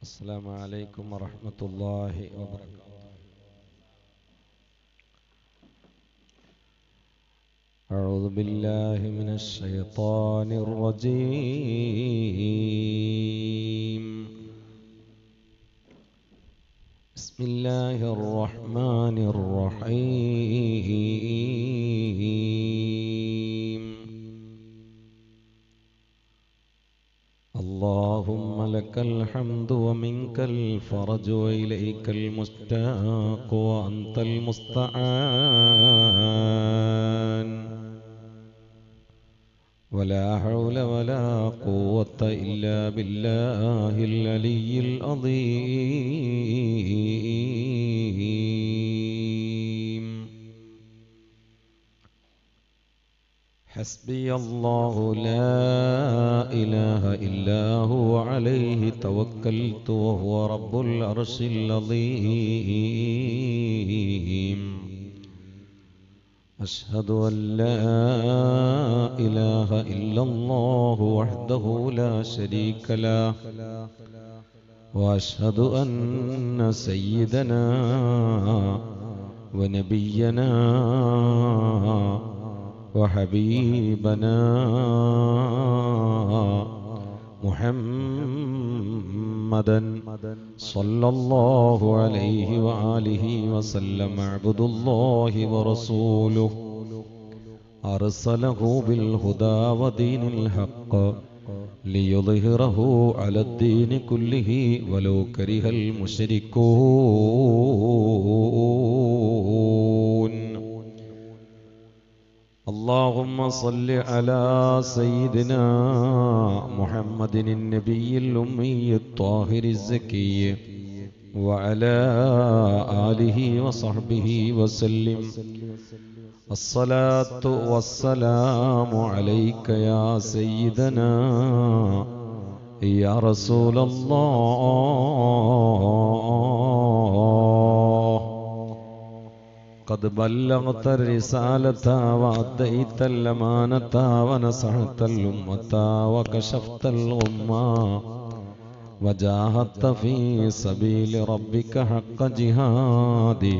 السلام عليكم ورحمة الله وبركاته. أعوذ بالله من الشيطان الرجيم. بسم الله الرحمن الرحيم. اللهم لك الحمد ومنك الفرج وإليك المشتاق وأنت المستعان ولا حول ولا قوة إلا بالله العلي العظيم. حسبي الله لا إله إلا هو عليه توكلت وهو رب العرش العظيم. أشهد أن لا إله إلا الله وحده لا شريك له وأشهد أن سيدنا ونبينا وحبيبنا محمدا صلى الله عليه وآله وسلم عبد الله ورسوله أرسله بالهدى ودين الحق ليظهره على الدين كله ولو كره المشركون. اللهم صل على سيدنا محمد النبي الأمي الطاهر الزكي وعلى آله وصحبه وسلم. الصلاة والسلام عليك يا سيدنا يا رسول الله. قد بلغت الرسالة وأديت الأمانة ونصحت الأمة وكشفت الغمة وجاهدت في سبيل ربك حق جهادي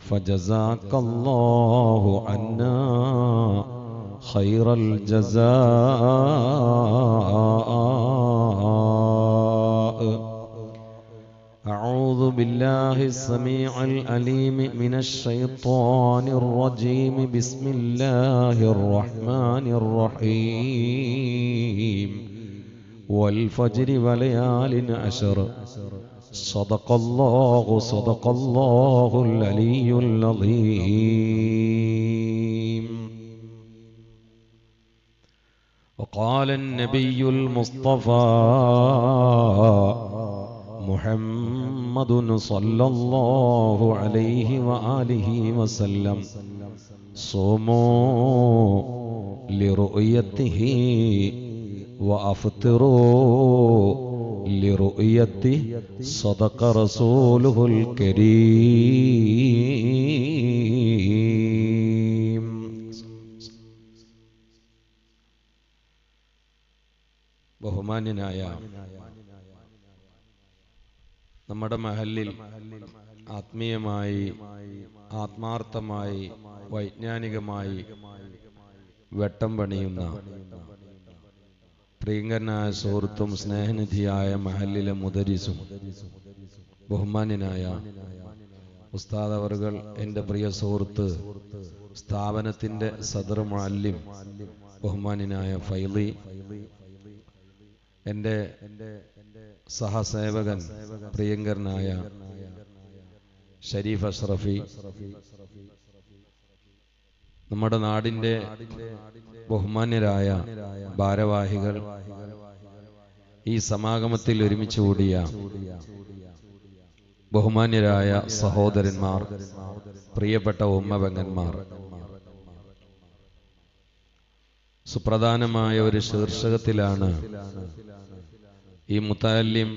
فجزاك الله عنا خير الجزاء. أعوذ بالله السميع العليم من الشيطان الرجيم. بسم الله الرحمن الرحيم. والفجر وليال عشر صدق الله العلي العظيم. وقال النبي المصطفى محمد صلى الله عليه وآله وسلم صوموا لرؤيته وأفطروا لرؤيته صدق رسوله الكريم. ബഹുമാന്യനായ നമ്മുടെ മഹല്ലിൽ ആത്മീയമായി ആത്മാർത്ഥമായി വൈജ്ഞാനികമായി വെട്ടം പണിയുന്ന പ്രിയങ്കരനായ സുഹൃത്തും സ്നേഹനിധിയായ മഹല്ലിലെ മുദരിസും ബഹുമാന്യനായ ഉസ്താദ് അവർകൾ, എൻ്റെ പ്രിയ സുഹൃത്ത്, സ്ഥാപനത്തിൻ്റെ സദർ മുഅല്ലിം ബഹുമാന്യനായ ഫൈളി, എൻ്റെ സഹസേവകൻ പ്രിയങ്കരനായ ഷരീഫ് അഷ്റഫി, നമ്മുടെ നാടിൻ്റെ ബഹുമാന്യരായ ഭാരവാഹികൾ, ഈ സമാഗമത്തിൽ ഒരുമിച്ച് കൂടിയ ബഹുമാന്യരായ സഹോദരന്മാർ, പ്രിയപ്പെട്ട ഉമ്മപെങ്ങന്മാർ, സുപ്രധാനമായ ഒരു ശീർഷകത്തിലാണ് ഈ മുതഅല്ലിം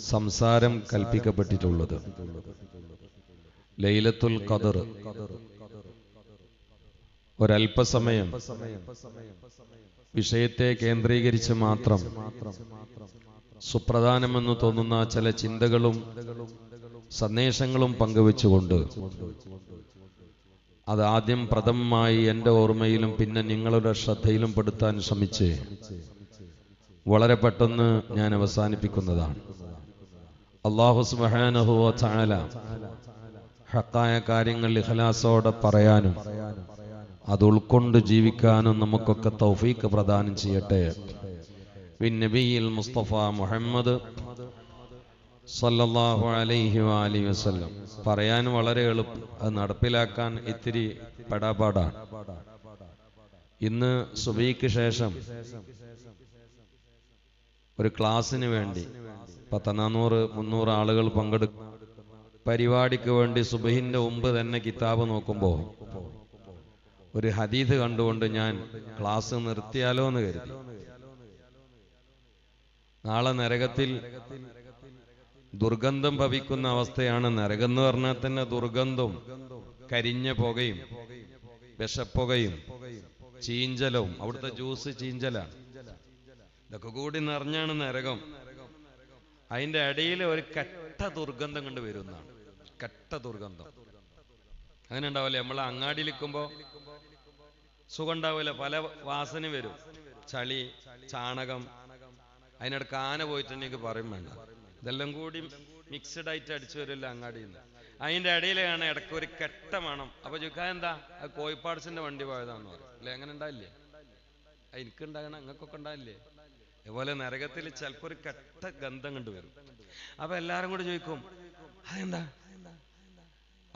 സംസാരം കൽപ്പിക്കപ്പെട്ടിട്ടുള്ളത്. ലൈലത്തുൽ ഖദർ. ഒരല്പസമയം വിഷയത്തെ കേന്ദ്രീകരിച്ച് മാത്രം സുപ്രധാനമെന്ന് തോന്നുന്ന ചില ചിന്തകളും സന്ദേശങ്ങളും പങ്കുവെച്ചുകൊണ്ട് അത് ആദ്യം പ്രഥമമായി എൻ്റെ ഓർമ്മയിലും പിന്നെ നിങ്ങളുടെ ശ്രദ്ധയിലും പെടുത്താൻ ശ്രമിച്ച് വളരെ പെട്ടെന്ന് ഞാൻ അവസാനിപ്പിക്കുന്നതാണ്. അല്ലാഹു സുബ്ഹാനഹു വ തആല ഹഖായ കാര്യങ്ങൾ ഇഖ്ലാസോടെ പറയാനും അത് ഉൾക്കൊണ്ട് ജീവിക്കാനും നമുക്കൊക്കെ തൗഫീഖ് പ്രദാനം ചെയ്യട്ടെ. നബിയിൽ മുസ്തഫ മുഹമ്മദ് സല്ലല്ലാഹു അലൈഹി വആലിഹി വസല്ലം. പറയാൻ വളരെ എളുപ്പം, അത് നടപ്പിലാക്കാൻ ഇത്തിരി പെടാപാടാണ്. ഇന്ന് സുബഹിക്ക് ശേഷം ഒരു ക്ലാസ്സിന് വേണ്ടി 400-300 ആളുകൾ പങ്കെടുക്കും പരിപാടിക്ക് വേണ്ടി സുബഹിന്റെ മുമ്പ് തന്നെ കിതാബ് നോക്കുമ്പോൾ ഒരു ഹദീസ് കണ്ടുകൊണ്ട് ഞാൻ ക്ലാസ് നിർത്തിയാലോ എന്ന് കരുതി. നാളെ നരകത്തിൽ ദുർഗന്ധം ഭവിക്കുന്ന അവസ്ഥയാണ്. നരകം എന്ന് പറഞ്ഞാൽ തന്നെ ദുർഗന്ധവും കരിഞ്ഞ പുകയും വിഷപ്പുകയും ചീഞ്ചലവും, അവിടുത്തെ ജ്യൂസ് ചീഞ്ചലാണ്, ഇതൊക്കെ കൂടി നിറഞ്ഞാണ് നരകം. അതിന്റെ ഇടയിൽ ഒരു കെട്ട ദുർഗന്ധം കൊണ്ട് വരുന്നതാണ്. കെട്ട ദുർഗന്ധം അങ്ങനെ ഉണ്ടാവില്ലേ? നമ്മൾ അങ്ങാടിയിലിരിക്കുമ്പോ സുഖം ഉണ്ടാവില്ല, പല വാസന വരും. ചളി, ചാണകം, അതിനിടക്ക് ആന പോയിട്ടുണ്ടെങ്കിൽ പറയും വേണ്ട. ഇതെല്ലാം കൂടി മിക്സഡ് ആയിട്ട് അടിച്ചു വരുമല്ലോ അങ്ങാടിയിൽ നിന്ന്. അതിന്റെ ഇടയിലാണ് ഇടയ്ക്ക് ഒരു കെട്ട മണം. അപ്പൊ ചോദിക്കാൻ എന്താ, അത് കോഴിപ്പാട്സിന്റെ വണ്ടി പോയതാന്ന് പറയും അല്ലെ? അങ്ങനെ ഉണ്ടാവില്ലേ? എനിക്കുണ്ടാകണം, നിങ്ങൾക്കൊക്കെ ഉണ്ടാവില്ലേ? അതുപോലെ നരകത്തിൽ ചിലപ്പോ ഒരു കെട്ട ഗന്ധം കണ്ടുവരും. അപ്പൊ എല്ലാരും കൂടി ചോദിക്കും അതെന്താ?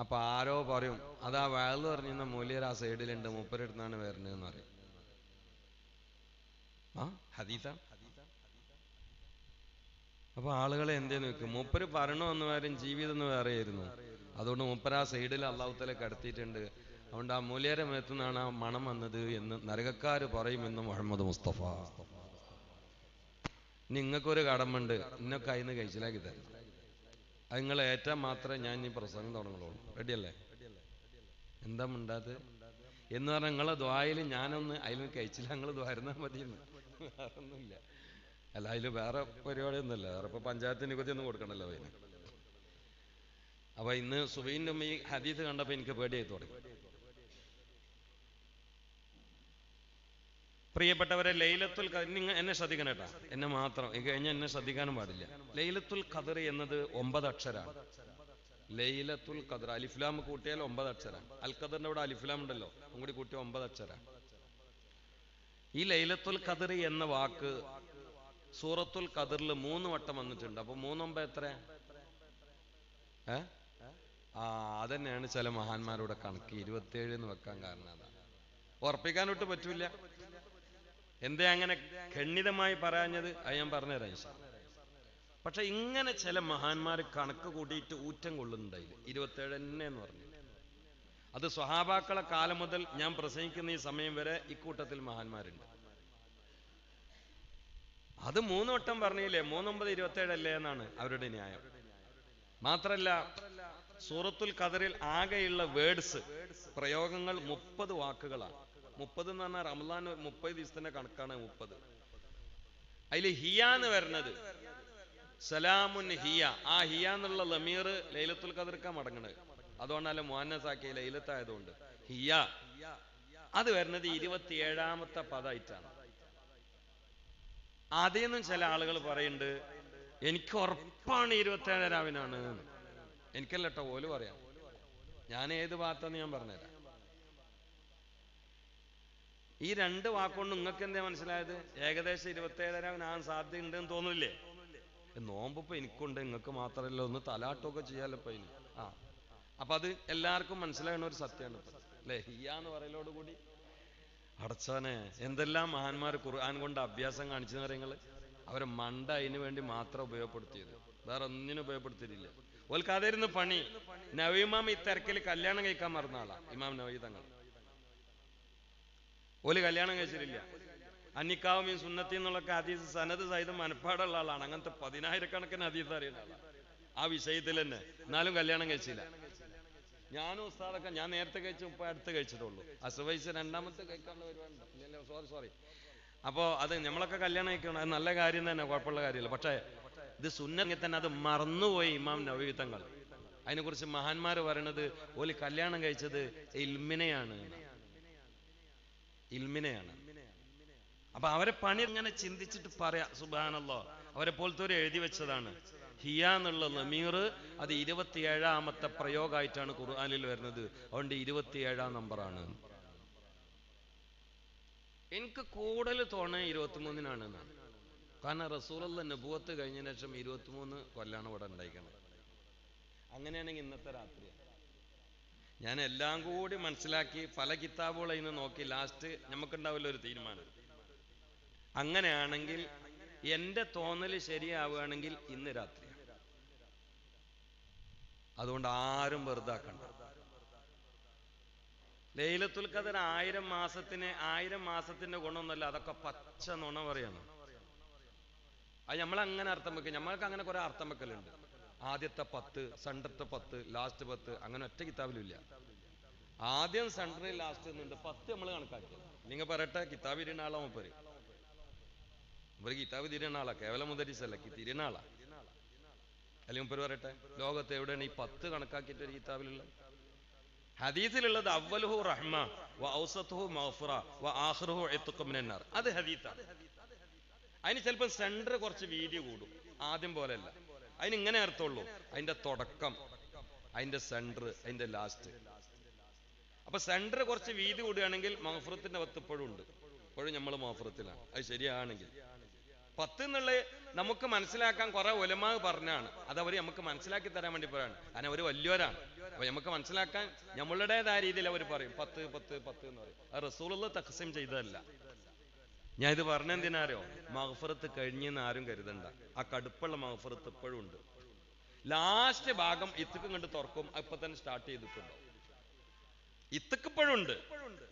അപ്പൊ ആരോ പറയും അതാ വയല് പറഞ്ഞിരുന്ന മൂല്യർ ആ സൈഡിലുണ്ട്, മൂപ്പരെടുത്താണ് വരണതെന്ന് പറയും. ആ ഹദീസ. അപ്പൊ ആളുകളെ എന്തേന്ന് വെക്കും, മൂപ്പര് പറയണു എന്ന് വേറെ ജീവിതം എന്ന് വേറെ ആയിരുന്നു. അതുകൊണ്ട് മൂപ്പര് ആ സൈഡിൽ അള്ളാഹു തആല കടത്തിയിട്ടുണ്ട്. അതുകൊണ്ട് ആ മൂല്യരെ മേത്തുനിന്നാണ് ആ മണം വന്നത് എന്ന് നരകക്കാര് പറയുമെന്ന് മുഹമ്മദ് മുസ്തഫ. നിങ്ങൾക്കൊരു കടമുണ്ട്, ഇന്നൊക്കെ അതിന് കഴിച്ചിലാക്കി തരണം. അത് നിങ്ങൾ ഏറ്റാൽ മാത്രമേ ഞാൻ ഈ പ്രസംഗം തുടങ്ങുള്ളൂ. റെഡിയല്ലേ? എന്താ മിണ്ടാത് എന്ന് പറഞ്ഞാൽ നിങ്ങളെ ദ്വായിൽ ഞാനൊന്ന് അതിന് കഴിച്ചില്ല, നിങ്ങൾ ദ്വാരുന്നാൽ മതിയെന്ന്. വേറൊന്നുമില്ല. അല്ല, അതിൽ വേറെ പരിപാടിയൊന്നുമില്ല. വേറെ ഇപ്പൊ പഞ്ചായത്ത് നികുതി ഒന്നും കൊടുക്കണല്ലോ അതിന്. അപ്പൊ ഇന്ന് സുബൈന്റെ ഈ ഹദീസ് കണ്ടപ്പോ എനിക്ക് പേടിയായി തുടങ്ങി. പ്രിയപ്പെട്ടവരെ, ലൈലത്തുൽ ഖദർ, നിങ്ങൾ എന്നെ ശ്രദ്ധിക്കണം കേട്ടാ, എന്നെ മാത്രം ഈ കഴിഞ്ഞ എന്നെ ശ്രദ്ധിക്കാനും പാടില്ല. ലൈലത്തുൽ ഖദർ എന്നത് 9 അക്ഷരാണ്. ലൈലത്തുൽ ഖദർ അലിഫ്ലാം കൂട്ടിയാൽ 9 അക്ഷരം. അൽ ഖദറിന്റെ ഇവിടെ അലിഫ്ലാം ഉണ്ടല്ലോ, കൂടി കൂട്ടിയ 9 അക്ഷരം. ഈ ലൈലത്തുൽ ഖദർ എന്ന വാക്ക് സൂറത്തുൽ ഖദറിൽ 3 വട്ടം വന്നിട്ടുണ്ട്. അപ്പൊ 3 എത്ര? അതന്നെയാണ് ചില മഹാന്മാരുടെ കണക്ക് 27 എന്ന് വെക്കാൻ കാരണം. അതാണ് ഉറപ്പിക്കാനൊട്ട് പറ്റൂല. എന്തേ അങ്ങനെ ഖണ്ഡിതമായി പറയാഞ്ഞത് അത് ഞാൻ പറഞ്ഞുതരാം. പക്ഷെ ഇങ്ങനെ ചില മഹാന്മാർ കണക്ക് കൂട്ടിയിട്ട് ഊറ്റം കൊള്ളുന്നുണ്ടായില്ല. 27 തന്നെ എന്ന് പറഞ്ഞു. അത് സ്വഹാബാക്കളെ കാലം മുതൽ ഞാൻ പ്രസംഗിക്കുന്ന ഈ സമയം വരെ ഇക്കൂട്ടത്തിൽ മഹാന്മാരുണ്ട്. അത് 3 വട്ടം പറഞ്ഞില്ലേ, 3 9 27 അല്ലേ എന്നാണ് അവരുടെ ന്യായം. മാത്രല്ല, സൂറത്തുൽ ഖദറിൽ ആകെയുള്ള വേർഡ്സ്, പ്രയോഗങ്ങൾ 30 വാക്കുകളാണ്. 30 എന്ന് പറഞ്ഞാൽ റമളാൻ 30 ദിവസത്തിന്റെ കണക്കാണ് 30. അതിൽ ഹിയ എന്ന് വരുന്നത് സലാമുൻ ഹിയ. ആ ഹിയ എന്നുള്ള ലമീർ ലൈലത്തുൽ ഖദർക്കാ മടങ്ങണത്. അതുകൊണ്ടല്ല മുഅന്നസ് ആക്കിയ ലൈലത്തായതുകൊണ്ട് ഹിയ. അത് വരുന്നത് 27ാമത്തെ പദമായിട്ടാണ്. അതേന്നും ചില ആളുകൾ പറയുന്നുണ്ട് എനിക്ക് ഉറപ്പാണ് 27 രാവിനാണ്. എനിക്കല്ല കേട്ടോ, ഓല് പറയാം. ഞാൻ ഏത് ഭാഗത്താന്ന് ഞാൻ പറഞ്ഞുതരാം. ഈ 2 വാക്കുകൊണ്ട് നിങ്ങൾക്ക് എന്താ മനസ്സിലായത്? ഏകദേശം 27 രാവിനാൻ സാധ്യത ഉണ്ടെന്ന് തോന്നില്ലേ? നോമ്പിപ്പോ എനിക്കുണ്ട്, നിങ്ങൾക്ക് മാത്രമല്ല, ഒന്ന് തലാട്ടൊക്കെ ചെയ്യാലോ ഇപ്പൊ ഇനി. അപ്പൊ അത് എല്ലാവർക്കും മനസ്സിലാകുന്ന ഒരു സത്യമാണ് ഇപ്പൊ അല്ലെ? ഹിയ എന്ന് പറയലോടുകൂടി അടച്ചാനെ എന്തെല്ലാം മഹാന്മാർ ഖുർആൻ കൊണ്ട് അഭ്യാസം കാണിച്ചെന്ന് പറയുന്നത്. അവരെ മണ്ട അതിനു വേണ്ടി മാത്രം ഉപയോഗപ്പെടുത്തിയത്, വേറെ ഒന്നിനും ഉപയോഗപ്പെടുത്തിയിട്ടില്ല. ഓൽക്ക് അതായിരുന്നു പണി. നവവി ഇമാം ഈ തിരക്കിൽ കല്യാണം കഴിക്കാൻ മറന്ന ആളാ ഇമാം നവവി തങ്ങൾ. ഓല് കല്യാണം കഴിച്ചിട്ടില്ല. അന്നിക്കാവും ഈ സുന്നത്തി എന്നുള്ളൊക്കെ ഹദീസ് സനത് സഹിതം മനപ്പാടുള്ള ആളാണ്. അങ്ങനത്തെ 10,000 ഹദീസ് അറിയുന്ന ആളാണ് ആ വിഷയത്തിൽ തന്നെ. എന്നാലും കല്യാണം കഴിച്ചില്ല. ഞാനും ഉസ്താദൊക്കെ, ഞാൻ നേരത്തെ കഴിച്ചു, ഇപ്പൊ അടുത്ത് കഴിച്ചിട്ടുള്ളൂ. അസുവൈസ് 2ാമത്തെ കഴിക്കാനുള്ള പരിപാടി. സോറി അപ്പോൾ അത് നമ്മളൊക്കെ കല്യാണം കഴിക്കണം, അത് നല്ല കാര്യം തന്നെ, കുഴപ്പമുള്ള കാര്യമില്ല. പക്ഷേ ഇത് സുന്നത്തിൽ തന്നെ അത് മറന്നുപോയി ഇമാം നവവി തങ്ങൾ. അതിനെക്കുറിച്ച് മഹാന്മാർ പറയണത് ഓല് കല്യാണം കഴിച്ചത് ഇൽമിനെയാണ്. അപ്പൊ അവരെ പണി ഇങ്ങനെ ചിന്തിച്ചിട്ട് പറയാ, സുബ്ഹാനല്ലാഹ്, അവരെ പോലത്തെ ഒരു എഴുതി വെച്ചതാണ്. ഹിയ എന്നുള്ള ലമീർ അത് 27ാമത്തെ പ്രയോഗമായിട്ടാണ് ഖുർആനിൽ വരുന്നത്. അതുകൊണ്ട് 27ാം നമ്പറാണ്. എനിക്ക് കൂടുതൽ തോന്നേ 23-നാണ് എന്നാണ്. കാരണം റസൂലുള്ള നബുവത്ത് കഴിഞ്ഞതിന് ശേഷം 23 കൊല്ലാണ് ഇവിടെ ഉണ്ടായിക്കണം. അങ്ങനെയാണെങ്കിൽ ഇന്നത്തെ രാത്രി ഞാൻ എല്ലാം കൂടി മനസ്സിലാക്കി പല കിതാബുകൾ അതിന് നോക്കി ലാസ്റ്റ് നമുക്കുണ്ടാവില്ല ഒരു തീരുമാനം. അങ്ങനെയാണെങ്കിൽ എന്റെ തോന്നല് ശരിയാവുകയാണെങ്കിൽ ഇന്ന് രാത്രി. അതുകൊണ്ട് ആരും വെറുതാക്കണ്ട. ലൈലത്തുൽ ഖദർ 1000 മാസത്തിന്റെ ഗുണമൊന്നുമല്ല. അതൊക്കെ പച്ച നുണ പറയാണ്. അത് നമ്മളങ്ങനെ അർത്ഥം വെക്കും. നമ്മൾക്ക് അങ്ങനെ കുറെ അർത്ഥം വെക്കലുണ്ട്. ആദ്യത്തെ 10, സെൻട്രത്തെ 10, ലാസ്റ്റ് 10, അങ്ങനെ ഒറ്റ കിതാബിലില്ല. ആദ്യം സെൻട്രൽ ലാസ്റ്റ് എന്നുണ്ട്. 10 നമ്മൾ കണക്കാക്കി. നിങ്ങൾ പറയട്ടെ, കിതാബ് തിരിയുന്ന ആളാ മൂപ്പര്. കിതാബ് തിരിയുന്ന ആളാ, കേവലം മുദരിസല്ല, തിരിയുന്ന ആളാ. അല്ലെങ്കിൽ മൂപ്പര് പറയട്ടെ, ലോകത്ത് എവിടെയാണ് ഈ 10 കണക്കാക്കിയിട്ട് ഒരു കിതാബിലുള്ളത്? ഹദീസിലുള്ളത് അവ്വലുഹു റഹ്മ വ ഔസതുഹു മഗ്ഫിറ വ ആഖിറുഹു ഇത്ഖു മിനന്നാർ. അത് ഹദീസാണ്. അതിന് ചിലപ്പോൾ സെന്റർ കുറച്ച് വീതി കൂടും, ആദ്യം പോലെയല്ല. അതിന് ഇങ്ങനെ അർത്ഥമുള്ളൂ, അതിന്റെ തുടക്കം, അതിന്റെ സെന്റർ, അതിന്റെ ലാസ്റ്റ്. അപ്പൊ സെന്റർ കുറച്ച് വീതി കൂടുകയാണെങ്കിൽ മഗ്ഫിറത്തിന്റെ 10 ഇപ്പോഴും ഉണ്ട്. ഇപ്പോഴും നമ്മൾ മഗ്ഫിറത്തിലാണ്. അത് ശരിയാണെങ്കിൽ 10 എന്നുള്ളത് നമുക്ക് മനസ്സിലാക്കാൻ കുറെ ഉലമാ പറഞ്ഞാണ്. അത് അവർ നമുക്ക് മനസ്സിലാക്കി തരാൻ വേണ്ടി പറയാണ്. കാരണം അവർ വലിയവരാണ്. അപ്പൊ നമുക്ക് മനസ്സിലാക്കാൻ നമ്മളുടേതായ രീതിയിൽ അവർ പറയും 10 എന്ന് പറയും. അത് റസൂലുള്ള തഖ്സീം ചെയ്തതല്ല. ഞാൻ ഇത് പറഞ്ഞെന്തിനാരോ, മഗ്ഫിറത്ത് കഴിഞ്ഞെന്ന് ആരും കരുതണ്ട. ആ കടുപ്പുള്ള മഗ്ഫിറത്ത് ഇപ്പോഴും ഉണ്ട്. ലാസ്റ്റ് ഭാഗം ഇത്തക്കും കണ്ട് തുറക്കും. ഇപ്പൊ തന്നെ സ്റ്റാർട്ട് ചെയ്തിട്ടുണ്ടോ? ഇത്തക്ക് ഇപ്പോഴും ഉണ്ട്.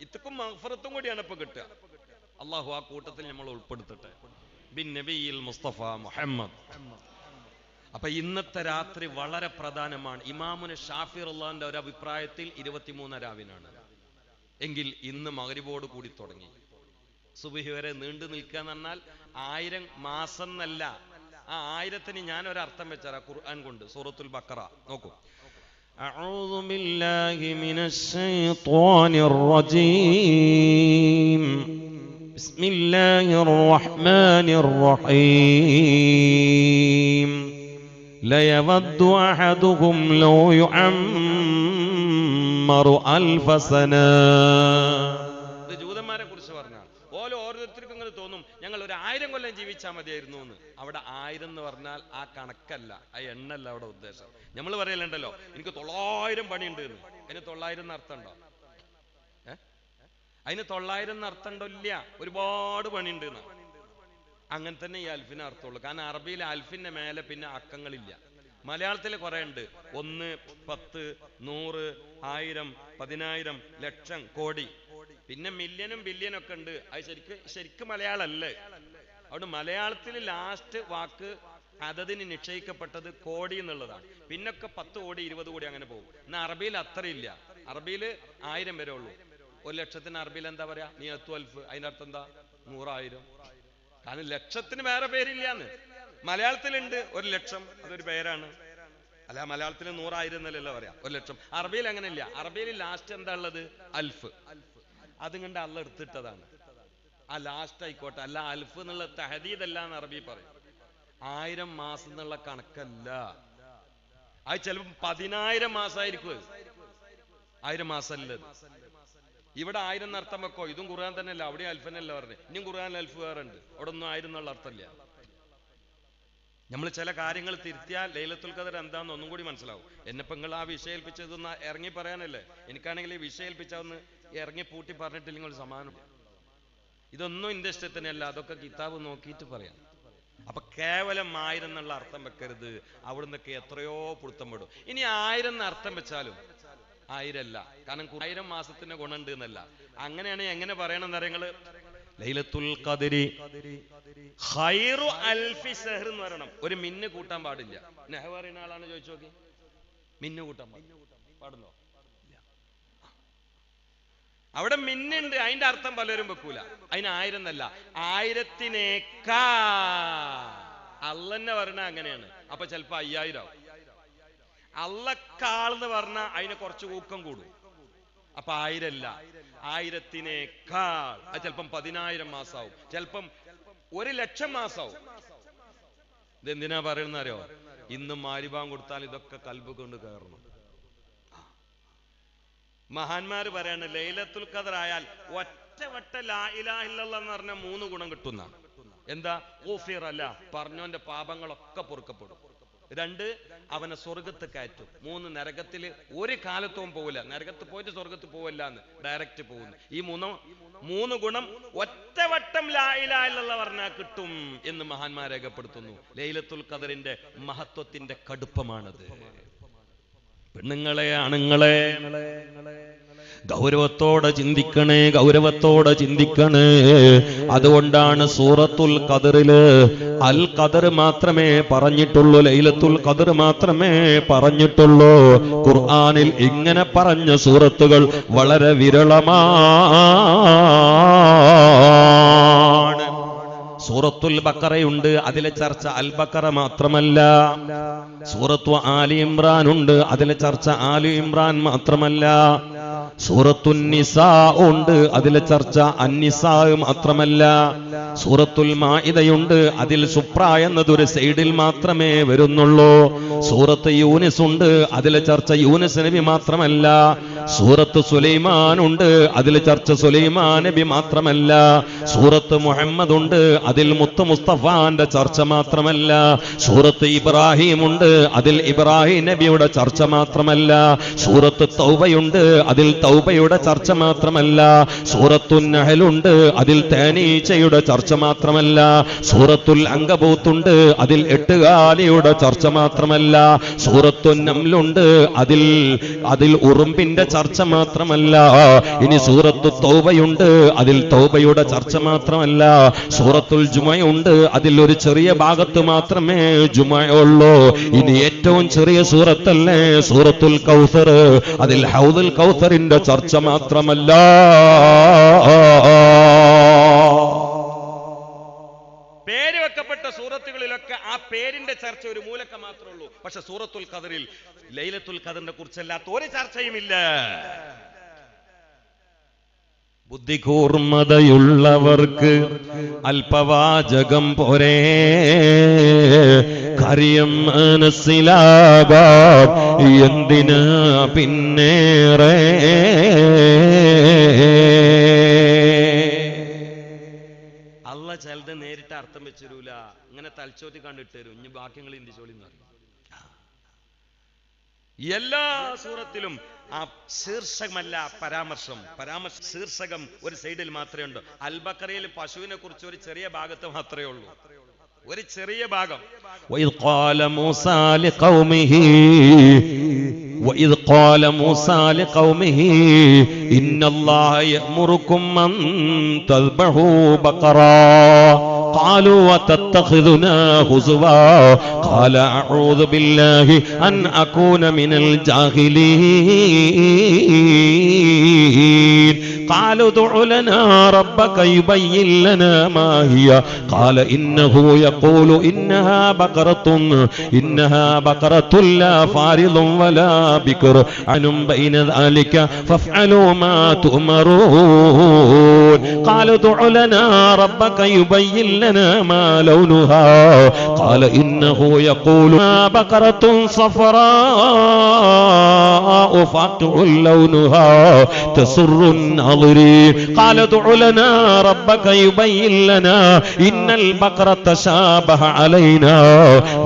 ഇത്തക്കും മഗ്ഫിറത്തും കൂടിയാണ് ഇപ്പൊ കിട്ടുക. അള്ളാഹു ആ കൂട്ടത്തിൽ നമ്മൾ ഉൾപ്പെടുത്തട്ടെ. ബിൻ നബിയിൽ മുസ്തഫ മുഹമ്മദ്. അപ്പൊ ഇന്നത്തെ രാത്രി വളരെ പ്രധാനമാണ്. ഇമാമുന ഷാഫി റളിയല്ലാഹുവിന്റെ ഒരു അഭിപ്രായത്തിൽ 23 രാവിനാണ് എങ്കിൽ ഇന്ന് മഗ്രിബോട് കൂടി തുടങ്ങി സുബ്ഹി വരെ നീണ്ടു നിൽക്കുക എന്ന് പറഞ്ഞാൽ 1000 മാസം എന്നല്ല. ആ 1000ന് ഞാൻ ഒരു അർത്ഥം വെച്ചാ ഖുർആൻ കൊണ്ട്. സൂറത്തുൽ ബഖറ നോക്കൂ. അഊദു ബില്ലാഹി മിനശ് ശൈത്വാനിർ റജീം. ബിസ്മില്ലാഹിർ റഹ്മാനിർ റഹീം. ലയവദ്ദു അഹദുഹും ലൗ യുഅമ്മറു അൽഫ സന. ഇത് ജൂതന്മാരെ കുറിച്ച് പറഞ്ഞാൽ ഓരോരുത്തർക്കും ഇങ്ങനെ തോന്നും ഞങ്ങൾ ഒരു 1000 കൊല്ലം ജീവിച്ചാൽ മതിയായിരുന്നു എന്ന്. അവിടെ 1000 എന്ന് പറഞ്ഞാൽ ആ കണക്കല്ല, ആ എണ്ണല്ല അവിടെ ഉദ്ദേശം. നമ്മൾ പറയലുണ്ടല്ലോ എനിക്ക് 900 പണിയുണ്ട് എന്ന്. അതിന് 900 അർത്ഥമുണ്ടോ? അതിന് 900 അർത്ഥമുണ്ടോ? ഇല്ല, ഒരുപാട് പണിയുണ്ട് എന്ന്. അങ്ങനെ തന്നെ ഈ അൽഫിന് അർത്ഥമുള്ളൂ. കാരണം അറബിയിൽ അൽഫിന്റെ മേലെ പിന്നെ അക്കങ്ങളില്ല. മലയാളത്തിൽ കുറെ ഉണ്ട്. 1, 10, 100, 1000, 10000, ലക്ഷം, കോടി, പിന്നെ മില്യനും ബില്യനും ഒക്കെ ഉണ്ട്. അത് ശരിക്കും മലയാളമല്ലേ. അതുകൊണ്ട് മലയാളത്തിൽ ലാസ്റ്റ് വാക്ക് അതതിന് നിശ്ചയിക്കപ്പെട്ടത് കോടി എന്നുള്ളതാണ്. പിന്നൊക്കെ 10 കോടി 20 കോടി അങ്ങനെ പോകും. എന്നാൽ അറബിയിൽ അത്രയില്ല. അറബിയിൽ 1000 വരെ ഉള്ളൂ. 1 ലക്ഷത്തിന് അറബിയിൽ എന്താ പറയാ? മിഅത്തു അൽഫ്. അതിന്റെ അർത്ഥം എന്താ? 100,000. കാരണം ലക്ഷത്തിന് വേറെ പേരില്ലാന്ന്. മലയാളത്തിലുണ്ട് 1 ലക്ഷം, അതൊരു പേരാണ്. അല്ല, മലയാളത്തിൽ 100,000 എന്നല്ലല്ലോ പറയാ, 1 ലക്ഷം. അറബിയിൽ അങ്ങനെ ഇല്ല. അറബിയിൽ ലാസ്റ്റ് എന്താ ഉള്ളത്? അൽഫ്. അതും കണ്ട് അള്ള എടുത്തിട്ടതാണ്. ആ ലാസ്റ്റ് ആയിക്കോട്ടെ. അല്ല, അൽഫ് എന്നുള്ള തഹദീദ് അല്ല എന്ന് അറബി പറയും. 1000 മാസം എന്നുള്ള കണക്കല്ല. അത് ചിലപ്പോൾ 10,000 മാസമായിരിക്കും. 1000 മാസമല്ലത്. ഇവിടെ 1000 അർത്ഥം വെക്കോ. ഇതും ഖുർആൻ തന്നെ അല്ല, അവിടെ അൽഫനല്ല പറഞ്ഞത്. ഇനിയും ഖുർആനിൽ അൽഫ് വേറെ ഉണ്ട്. അവിടെ ഒന്നും 1000 എന്നുള്ള അർത്ഥമില്ല. നമ്മൾ ചില കാര്യങ്ങൾ തിരുത്തിയാൽ ലൈലത്തുൽ ഖദർ എന്താന്ന് ഒന്നും കൂടി മനസ്സിലാവും. എന്നെപ്പോ നിങ്ങൾ ആ വിഷയം ഏൽപ്പിച്ചതൊന്ന് ഇറങ്ങി പറയാനല്ലേ. എനിക്കാണെങ്കിൽ ഈ വിഷയം ഏൽപ്പിച്ചതൊന്ന് ഇറങ്ങി പൂട്ടി പറഞ്ഞിട്ടില്ലെങ്കിൽ ഒരു സമാനം. ഇതൊന്നും എന്റെ ഇഷ്ടത്തിനല്ല, അതൊക്കെ കിതാബ് നോക്കിയിട്ട് പറയാം. അപ്പൊ കേവലം 1000 എന്നുള്ള അർത്ഥം വെക്കരുത്. അവിടുന്നൊക്കെ എത്രയോ പുടുത്തം പെടും. ഇനി 1000 എന്ന് അർത്ഥം വെച്ചാലും 1000 അല്ല. കാരണം 1000 മാസത്തിന്റെ ഗുണമുണ്ട് എന്നല്ല. അങ്ങനെയാണെങ്കിൽ എങ്ങനെ പറയണം എന്നറിയങ്ങള്? ലൈലത്തുൽ ഖദ്രി ഖൈറു അൽഫി ശഹർ എന്ന് പറയണം. ഒരു മിന്ന് കൂട്ടാൻ പാടില്ല. നെഹ് പറയുന്ന ആളാണ് ചോദിച്ചു നോക്കി. മിന്ന് കൂട്ടാൻ പാടുന്നോ? അവിടെ മിന്നുണ്ട്, അതിന്റെ അർത്ഥം പലരും വെക്കൂല. അതിന് 1000 എന്നല്ല, 1000-നേക്കാ. അള്ളന്നെ പറഞ്ഞ അങ്ങനെയാണ്. അപ്പൊ ചിലപ്പോ 5000 ആവും. അള്ളക്കാൾന്ന് പറഞ്ഞ അതിന് കുറച്ച് ഊക്കം കൂടും. അപ്പൊ 1000 അല്ല, 1000-നേക്കാൾ. അത് ചിലപ്പം 10,000 മാസാവും, ചിലപ്പം 1,00,000 മാസാവും. ഇതെന്തിനാ പറയുന്ന അറിയോ? ഇന്നും മാരിബാൻ കൊടുത്താൽ ഇതൊക്കെ കൽബ് കൊണ്ട് കയറണം. മഹാന്മാര് പറയാണ്, ലൈലത്തുൽ ഖദർ ആയാൽ ഒറ്റവട്ട ലാ ഇലാഹ ഇല്ലല്ലാഹ് എന്ന് പറഞ്ഞ 3 ഗുണം കിട്ടുന്ന. എന്താ? ഗുഫിറ ലഹു, പറഞ്ഞോന്റെ പാപങ്ങളൊക്കെ പൊറുക്കപ്പെടും. 2, അവനെ സ്വർഗത്ത് കയറ്റും. 3, നരകത്തിൽ ഒരു കാലത്തും പോവില്ല. നരകത്ത് പോയിട്ട് സ്വർഗത്ത് പോവില്ല എന്ന് ഡയറക്റ്റ് പോകുന്നു. ഈ 3 ഗുണം ഒറ്റവട്ടം ലാ ഇലാഹ ഇല്ലല്ലാഹ് പറഞ്ഞാൽ കിട്ടും എന്ന് മഹാന്മാർ രേഖപ്പെടുത്തുന്നു. ലൈലത്തുൽ ഖദറിന്റെ മഹത്വത്തിന്റെ കടുപ്പമാണത്. പെണ്ണുങ്ങളെ, ആണുങ്ങളെ, ഗൗരവത്തോടെ ചിന്തിക്കണേ, ഗൗരവത്തോടെ ചിന്തിക്കണേ. അതുകൊണ്ടാണ് സൂറത്തുൽ ഖദറില് അൽ ഖദർ മാത്രമേ പറഞ്ഞിട്ടുള്ളൂ, ലൈലത്തുൽ ഖദർ മാത്രമേ പറഞ്ഞിട്ടുള്ളൂ. ഖുർആനിൽ ഇങ്ങനെ പറഞ്ഞ സൂറത്തുകൾ വളരെ വിരളമാണ്. സൂറത്തുൽ ബഖറയുണ്ട്, അതിലെ ചർച്ച അൽ ബഖറ മാത്രമല്ല. സൂറത്തു ആലി ഇമ്രാൻ ഉണ്ട്, അതിലെ ചർച്ച ആലി ഇമ്രാൻ മാത്രമല്ല. സൂറത്തുൻ നിസാ ഉണ്ട്, അതിലെ ചർച്ച അന്നിസാ മാത്രമല്ല. സൂറത്തുൽ മാഇദയുണ്ട്, അതിൽ സുപ്ര എന്നതൊരു സൈഡിൽ മാത്രമേ വരുന്നുള്ളൂ. സൂറത്ത് യൂനിസ് ഉണ്ട്, അതിലെ ചർച്ച യൂനിസ് നബി മാത്രമല്ല. സൂറത്ത് സുലൈമാൻ ഉണ്ട്, അതിലെ ചർച്ച സുലൈമാൻ നബി മാത്രമല്ല. സൂറത്ത് മുഹമ്മദ് ഉണ്ട്, അതിൽ മുത്ത് മുസ്തഫാന്റെ ചർച്ച മാത്രമല്ല. സൂറത്ത് ഇബ്രാഹിം ഉണ്ട്, അതിൽ ഇബ്രാഹിം നബിയുടെ ചർച്ച മാത്രമല്ല. സൂറത്ത് തൗബയുണ്ട്, അതിൽ തൗബയുടെ ചർച്ച മാത്രമല്ല. സൂറത്തുൻ നഹലുണ്ട്, അതിൽ തേനീച്ചയുടെ ചർച്ച മാത്രമല്ല. സൂറത്തുൽ അങ്കബൂത്തുണ്ട്, അതിൽ എട്ടുകാലിയുടെ ചർച്ച മാത്രമല്ല. സൂറത്തുൻ നംലുണ്ട്, അതിൽ ഉറുമ്പിന്റെ ചർച്ച മാത്രമല്ല. ഇനി സൂറത്തു തൗബയുണ്ട്, അതിൽ തൗബയുടെ ചർച്ച മാത്രമല്ല. സൂറത്തുൽ ജുമയുണ്ട്, അതിൽ ഒരു ചെറിയ ഭാഗത്ത് മാത്രമേ ജുമയുള്ളൂ. ഇനി ഏറ്റവും ചെറിയ സൂറത്തല്ലേ സൂറത്തുൽ കൗസർ, അതിൽ ഹൗദുൽ കൗസറിന്റെ ചർച്ച മാത്രമല്ല. പേര് വെക്കപ്പെട്ട സൂറത്തുകളിലൊക്കെ ആ പേരിന്റെ ചർച്ച ഒരു മൂലക്ക മാത്രമേ ഉള്ളൂ. പക്ഷെ സൂറത്തുൽ ഖദറിൽ ലൈലത്തുൽ ഖദറിനെ കുറിച്ചല്ലാത്ത ഒരു ചർച്ചയുമില്ല. ബുദ്ധികൂർമ്മതയുള്ളവർക്ക് അല്പവാചകം പോരെ, കാര്യം മനസ്സിലാകാം എന്തിനാ പിന്നേറെ. അള്ള ചിലത് നേരിട്ട് അർത്ഥം വെച്ചിരൂല, ഇങ്ങനെ തലച്ചോറ്റി കണ്ടിട്ട് തരും. ഇനി ബാക്കിയങ്ങൾ ഇന്ത്യച്ചോളി എന്ന് പറയും. എല്ലാ സൂറത്തിലും ആ ശീർഷകമല്ല പരാമർശം, ശീർഷകം ഒരു സൈഡിൽ മാത്രമേ ഉള്ളൂ. അൽ ബഖറയിൽ പശുവിനെ കുറിച്ച് ഒരു ചെറിയ ഭാഗത്ത് മാത്രമേ ഉള്ളൂ, ഒരു ചെറിയ ഭാഗം. وإذ قال موسى لقومه إن الله يأمركم أن تذبحوا بقرا قالوا وتتخذنا هزوا قال أعوذ بالله أن أكون من الجاهلين قالوا ادع لنا ربك يبين لنا ما هي قال إنه يقول إنها بقرة لا فارض ولا بكر عن بين ذلك فافعلوا ما تؤمرون قالوا ادع لنا ربك يبين لنا ما لونها قال إنه يقول بقرة صفراء فاقع لونها تسر الناظرين قال ادع لنا ربك يبين لنا إن البقرة تشابه علينا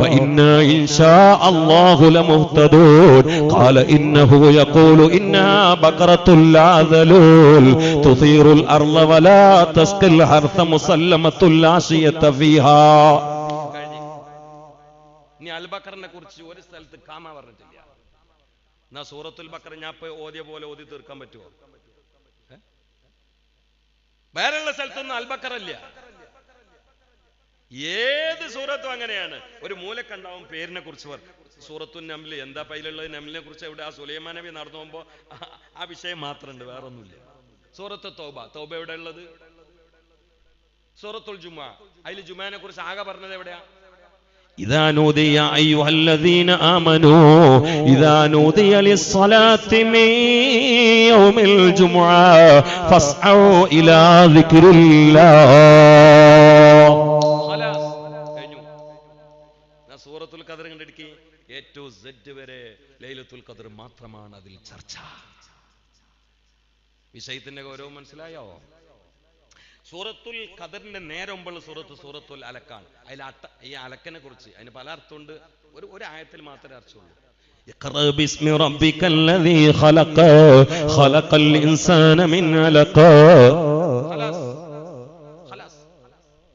وإنا إن شاء الله لمهتدون قال إنه يقول إنها بقرة لا ذلول تثير الأرض ولا تسقي الحرث مسلمة لا شية فيها. ഇനി അൽ ബഖറിനെ കുറിച്ച് ഒരു സ്ഥലത്ത് കാമ പറഞ്ഞിട്ടില്ല. എന്നാ സൂറത്തുൽ ബഖറ ഞാൻ ഇപ്പൊ ഓതിയ പോലെ ഓതി തീർക്കാൻ പറ്റുമോ? വേറെയുള്ള സ്ഥലത്തൊന്നും അൽ ബഖറ ഇല്ല. ഏത് സൂറത്തും അങ്ങനെയാണ്, ഒരു മൂലക്കുണ്ടാവും പേരിനെ കുറിച്ച്. സൂറത്തുൻ നംല് എന്താ പൈലുള്ളത്? നംലിനെ കുറിച്ച് എവിടെ? ആ സുലൈമാൻ നബി നടന്നു പോകുമ്പോ ആ വിഷയം മാത്രമുണ്ട്, വേറൊന്നുമില്ല. സൂറത്ത് തൗബ. തൗബ എവിടെ ഉള്ളത്? സൂറത്തുൽ ജുമുഅ. അതിൽ ജുമുഅനെ കുറിച്ച് ആകെ പറഞ്ഞത് എവിടെയാ? إذا نودي يا أيها الذين آمنوا إذا نودي للصلاة من يوم الجمعة فاسعوا إلى ذكر الله. സൂറത്തുൽ ഖദർ കണ്ടിരിക്കെ A to Z വരെ ലൈലത്തുൽ ഖദർ മാത്രമാണ് അതിൽ ചർച്ച. വിഷയത്തിന്റെ ഗൗരവം മനസ്സിലായോ? സൂറത്തുൽ ഖദറിന്റെ നേരെ മുമ്പുള്ള സൂറത്തുൽ അലക്കാണ്. അതിൽ ഈ അലക്കനെ കുറിച്ച് അതിന് പല അർത്ഥമുണ്ട്. ഒരു ആയത്തിൽ മാത്രമേ അർത്ഥമുള്ളൂ. اقرأ باسم ربك الذي خلق خلق الإنسان من علق.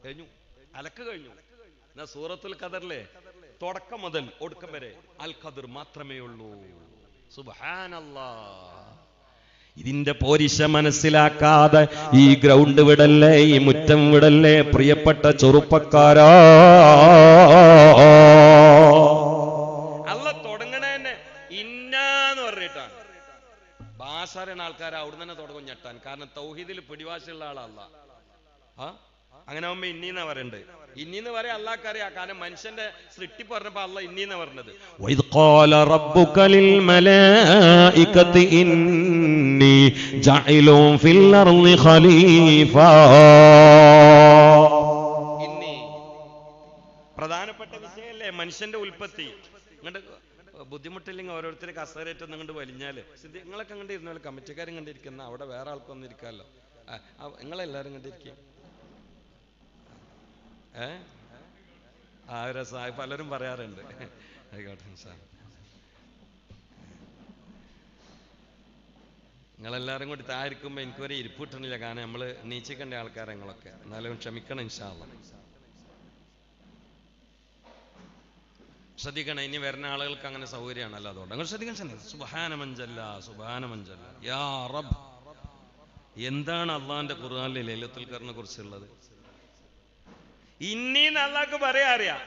കഴിഞ്ഞു, അലക്ക് കഴിഞ്ഞു. സൂറത്തുൽ ഖദറിലെ തുടക്കം മുതൽ ഒടുക്കം വരെ അൽ ഖദർ മാത്രമേ ഉള്ളൂ. സുബ്ഹാനല്ലാഹ്. ഇതിന്റെ പോരിശ മനസ്സിലാക്കാതെ ഈ ഗ്രൗണ്ട് വിടല്ലേ, ഈ മുറ്റം വിടല്ലേ പ്രിയപ്പെട്ട ചെറുപ്പക്കാരാ. അല്ല തുടങ്ങണേന്നെ ഇന്നാന്ന് പറഞ്ഞിട്ടാണ്. ഭാഷ അറിയുന്ന ആൾക്കാർ അവിടെ തന്നെ തുടങ്ങും ഞെട്ടാൻ. കാരണം തൗഹീദിൽ പിടിവാശിയുള്ള ആളല്ല. അങ്ങനെ ആവുമ്പോ ഇന്നീന്നാ പറയണ്ടേ. ഇന്നീന്ന് പറയാ അള്ളാഹ്ക്കറിയാം. കാരണം മനുഷ്യന്റെ സൃഷ്ടിപ്പ് പറഞ്ഞപ്പോ അള്ളാഹ് ഇന്നീന്നാ പറഞ്ഞത്. وَإِذْ قَالَ رَبُّكَ لِلْمَلَائِكَةِ إِنِّي جَاعِلٌ فِي الْأَرْضِ خَلِيفَةً. ഇന്നീ പ്രധാനപ്പെട്ട വിഷയല്ലേ മനുഷ്യന്റെ ഉൽപ്പത്തി. ഇങ്ങോട്ട് ബുദ്ധിമുട്ടില്ലെങ്കിൽ ഓരോരുത്തരെ കസേരയിട്ട് നിങ്ങോട്ട് വലിഞ്ഞാല് നിങ്ങളൊക്കെ കണ്ട് ഇരുന്നാലും കമ്മിറ്റിക്കാരും കണ്ടിരിക്കുന്ന അവിടെ വേറെ ആൾക്കൊന്നും ഇരിക്കാമല്ലോ. നിങ്ങളെല്ലാരും കണ്ടിരിക്കുക. രസമായി പലരും പറയാറുണ്ട്. ആയിക്കോട്ടെ, നിങ്ങളെല്ലാരും കൂടി തായിരിക്കുമ്പോ എനിക്കൊരു ഇരിപ്പ് കിട്ടണില്ല. കാരണം നമ്മള് നീച്ചിക്കേണ്ട ആൾക്കാരെ നിങ്ങളൊക്കെ. എന്നാലും ക്ഷമിക്കണം ഇൻഷാ അല്ലാഹ്. ശ്രദ്ധിക്കണം, ഇനി വരുന്ന ആളുകൾക്ക് അങ്ങനെ സൗകര്യമാണല്ലോ. അതുകൊണ്ട് അങ്ങനെ ശ്രദ്ധിക്കണം. സുബ്ഹാനമൻജല്ല സുബ്ഹാനമൻജല്ല യാ റബ്ബ്. എന്താണ് അള്ളാഹിന്റെ ഖുർആനിൽ ലൈലത്തുൽ ഖദറിനെ കുറിച്ചുള്ളത്? ഇന്നീന്ന് അള്ളാഹ്ക്ക് പറയാ അറിയാം.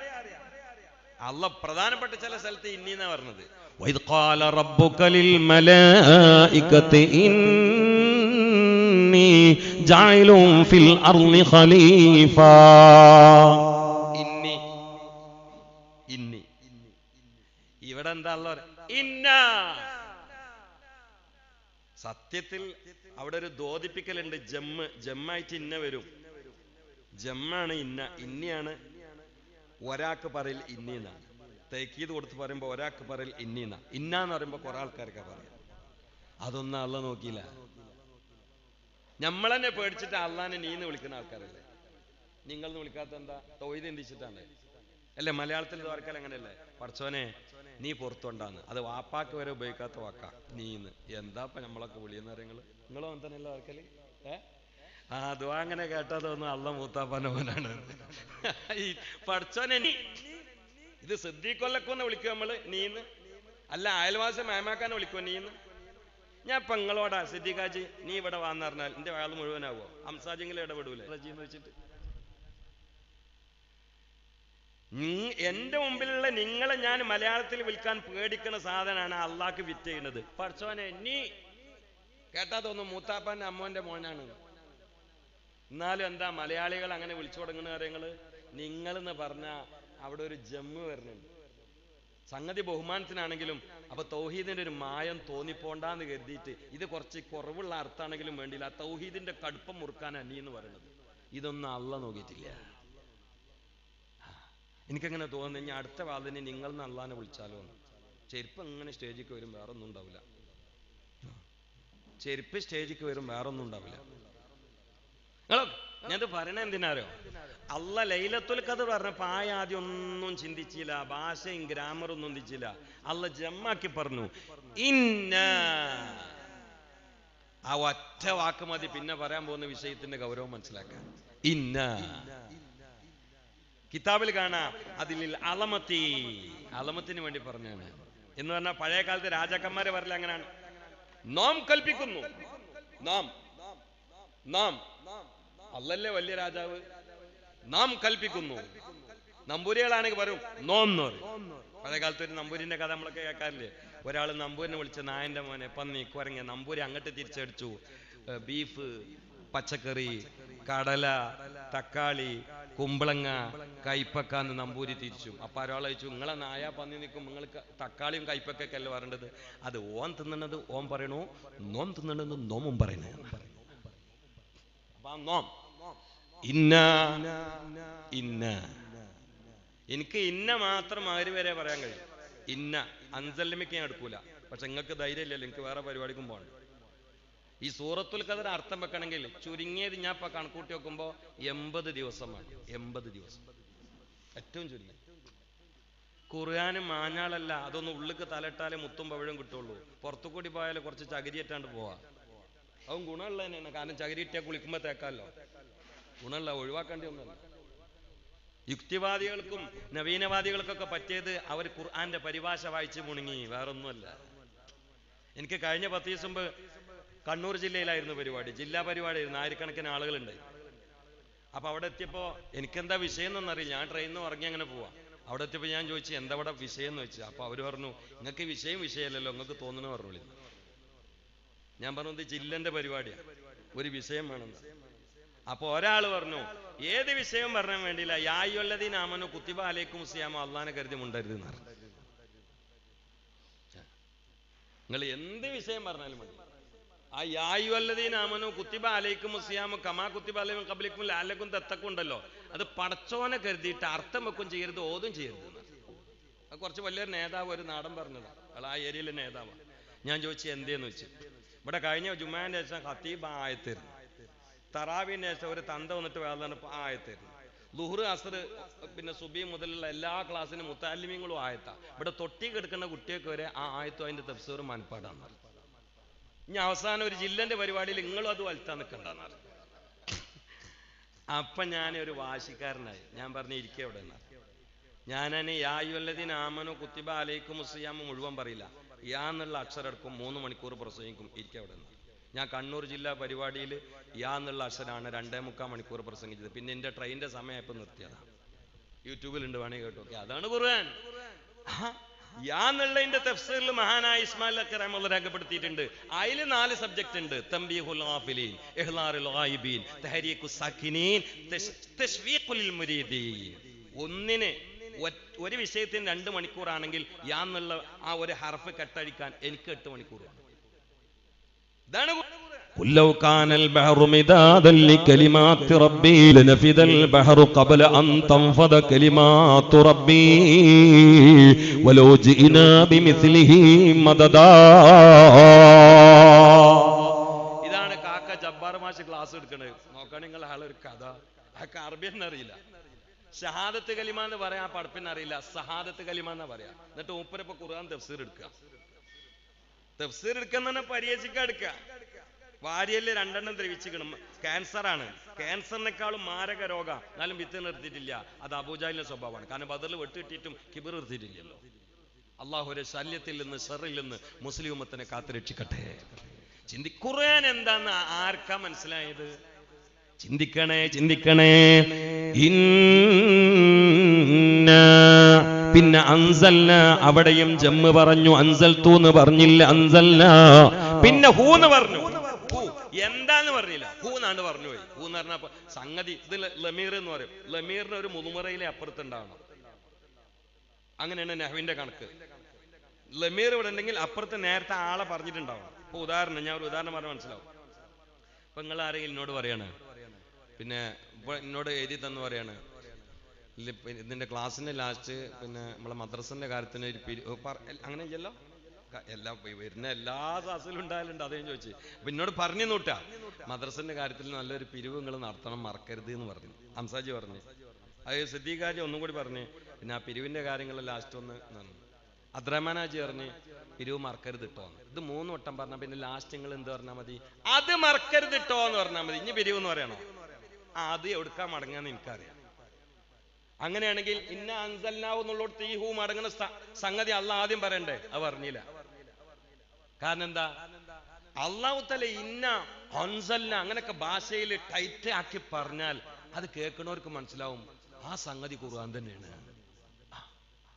അള്ളാഹ് പ്രധാനപ്പെട്ട ചില സ്ഥലത്ത് ഇന്നീന്നാ പറഞ്ഞത്. وَإِذْ قَالَ رَبُّكَ لِلْمَلَائِكَةِ إِنِّي جَاعِلٌ فِي الْأَرْضِ خَلِيفَةً. ഇന്നി ഇവിടെ എന്താ അള്ളാഹ് ഇന്ന. സത്യത്തിൽ അവിടെ ഒരു ദോദിപ്പിക്കലുണ്ട്. ജമ്മായിട്ട് ഇന്ന വരും. ജമ്മാണ് ഇന്ന. ഇന്നിയാണ് ഒരാൾക്ക് പറയൽ ഇന്നീന്നാണ്. തേക്കീത് കൊടുത്ത് പറയുമ്പോ ഒരാൾക്ക് പറയൽ ഇന്നീന്ന. ഇന്നാന്ന് പറയുമ്പോ കുറെ ആൾക്കാർക്ക് പറയാം. അതൊന്നും അള്ളാഹ് നോക്കിയില്ല. നമ്മളെന്നെ പേടിച്ചിട്ട് അള്ളാഹിനെ നീന്ന് വിളിക്കുന്ന ആൾക്കാരല്ലേ. നിങ്ങൾ വിളിക്കാത്ത എന്താ? തൗഹീദ് ചിന്തിച്ചിട്ടാണ് അല്ലേ? മലയാളത്തിൽ ഓർക്കൽ അങ്ങനെയല്ലേ? പടച്ചോനെ നീ പുറത്തുണ്ടാന്ന്. അത് വാപ്പാക്ക് വരെ ഉപയോഗിക്കാത്ത വാക്കാ നീന്ന്. എന്താപ്പ നമ്മളൊക്കെ വിളിയെന്ന് പറയുന്നത്? നിങ്ങളും അങ്ങനെ തന്നെയല്ലേ ഓർക്കല്? അതും അങ്ങനെ കേട്ടാ തോന്നുന്നു അള്ളാഹ് മൂത്താപ്പാന്റെ മോനാണ്. ഈ പടച്ചോനെ ഇത് സിദ്ദീഖൊല്ലക്കൊന്ന് വിളിക്കുക നമ്മള് നീന്ന്. അല്ല അയൽവാസി മേമാക്കാനെ വിളിക്കുവോ നീന്ന്? ഞാൻ ഇപ്പൊ നിങ്ങളോടാ സിദ്ദീഖാജി നീ ഇവിടെ വാന്ന് പറഞ്ഞാൽ എന്റെ വയൽ മുഴുവനാവോ? ഹംസാജെങ്കിലും ഇടപെടൂലേ റജീന്ന് വെച്ചിട്ട്? എന്റെ മുമ്പിലുള്ള നിങ്ങളെ ഞാൻ മലയാളത്തിൽ വിൽക്കാൻ പേടിക്കുന്ന സാധനമാണ് അള്ളാഹ്ക്ക് വിറ്റ് ചെയ്യുന്നത്. പടച്ചോനെ നീ കേട്ടാ തോന്നുന്നു മൂത്താപ്പാന്റെ അമ്മോന്റെ മോനാണ്. എന്നാലും എന്താ മലയാളികൾ അങ്ങനെ വിളിച്ചു തുടങ്ങുന്ന കാര്യങ്ങള്? നിങ്ങളെന്ന് പറഞ്ഞ അവിടെ ഒരു ജമ്മ് വരുന്നുണ്ട്. സംഗതി ബഹുമാനത്തിനാണെങ്കിലും അപ്പൊ തൗഹീദിന്റെ ഒരു മായം തോന്നിപ്പോണ്ടാന്ന് കരുതിയിട്ട് ഇത് കുറച്ച് കുറവുള്ള അർത്ഥമാണെങ്കിലും വേണ്ടിയില്ല. ആ തൗഹീദിന്റെ കടുപ്പം മുറുക്കാനാ നീ എന്ന് പറയുന്നത്. ഇതൊന്നും അള്ളാഹ് നോക്കിയിട്ടില്ല. എനിക്കങ്ങനെ തോന്നുന്നു ഇനി അടുത്ത വാതിന് നിങ്ങൾ അള്ളാഹിനെ വിളിച്ചാലോ. ചെരുപ്പ് ഇങ്ങനെ സ്റ്റേജിക്ക് വരും, വേറൊന്നും ഉണ്ടാവില്ല. ചെരുപ്പ് സ്റ്റേജിക്ക് വരും, വേറൊന്നും ഉണ്ടാവില്ല. ഞാനത് പറയണ എന്തിനാരോ? അള്ളാഹ് ലൈലത്തുൽ ഖദർ പറഞ്ഞപ്പോ ആദ്യം ഒന്നും ചിന്തിച്ചില്ല, ഭാഷയും ഗ്രാമറൊന്നും ചിന്തിച്ചില്ല. അള്ളാഹ് ജമ്മാക്കി പറഞ്ഞു ഇന്ന. ആ ഒറ്റ വാക്ക് മതി പിന്നെ പറയാൻ പോകുന്ന വിഷയത്തിന്റെ ഗൗരവം മനസ്സിലാക്കാൻ. ഇന്ന കിതാബിൽ കാണാം. അതിൽ അലമത്തിന് വേണ്ടി പറഞ്ഞാണ് എന്ന് പറഞ്ഞാൽ പഴയ കാലത്ത് രാജാക്കന്മാരെ പറയില്ല അങ്ങനെയാണ്. നാം കൽപ്പിക്കുന്നു. നാം അല്ലല്ലേ വലിയ രാജാവ്. നാം കൽപ്പിക്കുന്നു. നമ്പൂരികളാണെങ്കിൽ പറയും നോന്ന് പറയും. പഴയ കാലത്ത് ഒരു നമ്പൂരിന്റെ കഥ നമ്മളൊക്കെ കേൾക്കാറില്ലേ? ഒരാൾ നമ്പൂരിനെ വിളിച്ച നായന്റെ മോനെ പന്നി കുരങ്ങ. നമ്പൂരി അങ്ങോട്ട് തിരിച്ചടിച്ചു. ബീഫ്, പച്ചക്കറി, കടല, തക്കാളി, കുമ്പളങ്ങ, കൈപ്പക്കാന്ന് നമ്പൂരി തിരിച്ചു. അപ്പൊ ഒരാൾ ചോദിച്ചു, നിങ്ങളെ നായ പന്നി നിൽക്കും, നിങ്ങൾ തക്കാളിയും കൈപ്പക്കൊക്കെ അല്ലേ പറയേണ്ടത്? അത് ഓൻ തിന്നണത് ഓൻ പറയണു, നോം തിന്നണത് നോമും പറയണേ. അപ്പൊ നോം ഇന്ന ഇന്ന, എനിക്ക് ഇന്ന മാത്രം ആര് വരെ പറയാൻ കഴിയും. ഇന്ന അൻസല്ലമിക്ക് ഞാൻ എടുക്കൂല. പക്ഷെ നിങ്ങൾക്ക് ധൈര്യം ഇല്ലല്ലോ, എനിക്ക് വേറെ പരിപാടിക്കും പോകണം. ഈ സൂറത്തുൽ ഖദർ അർത്ഥം വെക്കണമെങ്കിൽ ചുരുങ്ങിയത് ഞാൻ ഇപ്പൊ കണക്കൂട്ടി വെക്കുമ്പോ 80 ദിവസമാണ്. 80 ദിവസം ഏറ്റവും ചുരുങ്ങി. ഖുർആന് മാഞ്ഞാളല്ല, അതൊന്ന് ഉള്ളിക്ക് തലട്ടാലേ മുത്തും പവിഴും കിട്ടുള്ളൂ. പുറത്തു കൂടി പോയാലും കുറച്ച് ചകിരിയിട്ടാണ്ട് പോവാ. അതും ഗുണമുള്ള തന്നെയാണ്. കാരണം ചകിരി ഇട്ടിയാൽ കുളിക്കുമ്പോ തേക്കാമല്ലോ. ഗുണമുള്ള, ഒഴിവാക്കേണ്ടി ഒന്നുമല്ല. യുക്തിവാദികൾക്കും നവീനവാദികൾക്കൊക്കെ പറ്റിയത് അവർ ഖുർആന്റെ പരിഭാഷ വായിച്ച് മുണുങ്ങി, വേറൊന്നുമല്ല. എനിക്ക് കഴിഞ്ഞ 10 ദിവസം മുമ്പ് കണ്ണൂർ ജില്ലയിലായിരുന്നു പരിപാടി. ജില്ലാ പരിപാടിയായിരുന്നു, ആയിരക്കണക്കിന് ആളുകളുണ്ട്. അപ്പൊ അവിടെ എത്തിയപ്പോ എനിക്കെന്താ വിഷയം എന്നൊന്നറിയില്ല. ഞാൻ ട്രെയിനിൽ നിന്ന് ഇറങ്ങി അങ്ങനെ പോവാ. അവിടെ എത്തിയപ്പോൾ ഞാൻ ചോദിച്ചു, എന്താ അവിടെ വിഷയം എന്ന് വെച്ചാൽ, അപ്പൊ അവർ പറഞ്ഞു, നിങ്ങൾക്ക് വിഷയമല്ലല്ലോ, നിങ്ങൾക്ക് തോന്നുന്നു പറഞ്ഞു. ഞാൻ പറഞ്ഞത് ജില്ലന്റെ പരിപാടിയാണ്, ഒരു വിഷയം വേണമെന്ന്. അപ്പൊ ഒരാൾ പറഞ്ഞു, ഏത് വിഷയം പറഞ്ഞാൻ വേണ്ടിയില്ല, യായുല്ലദീന ആമനു കുത്തിബ അലൈക്കും സിയാമ, അള്ളാനെ കരുതി മുണ്ടരുത് എന്ന് പറഞ്ഞു. നിങ്ങൾ എന്ത് വിഷയം പറഞ്ഞാലും മതി, ആ യായുല്ലദീന ആമനു കുത്തിബ അലൈക്കും സിയാമു കമാ കുത്തിബ അലൈക്കും ഖബ്ലിക്കും ലഅല്ലക്കും തത്തഖൂൻ ഉണ്ടല്ലോ, അത് പടച്ചോനെ കരുതിയിട്ട് അർത്ഥം വെക്കും ചെയ്യരുത്, ഓതും ചെയ്യരുത്. അത് കുറച്ച് വലിയൊരു നേതാവ്, ഒരു നാടൻ പറഞ്ഞതാണ്, അയാൾ ആ ഏരിയയിലെ നേതാവാണ്. ഞാൻ ചോദിച്ചു എന്തേന്ന് വെച്ചു. ഇവിടെ കഴിഞ്ഞ ജുമാന്റെ ശേഷം ഖത്തീബ് ആയത്തായിരുന്നു, തറാവിന്റെ ശേഷം ഒരു തന്ത വന്നിട്ട് വേറെ ആയത്തായിരുന്നു, ളുഹ്ർ അസ്ർ പിന്നെ സുബി മുതലുള്ള എല്ലാ ക്ലാസ്സിനും മുത്തഅല്ലിമീങ്ങളും ആയത്താ. ഇവിടെ തൊട്ടി കിടക്കുന്ന കുട്ടിയൊക്കെ വരെ ആ ആയത്തും അതിന്റെ തഫ്സീറും മനപ്പാടാണ്. ഇനി അവസാനം ഒരു ജില്ലന്റെ പരിപാടിയിൽ നിങ്ങളും അത് വലുത്താൻ നിൽക്കണ്ടെന്നാണ്. അപ്പൊ ഞാൻ ഒരു വാശിക്കാരനായി. ഞാൻ പറഞ്ഞു, ഇരിക്കുക എവിടെ നിന്നാ. ഞാനതിന് യായുല്ലദീന ആമനു കുത്തിബ അലൈക്കും സിയാമു മുഴുവൻ പറയില്ല, യാ എന്നുള്ള അക്ഷരം എടുക്കും, 3 മണിക്കൂർ പ്രസംഗിക്കും, ഇരിക്കുക എവിടെ നിന്ന്. ഞാൻ കണ്ണൂർ ജില്ലാ പരിപാടിയിൽ യാ എന്നുള്ള അക്ഷരമാണ് 2.25 മണിക്കൂർ പ്രസംഗിച്ചത്. പിന്നെ എന്റെ ട്രെയിനിന്റെ സമയമായപ്പോൾ നിർത്തിയതാണ്. യൂട്യൂബിലുണ്ട്, വേണമെങ്കിൽ കേട്ടോക്കെ. അതാണ് ഖുർആൻ. യാ എന്നുള്ളതിന്റെ തഫ്സീറിൽ മഹാനായ ഇസ്മായിൽ റഹ്മത്തുള്ളാഹി രേഖപ്പെടുത്തിയിട്ടുണ്ട്. അതിൽ 4 സബ്ജക്ട് ഉണ്ട്: തംബീഹുൽ ഗാഫിലീൻ, ഇഹ്ലാറുൽ ഗായിബീൻ, തഹരീഖുസ് സാക്കിനീൻ, തശ്വീഖുൽ മുരീദീൻ. ഒന്നിന് ഒരു വിഷയത്തിന് 2 മണിക്കൂറാണെങ്കിൽ യാ എന്നുള്ള ആ ഒരു ഹർഫ് കെട്ടഴിക്കാൻ എനിക്ക് 8 മണിക്കൂർ വേണം. ഇതാണ് قل لو كان البحر مدادا لكلمات ربي لنفد البحر قبل أن تنفد كلمات ربي ولو جئنا بمثله مددا. ഇതാണ് കാക്ക ജബ്ബാർ മാഷ് ക്ലാസ് എടുക്കണത്. നോക്കാൻ നിങ്ങൾ ആളൊരു കഥ, ആൾക്ക് അറബി അറിയില്ല. ഷഹാദത്ത് കലിമ എന്ന് പറയാം, ആ പഠിപ്പിന് അറിയില്ല. സഹാദത്ത് കലിമ എന്നാ പറയാ. എന്നിട്ട് മൂപ്പരിപ്പോ ഖുർആൻ തഫ്സീർ എടുക്കുക. തഫ്സീർ എടുക്കുന്ന പരിഹസിക്കാൻ എടുക്കുക. വാരിയല് 2 ദ്രവിച്ചിക്കണം. ക്യാൻസറാണ്, ക്യാൻസറിനേക്കാളും മാരക രോഗം. എന്നാലും വിത്ത് നിർത്തിയിട്ടില്ല. അത് അബൂജാലിന്റെ സ്വഭാവമാണ്. കാരണം ബദറിൽ വെട്ടിട്ടിട്ടും കിബിർ നിർത്തിയിട്ടില്ലല്ലോ. അള്ളാഹുവിന്റെ ശല്യത്തിൽ നിന്ന്, ഷർറിൽ നിന്ന് മുസ്ലിം ഉമ്മത്തിനെ കാത്തുരക്ഷിക്കട്ടെ. ഖുർആൻ എന്താന്ന് ആർക്കാ മനസ്സിലായത്? ചിന്തിക്കണേ, ചിന്തിക്കണേ. പിന്നെ അൻസൽന, അവിടെയും ജമ്മ് പറഞ്ഞു, അൻസൽതു എന്ന് പറഞ്ഞില്ല, അൻസൽന. പിന്നെ ഹൂ എന്ന് പറഞ്ഞു. എന്താന്ന് പറഞ്ഞില്ല, ഹൂ എന്നാണ് പറഞ്ഞു പോയി. ഹൂ എന്ന് പറഞ്ഞപ്പോ സംഗതി ഇത് ലമീർ എന്ന് പറയും. ലമീറിന് ഒരു മുതുമുറയിലെ അപ്പുറത്തുണ്ടാവണം. അങ്ങനെയാണ് നഹ്വിന്റെ കണക്ക്. ലമീർ ഇവിടെ ഉണ്ടെങ്കിൽ അപ്പുറത്ത് നേരത്തെ ആളെ പറഞ്ഞിട്ടുണ്ടാവണം. ഇപ്പൊ ഉദാഹരണം, ഞാൻ ഒരു ഉദാഹരണം പറഞ്ഞാൽ മനസ്സിലാവും. ഇപ്പൊ നിങ്ങൾ ആരെങ്കിലും എന്നോട് പറയാണ്, പിന്നെ ഇപ്പൊ എന്നോട് എഴുതി തന്നു പറയാണ്, ഇതിന്റെ ക്ലാസ്സിന്റെ ലാസ്റ്റ് പിന്നെ നമ്മളെ മദ്രസന്റെ കാര്യത്തിന് ഒരു അങ്ങനെ ചെയ്യല്ലോ, എല്ലാ വരുന്ന എല്ലാ ക്ലാസ്സിലും ഉണ്ടായാലുണ്ട്. അതേ ചോദിച്ചു. അപ്പൊ എന്നോട് പറഞ്ഞു നോട്ടാ, മദ്രസന്റെ കാര്യത്തിൽ നല്ലൊരു പിരിവ് നിങ്ങൾ നടത്തണം, മറക്കരുത് എന്ന് പറഞ്ഞു. ഹംസാജി പറഞ്ഞു. അത് സിദ്ദീഖാജി ഒന്നും കൂടി പറഞ്ഞു. പിന്നെ ആ പിരിവിന്റെ കാര്യങ്ങൾ ലാസ്റ്റ് ഒന്ന് അബ്ദുറഹ്മാനാജി പറഞ്ഞ് പിരിവ് മറക്കരുത് ഇട്ടോ. ഇത് 3 വട്ടം പറഞ്ഞ പിന്നെ ലാസ്റ്റ് നിങ്ങൾ എന്ത് പറഞ്ഞാൽ മതി? അത് മറക്കരുത് ഇട്ടോ എന്ന് പറഞ്ഞാൽ മതി. ഇനി പിരിവ് എന്ന് പറയണോ? അത് എവിടുക്കാൻ മടങ്ങാന്ന് എനിക്കറിയാം. അങ്ങനെയാണെങ്കിൽ ഇന്ന അൻസൽനാഹു എന്നുള്ളോടത്ത് ഈ ഹൂ മടങ്ങുന്ന സംഗതി അള്ളാഹ് ആദ്യം പറയണ്ടേ? അത് പറഞ്ഞില്ല. കാരണം എന്താ? അള്ളാഹു തആല ഇന്ന അൻസൽന അങ്ങനെയൊക്കെ ഭാഷയിൽ ടൈറ്റ് ആക്കി പറഞ്ഞാൽ അത് കേൾക്കുന്നവർക്ക് മനസ്സിലാവും ആ സംഗതി ഖുർആൻ തന്നെയാണ്.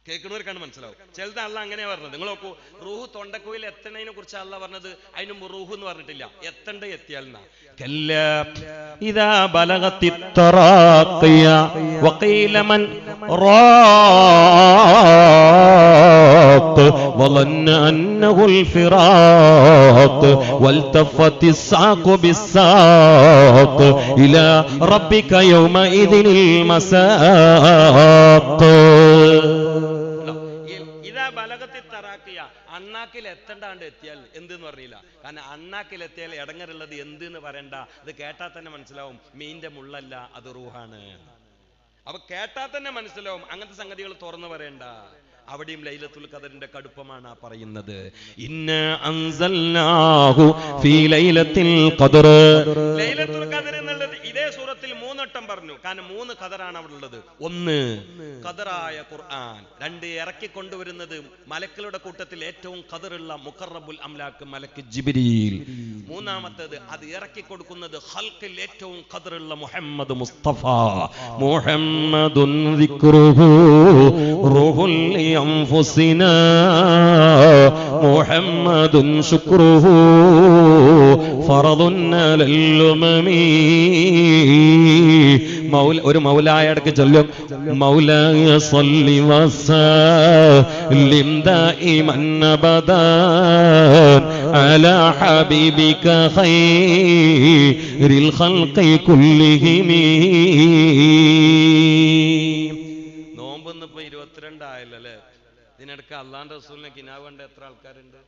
കേൾക്കുന്നവർക്കാണ് മനസ്സിലാവും. ചിലത് അല്ല അങ്ങനെയാ പറഞ്ഞത്. നിങ്ങൾ നോക്കൂ, റൂഹ് തൊണ്ടക്കുയിൽ എത്തണതിനെ കുറിച്ച് അല്ല പറഞ്ഞത്, അതിന് റൂഹ് എന്ന് പറഞ്ഞിട്ടില്ല, എത്തണ്ട എത്തിയാൽ എന്നാ. كلا إذا بلغت التراقي وقيل من راق وظن أنه الفراق والتفت الساق بالساق إلى ربك يومئذ المساق. അണ്ണാക്കിൽ എത്തണ്ടാണ്ട് എത്തിയാൽ എന്തെന്ന് പറഞ്ഞില്ല. കാരണം അണ്ണാക്കിൽ എത്തിയാൽ ഇടങ്ങറുള്ളത് എന്തെന്ന് പറയണ്ട, അത് കേട്ടാൽ തന്നെ മനസ്സിലാവും മീന്റെ മുള്ളല്ല, അത് റൂഹാണ്. അപ്പൊ കേട്ടാൽ തന്നെ മനസ്സിലാവും, അങ്ങനത്തെ സംഗതികൾ തുറന്നു പറയണ്ട. അവിടെയും ലൈലത്തുൽ ഖദറിന്റെ കടുപ്പമാണ് പറയുന്നത്. ഇന്നാ അൻസൽനാഹു ഫീ ലൈലത്തിൽ ഖദർ. ലൈലത്തുൽ ഖദർ എന്നുള്ളത് ഇതേ സൂറത്തിൽ 3 വട്ടം പറഞ്ഞു. കാരണം 3 ഖദറാണ് അവിടെ ഉള്ളത്. 1 ഖദറായ ഖുർആൻ, 2 ഇറക്കി കൊണ്ടുവരുന്നത് മലക്കുകളുടെ കൂട്ടത്തിൽ ഏറ്റവും ഖദറുള്ള മുഖറബുൽ അംലാക്ക് മലക്ക് ജിബ്രീൽ. 3-മത്തേത് അത് ഇറക്കി കൊടുക്കുന്നത് ഖൽഖിൽ ഏറ്റവും ഖദറുള്ള മുഹമ്മദ് മുസ്തഫ. മുഹമ്മദുൻ ദിക്റുഹു റൂഹുൽ അൻഫുസിനാ മുഹമ്മദുൻ ശുക്റുഹു ഫറദുൻ അലൽ ഉമമി. ഒരു മൗലായ ഇടയ്ക്ക് ചൊല്ലും, മൗലായ സ്വല്ലി വസല്ലിം ദായിമൻ അബദാൻ അലാ ഹബീബിക ഖൈറിൽ ഖൽഖി കുല്ലിഹിം. നോമ്പൊന്ന് ഇപ്പൊ 22 ആയല്ലോ അല്ലെ. ഇതിനിടക്ക് അള്ളാന്റെ റസൂലിനെ കിനാവ് കണ്ട എത്ര ആൾക്കാരുണ്ട്?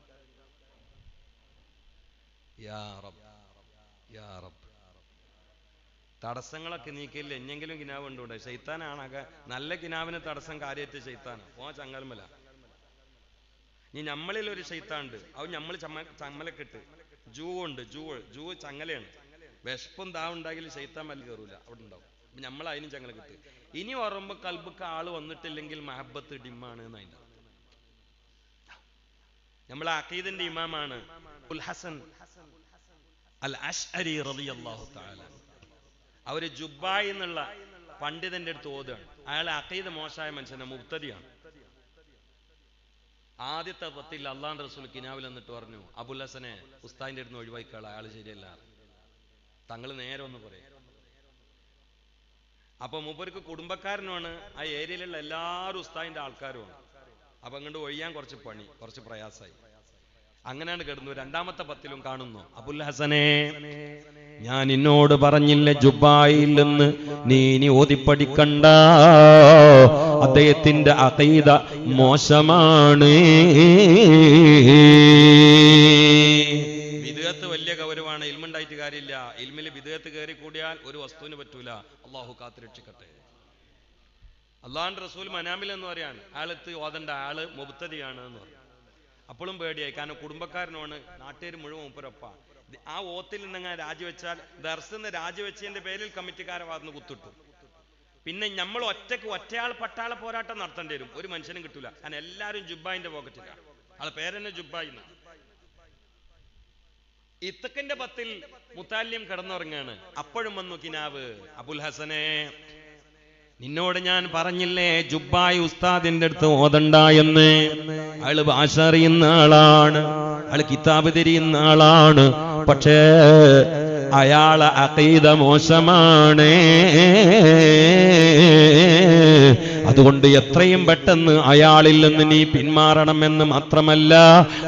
യാ റബ്ബ് യാ റബ്ബ്. തടസ്സങ്ങളൊക്കെ നീക്കില്ല, എന്നെങ്കിലും കിനാവ് ഉണ്ടൂടെ? ശൈത്താനാണൊക്കെ നല്ല കിനാവിന് തടസ്സം കാര്യമായിട്ട് ശൈത്താന് ചങ്ങൽമല. ഇനി നമ്മളിൽ ഒരു ശൈത്താണ്ട്, അത് നമ്മൾ ചമ്മലക്കിട്ട് ജൂ ഉണ്ട്, ജൂ ചങ്ങലയാണ്. വിശപ്പും ദാവുണ്ടാകിൽ ശൈത്താൻ മല്ല കയറൂല, അവിടെ ഉണ്ടാവും. നമ്മൾ അതിനും ചങ്ങലക്കിട്ട്. ഇനി ഓർമ്മ കൽബക്ക് ആള് വന്നിട്ടില്ലെങ്കിൽ മഹബത്ത് ഡിമ്മാണ് എന്നതിൻ്റെ. നമ്മളെ അഖീദിന്റെ ഇമാമാണ് അബുൽ ഹസൻ അൽ അശ്അരി റളിയല്ലാഹു തആല. അവര് ജുബ്ബായി എന്നുള്ള പണ്ഡിതന്റെ അടുത്ത് ഓതുകയാണ്. അയാളെ അഖീദ മോശമായ മനുഷ്യനെ, മുബ്തദിയാണ്. ആദ്യത്തെ 10 അള്ളാഹുവിന്റെ റസൂൽ കിനാവിൽ എന്നിട്ട് പറഞ്ഞു, അബുൽ ഹസനെ ഉസ്താദിന്റെ അടുത്ത് ഒഴിവാക്കിയാൾ, അയാൾ ശരിയല്ല, തങ്ങൾ നേരെ ഒന്ന് പറയും. അപ്പൊ മൂപ്പർക്ക് കുടുംബക്കാരനുമാണ്, ആ ഏരിയയിലുള്ള എല്ലാവരും ഉസ്താദിന്റെ ആൾക്കാരുമാണ്. അപ്പൊ അങ്ങോട്ട് ഒഴിയാൻ കുറച്ച് പണി, കുറച്ച് പ്രയാസമായി. അങ്ങനെയാണ് കിടന്നു. 2-മത്തെ 10 കാണുന്നു, അബുൽ ഹസനെ, ഞാൻ നിന്നോട് പറഞ്ഞില്ല ജുബായിൽ നിന്ന് നീ ഇനി ഓതിപ്പടിക്കണ്ട, അദ്ദേഹത്തിന്റെ അഖീദ മോശമാണ്. ബിദ്അത്ത് വലിയ ഗൗരവമാണ്, ഇൽമുണ്ടായിട്ട് കാര്യമില്ല. ഇൽമിൽ ബിദ്അത്ത് കയറി കൂടിയാൽ ഒരു വസ്തുവിന് പറ്റൂല. അള്ളാഹു കാത്തുരക്ഷിക്കട്ടെ. അള്ളാഹുവിന്റെ റസൂൽ മനാമിൽ എന്ന് പറയാണ്, ആളത്ത് ഓതണ്ട, ആള് മുബ്തദിയാണ് എന്ന് പറയും. അപ്പോഴും പേടിയായി, കാരണം കുടുംബക്കാരനാണ്, നാട്ടുകാർ മുഴുവൻ മൂപ്പരൊപ്പ. ആ ഓത്തിൽ നിന്നങ്ങനെ രാജിവെച്ചാൽ, ദർസിന്ന് രാജിവെച്ചതിന്റെ പേരിൽ കമ്മിറ്റിക്കാരെ വാർന്ന് കുത്തിട്ടു. പിന്നെ നമ്മൾ ഒറ്റയാൾ പട്ടാള പോരാട്ടം നടത്തേണ്ടി വരും. ഒരു മനുഷ്യനും കിട്ടൂല, കാരണം എല്ലാവരും ജുബ്ബായിന്റെ പോക്കറ്റിലാണ്. ആളെ പേരെന്നെ ജുബ്ബായി. ഇത്തക്കിന്റെ 10 മുത്താലിം കിടന്നുറങ്ങാണ്. അപ്പോഴും വന്നു കിനാവ്, അബുൽ ഹസനെ, നിന്നോട് ഞാൻ പറഞ്ഞില്ലേ ജുബ്ബായി ഉസ്താദിന്റെ അടുത്ത് ഓതണ്ട എന്ന്. അയാള് ഭാഷ അറിയുന്ന ആളാണ്, അയാള് കിതാബ് തിരിയുന്ന ആളാണ്, പക്ഷേ അയാളെ അഖീദ മോശമാണ്. അതുകൊണ്ട് എത്രയും പെട്ടെന്ന് അയാളിൽ നിന്ന് നീ പിന്മാറണമെന്ന് മാത്രമല്ല,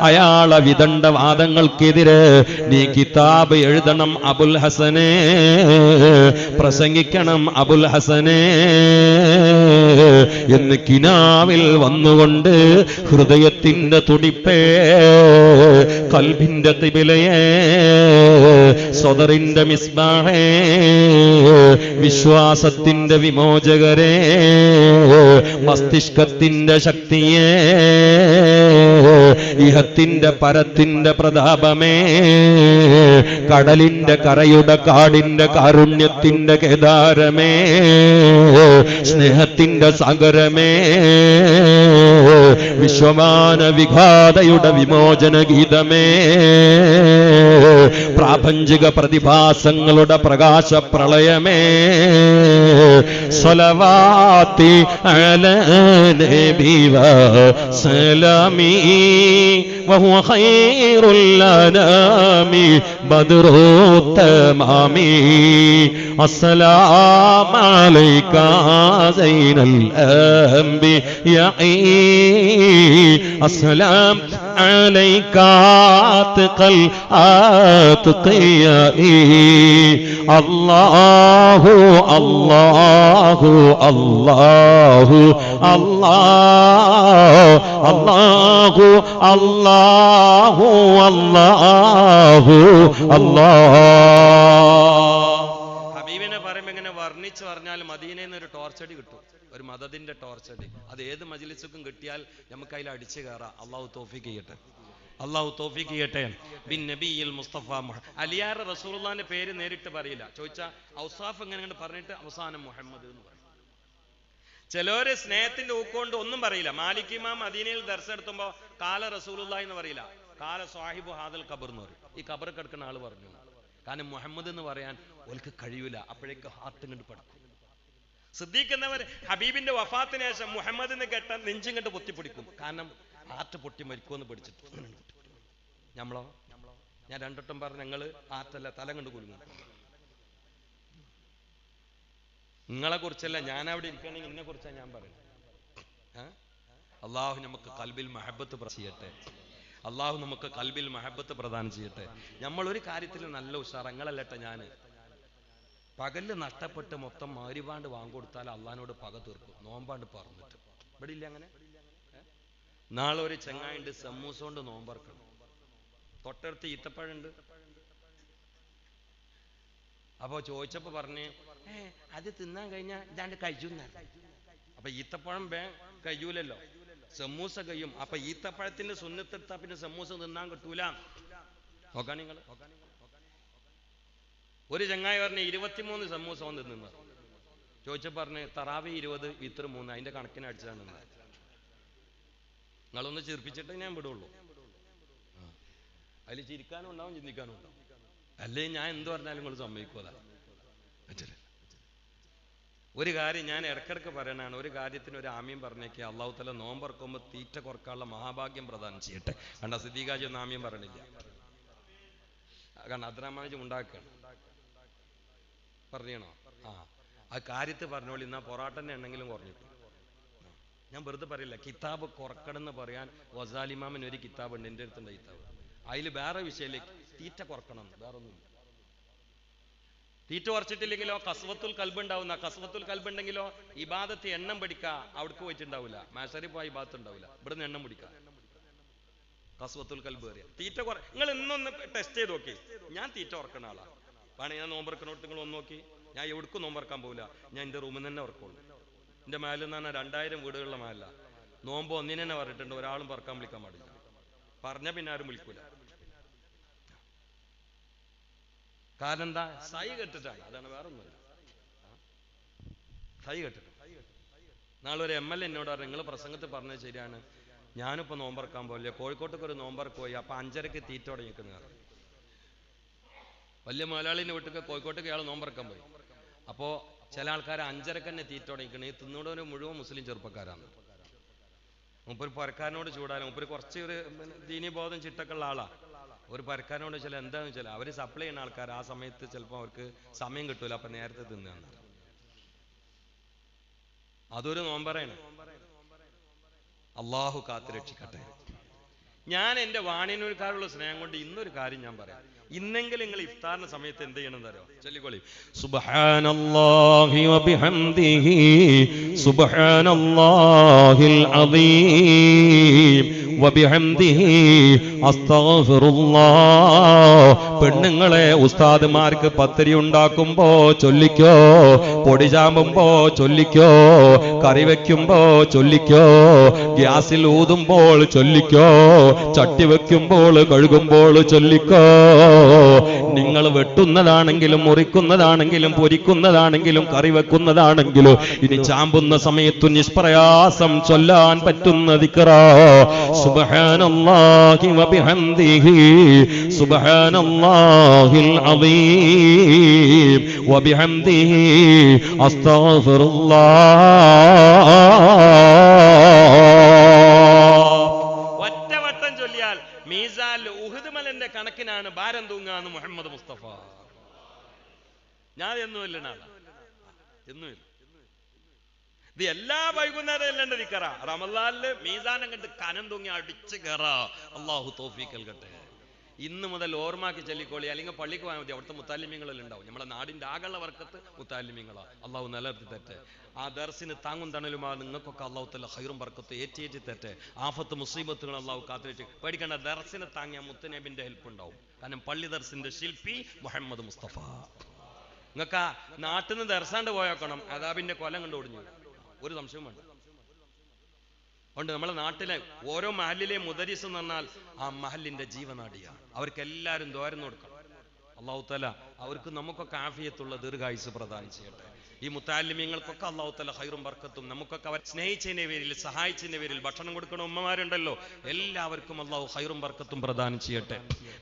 അയാളെ വിദണ്ഡവാദങ്ങൾക്കെതിരെ നീ കിതാബ് എഴുതണം അബുൽ ഹസനെ, പ്രസംഗിക്കണം അബുൽ ഹസനെ എന്ന് കിനാവിൽ വന്നുകൊണ്ട് ഹൃദയത്തിന്റെ തുടിപ്പേ, കൽബിന്റെ ഖിബലയെ, സദറിന്റെ മിസ്ബാഹേ, വിശ്വാസത്തിന്റെ വിമോചകരെ, മസ്തിഷ്കത്തിന്റെ ശക്തിയെ, ഇഹത്തിന്റെ പരത്തിന്റെ പ്രതാപമേ, കടലിന്റെ കരയുടെ കാടിന്റെ കാരുണ്യത്തിന്റെ കേദാരമേ, സ്നേഹത്തിന്റെ സാഗരമേ, വിശ്വമാന വിഘാതയുടെ വിമോചന ഗീതമേ, പ്രാപഞ്ചിക പ്രതിഭാസങ്ങളുടെ പ്രകാശ പ്രളയമേ, സ്വലവാത്തി അലാ നബി വസലമി വഹുവ ഖൈറുൽ അനാമി ബദ്റു തമാമി അസ്സലാമു അലൈക സൈനൽ അംബിയാ അസ്സലാം അലൈക അത്ഖൽ അത്ഖിയാ അല്ലാഹു അല്ലാഹു അല്ലാഹു അല്ലാഹു അല്ലാഹു അല്ലാഹു അല്ലാഹു. ഹബീബിനെ പറയുമ്പോൾ ഇങ്ങനെ വർണ്ണിച്ച് പറഞ്ഞാൽ മദീനയിൽ നിന്ന് ഒരു ടോർച്ചടി കിട്ടും, ഒരു മദതിന്റെ ടോർച്ചടി. അത് ഏത് മജ്ലിസുക്കും കിട്ടിയാൽ നമുക്ക് അതിൽ അടിച്ചു കയറാം. അള്ളാഹു തൗഫീഖ് ചെയ്യട്ടെ, അള്ളാഹു തൗഫീഖ് ചെയ്യട്ടെ. ബിൻ നബിയിൽ മുസ്തഫ അലിയാർ റസൂലുള്ളാഹിന്റെ പേര് നേരിട്ട് പറയില്ല, ചോദിച്ചാൽ ഔസാഫ് എങ്ങനെ പറഞ്ഞിട്ട് അവസാനം മുഹമ്മദ് എന്ന് പറയും. ചിലര് സ്നേഹത്തിന്റെ ഊക്കൊണ്ട് ഒന്നും പറയില്ല. മാലിക് ഇമാം മദീനയിൽ ദർസ് എടുത്തുമ്പോ കാല റസൂലുള്ളാഹി എന്ന് പറയില്ല, കാല സാഹിബു ഹാദൽ ഖബർ എന്ന് പറയും. ഈ ഖബർ കിടക്കുന്ന ആള് പറഞ്ഞു. കാരണം മുഹമ്മദ് എന്ന് പറയാൻ ഓൽക്ക് കഴിയൂല, അപ്പോഴേക്ക് ഹാർട്ട് ഇങ്ങോട്ട് പടക്കും. സിദ്ദീഖ് എന്നവർ ഹബീബിന്റെ വഫാത്തിന് ശേഷം മുഹമ്മദ് എന്ന് കേട്ടാൽ നെഞ്ചിങ്ങോട്ട് പൊത്തിപ്പിടിക്കും. കാരണം ഹാർട്ട് പൊട്ടി മരിക്കുമെന്ന് പഠിച്ചിട്ട്. നമ്മളോ ഞാൻ രണ്ടോട്ടം പറഞ്ഞ ഞങ്ങള് ഹാർട്ടല്ല തല കണ്ട് കുലുങ്ങും. നിങ്ങളെ കുറിച്ചല്ല, ഞാൻ അവിടെ ഇരിക്കണമെങ്കിൽ എന്നെ കുറിച്ചാണ് ഞാൻ പറയുന്നത്. അള്ളാഹു നമുക്ക് കൽബിൽ മഹബത്ത് ചെയ്യട്ടെ, അള്ളാഹു നമുക്ക് കൽബിൽ മഹബത്ത് പ്രദാനം ചെയ്യട്ടെ. നമ്മളൊരു കാര്യത്തിൽ നല്ല ഉഷാർ. നിങ്ങളല്ലട്ടെ, ഞാൻ പകല് നഷ്ടപ്പെട്ട് മൊത്തം മാരിവാണ്ട് വാങ്ങിക്കൊടുത്താൽ അള്ളാഹിനോട് പക തീർക്കും, നോമ്പാണ്ട് പറഞ്ഞിട്ട്. ഇവിടെ ഇല്ല അങ്ങനെ. നാളെ ഒരു ചെങ്ങായിണ്ട് സമൂസ കൊണ്ട് നോമ്പറക്കണം, തൊട്ടടുത്ത് ഈത്തപ്പഴുണ്ട്. അപ്പൊ ചോദിച്ചപ്പോ പറഞ്ഞ് അത് തിന്നാൻ കഴിഞ്ഞാൽ ഇതാണ്ട് കഴിച്ചു. അപ്പൊ ഈത്തപ്പഴം കഴിയൂലല്ലോ, സമൂസ കഴിയും. അപ്പൊ ഈത്തപ്പഴത്തിന്റെ സുന്നത്തെടുത്താ പിന്നെ സമൂസ തിന്നാൻ കിട്ടൂല. നോക്കാൻ നിങ്ങൾ. ഒരു ചങ്ങായി പറഞ്ഞ് 23 സമൂസ വന്ന് തിന്നു. ചോദിച്ചപ്പോ പറഞ്ഞ് തറാവി 20 വിത്തർ 3, അതിന്റെ കണക്കിന് അടിച്ചാണ്. നിങ്ങളൊന്ന് ചിരിപ്പിച്ചിട്ട് ഞാൻ വിടുള്ളൂ. അതിൽ ചിരിക്കാനും ഉണ്ടാവും ചിന്തിക്കാനും ഉണ്ടാവും. അല്ലേ ഞാൻ എന്ത് പറഞ്ഞാലും നിങ്ങൾ സമ്മതിക്കൂല. ഒരു കാര്യം ഞാൻ ഇടക്കിടക്ക് പറയണാണ്, ഒരു കാര്യത്തിന് ഒരു ആമ്യം പറഞ്ഞേക്ക് അള്ളാഹു തആല നോമ്പറക്കുമ്പോൾ തീറ്റ കുറക്കാനുള്ള മഹാഭാഗ്യം പ്രദാനം ചെയ്യട്ടെ. കണ്ട സിദ്ദീഖാജി ഒന്നും ആമ്യം പറയണില്ല, കാരണം അബ്ദുറഹ്മാൻ ഉണ്ടാക്കുകയാണ്. പറഞ്ഞോ ആ കാര്യത്ത് പറഞ്ഞോളി, എന്നാ പൊറാട്ടന്റെ എണ്ണെങ്കിലും കുറഞ്ഞിട്ടു. ഞാൻ വെറുതെ പറയില്ല. കിതാബ് കുറക്കണം എന്ന് പറയാൻ വസാലിമാമിന് ഒരു കിതാബ് ഉണ്ട്, എൻ്റെ അടുത്തുണ്ട് കിതാബ്. അതിൽ വേറെ വിഷയമില്ല, തീറ്റ കുറക്കണം, വേറെ ഒന്നുമില്ല. തീറ്റ കുറച്ചിട്ടില്ലെങ്കിലോ കസ്വത്തുൽ കൽബ് ഉണ്ടാവുന്ന. കസ്വത്തുൽ കൽബ് ഉണ്ടെങ്കിലോ ഇബാദത്ത് എണ്ണം പിടിക്കുക, അവിടേക്ക് പോയിട്ടുണ്ടാവില്ല. മാഷറി പോയി ഇബാദത്ത് ഉണ്ടാവില്ല, ഇവിടുന്ന് എണ്ണം പിടിക്കുക. കസ്വത്തുൽ കൽബ് അറിയാം. തീറ്റ നിങ്ങൾ ഇന്നൊന്ന് ടെസ്റ്റ് ചെയ്ത് നോക്കി. ഞാൻ തീറ്റ ഉറക്കണ ആളാ. വേണമെങ്കിൽ ഞാൻ നോമ്പറക്കണോട്ട് നിങ്ങൾ ഒന്ന് നോക്കി. ഞാൻ എവിടേക്കും നോമ്പറക്കാൻ പോകില്ല, ഞാൻ എൻ്റെ റൂമിൽ തന്നെ ഉറക്കുള്ളൂ. എൻ്റെ മേലിൽ നിന്ന് പറഞ്ഞാൽ 2000 വീടുകളുടെ മേല. നോമ്പ് ഒന്നിനെ തന്നെ പറഞ്ഞിട്ടുണ്ട്, ഒരാളും പറക്കാൻ വിളിക്കാൻ പാടില്ല. പറഞ്ഞ പിന്നെ ആരും വിളിക്കൂല. കാരണം എന്താ? സൈ കെട്ടിട്ടാണ്. അതാണ്, വേറെ ഒന്നുമില്ല. സൈ കെട്ടിട്ട്. നാളെ ഒരു MLA എന്നോട് പറഞ്ഞു, നിങ്ങൾ പ്രസംഗത്തിൽ പറഞ്ഞത് ശരിയാണ്, ഞാനിപ്പോ നോമ്പറക്കാൻ പോകില്ല. കോഴിക്കോട്ടേക്ക് ഒരു നോമ്പറക്ക് പോയി, അപ്പൊ 5:30 തീറ്റ തുടങ്ങിക്കുന്നത്. വലിയ മലയാളിന്റെ വീട്ടിൽ കോഴിക്കോട്ടേക്ക് ഇയാൾ നോമ്പറക്കാൻ പോയി. അപ്പോ ചില ആൾക്കാർ 5:30 തന്നെ തീറ്റ തുടങ്ങിക്കണേ. തിന്നൂടൊരു മുഴുവൻ മുസ്ലിം ചെറുപ്പക്കാരാണ്. മുപ്പൊരു പരക്കാരനോട് ചൂടാനും, മുപ്പൊരു കുറച്ച് ഒരു ദീനി ബോധം ചിട്ടക്കുള്ള ആളാ. ഒരു പരക്കാരനോട് ചില എന്താണെന്ന് വെച്ചാൽ അവർ സപ്ലൈ ചെയ്യുന്ന ആൾക്കാർ ആ സമയത്ത് ചിലപ്പോൾ അവർക്ക് സമയം കിട്ടൂല, അപ്പൊ നേരത്തെ തിന്നാണ്. അതൊരു നോമ്പറയാണ്. അള്ളാഹു കാത്തുരക്ഷിക്കട്ടെ. ഞാൻ എൻ്റെ വാണിനൂർക്കാരുള്ള സ്നേഹം കൊണ്ട് ഇന്നൊരു കാര്യം ഞാൻ പറയാം. ഇന്നെങ്കിലും നിങ്ങൾ ഇഫ്താറിന്റെ സമയത്ത് എന്ത് ചെയ്യണം എന്നറിയോ? ചൊല്ലിക്കോളി, സുബ്ഹാനല്ലാഹി വബിഹംദിഹി സുബ്ഹാനല്ലാഹിൽ അദീം വബിഹംദിഹി അസ്തഗ്ഫിറുല്ലാഹ്. പെണ്ണുങ്ങളെ ഉസ്താദുമാർക്ക് പത്തിരി ഉണ്ടാക്കുമ്പോ ചൊല്ലിക്കോ, പൊടി ചാമ്പുമ്പോ ചൊല്ലിക്കോ, കറി വെക്കുമ്പോ ചൊല്ലിക്കോ, ഗ്യാസിൽ ഊതുമ്പോൾ ചൊല്ലിക്കോ, ചട്ടി വെക്കുമ്പോൾ കഴുകുമ്പോൾ ചൊല്ലിക്കോ. നിങ്ങൾ വെട്ടുന്നതാണെങ്കിലും മുറിക്കുന്നതാണെങ്കിലും പൊരിക്കുന്നതാണെങ്കിലും കറി വെക്കുന്നതാണെങ്കിലും ഇനി ചാമ്പുന്ന സമയത്തു നിഷ്പ്രയാസം ചൊല്ലാൻ പറ്റുന്ന ദിക്റാ സുബ്ഹാനല്ലാഹി വബിഹംദിഹി സുബ്ഹാനല്ലാഹിൽ അദീം വബിഹംദിഹി ഒറ്റവട്ടം ചൊല്ലിയാൽ മീസാനിൽ ഉഹുദ് മലന്റെ കണക്കിനാണ് ഭാരം തൂങ്ങാന്ന് മുഹമ്മദ് മുസ്തഫ. ഞാൻ എന്നുമില്ല എന്നുമില്ല. ഇത് എല്ലാ വൈകുന്നേരം എല്ലേണ്ട ദിക്റ. റമളാനില് മീസാനം കണ്ട് കനം തൂങ്ങി അടിച്ച് കയറാ. അള്ളാഹു തൗഫീഖ് നൽകട്ടെ. ഇന്ന് മുതൽ ഓർമാക്കി ചൊല്ലിക്കോളി, അല്ലെങ്കിൽ പള്ളിക്ക് പോയാൽ മതി. അവിടുത്തെ മുത്താലിമ്യങ്ങളിൽ ഉണ്ടാവും. നമ്മളെ നാടിന്റെ ആകെയുള്ള വർക്കത്ത് മുത്താലിമ്യങ്ങളാ. അള്ളാഹു നിലനിർത്തി തെറ്റ്. ആ ദർസിന് താങ്ങും തണലുമാ നിങ്ങൾക്കൊക്കെ അള്ളാഹു തആല ഖൈറും ബർക്കത്തും ഏറ്റി തെറ്റ്. ആഫത്ത് മുസീബത്തുകൾ അള്ളാഹു കാത്തിട്ട് പേടിക്കേണ്ട. ദർസിനെ താങ്ങിയ മുത്തുനബിന്റെ ഹെൽപ്പ് ഉണ്ടാവും. കാരണം പള്ളി ദർസിന്റെ ശില്പി മുഹമ്മദ് മുസ്തഫ. നിങ്ങൾക്ക് ആ നാട്ടിൽ നിന്ന് ദർസാണ്ട് പോയേക്കണം, അദാബിന്റെ കൊലം കണ്ട് ഒടിഞ്ഞു. ഒരു സംശയം വേണ്ട. അതുകൊണ്ട് നമ്മളെ നാട്ടിലെ ഓരോ മഹലിലെ മുദരിസ് എന്ന് പറഞ്ഞാൽ ആ മഹലിന്റെ ജീവനാടിയാണ്. അവർക്ക് എല്ലാവരും ദ്വാരം കൊടുക്കണം. അല്ലാഹു തആല അവർക്ക് നമുക്കൊക്കെ ആഫിയത്തുള്ള ദീർഘായുസ് പ്രദാനം ചെയ്യട്ടെ. ഈ മുത്തഅല്ലിമീങ്ങൾക്കൊക്കെ അല്ലാഹു തആല ഖൈറും ബർക്കത്തും, നമുക്കൊക്കെ അവർ സ്നേഹിച്ചതിന്റെ പേരിൽ സഹായിച്ചതിന്റെ പേരിൽ ഭക്ഷണം കൊടുക്കുന്ന ഉമ്മമാരുണ്ടല്ലോ, എല്ലാവർക്കും അല്ലാഹു ഖൈറും ബർക്കത്തും പ്രദാനം ചെയ്യട്ടെ.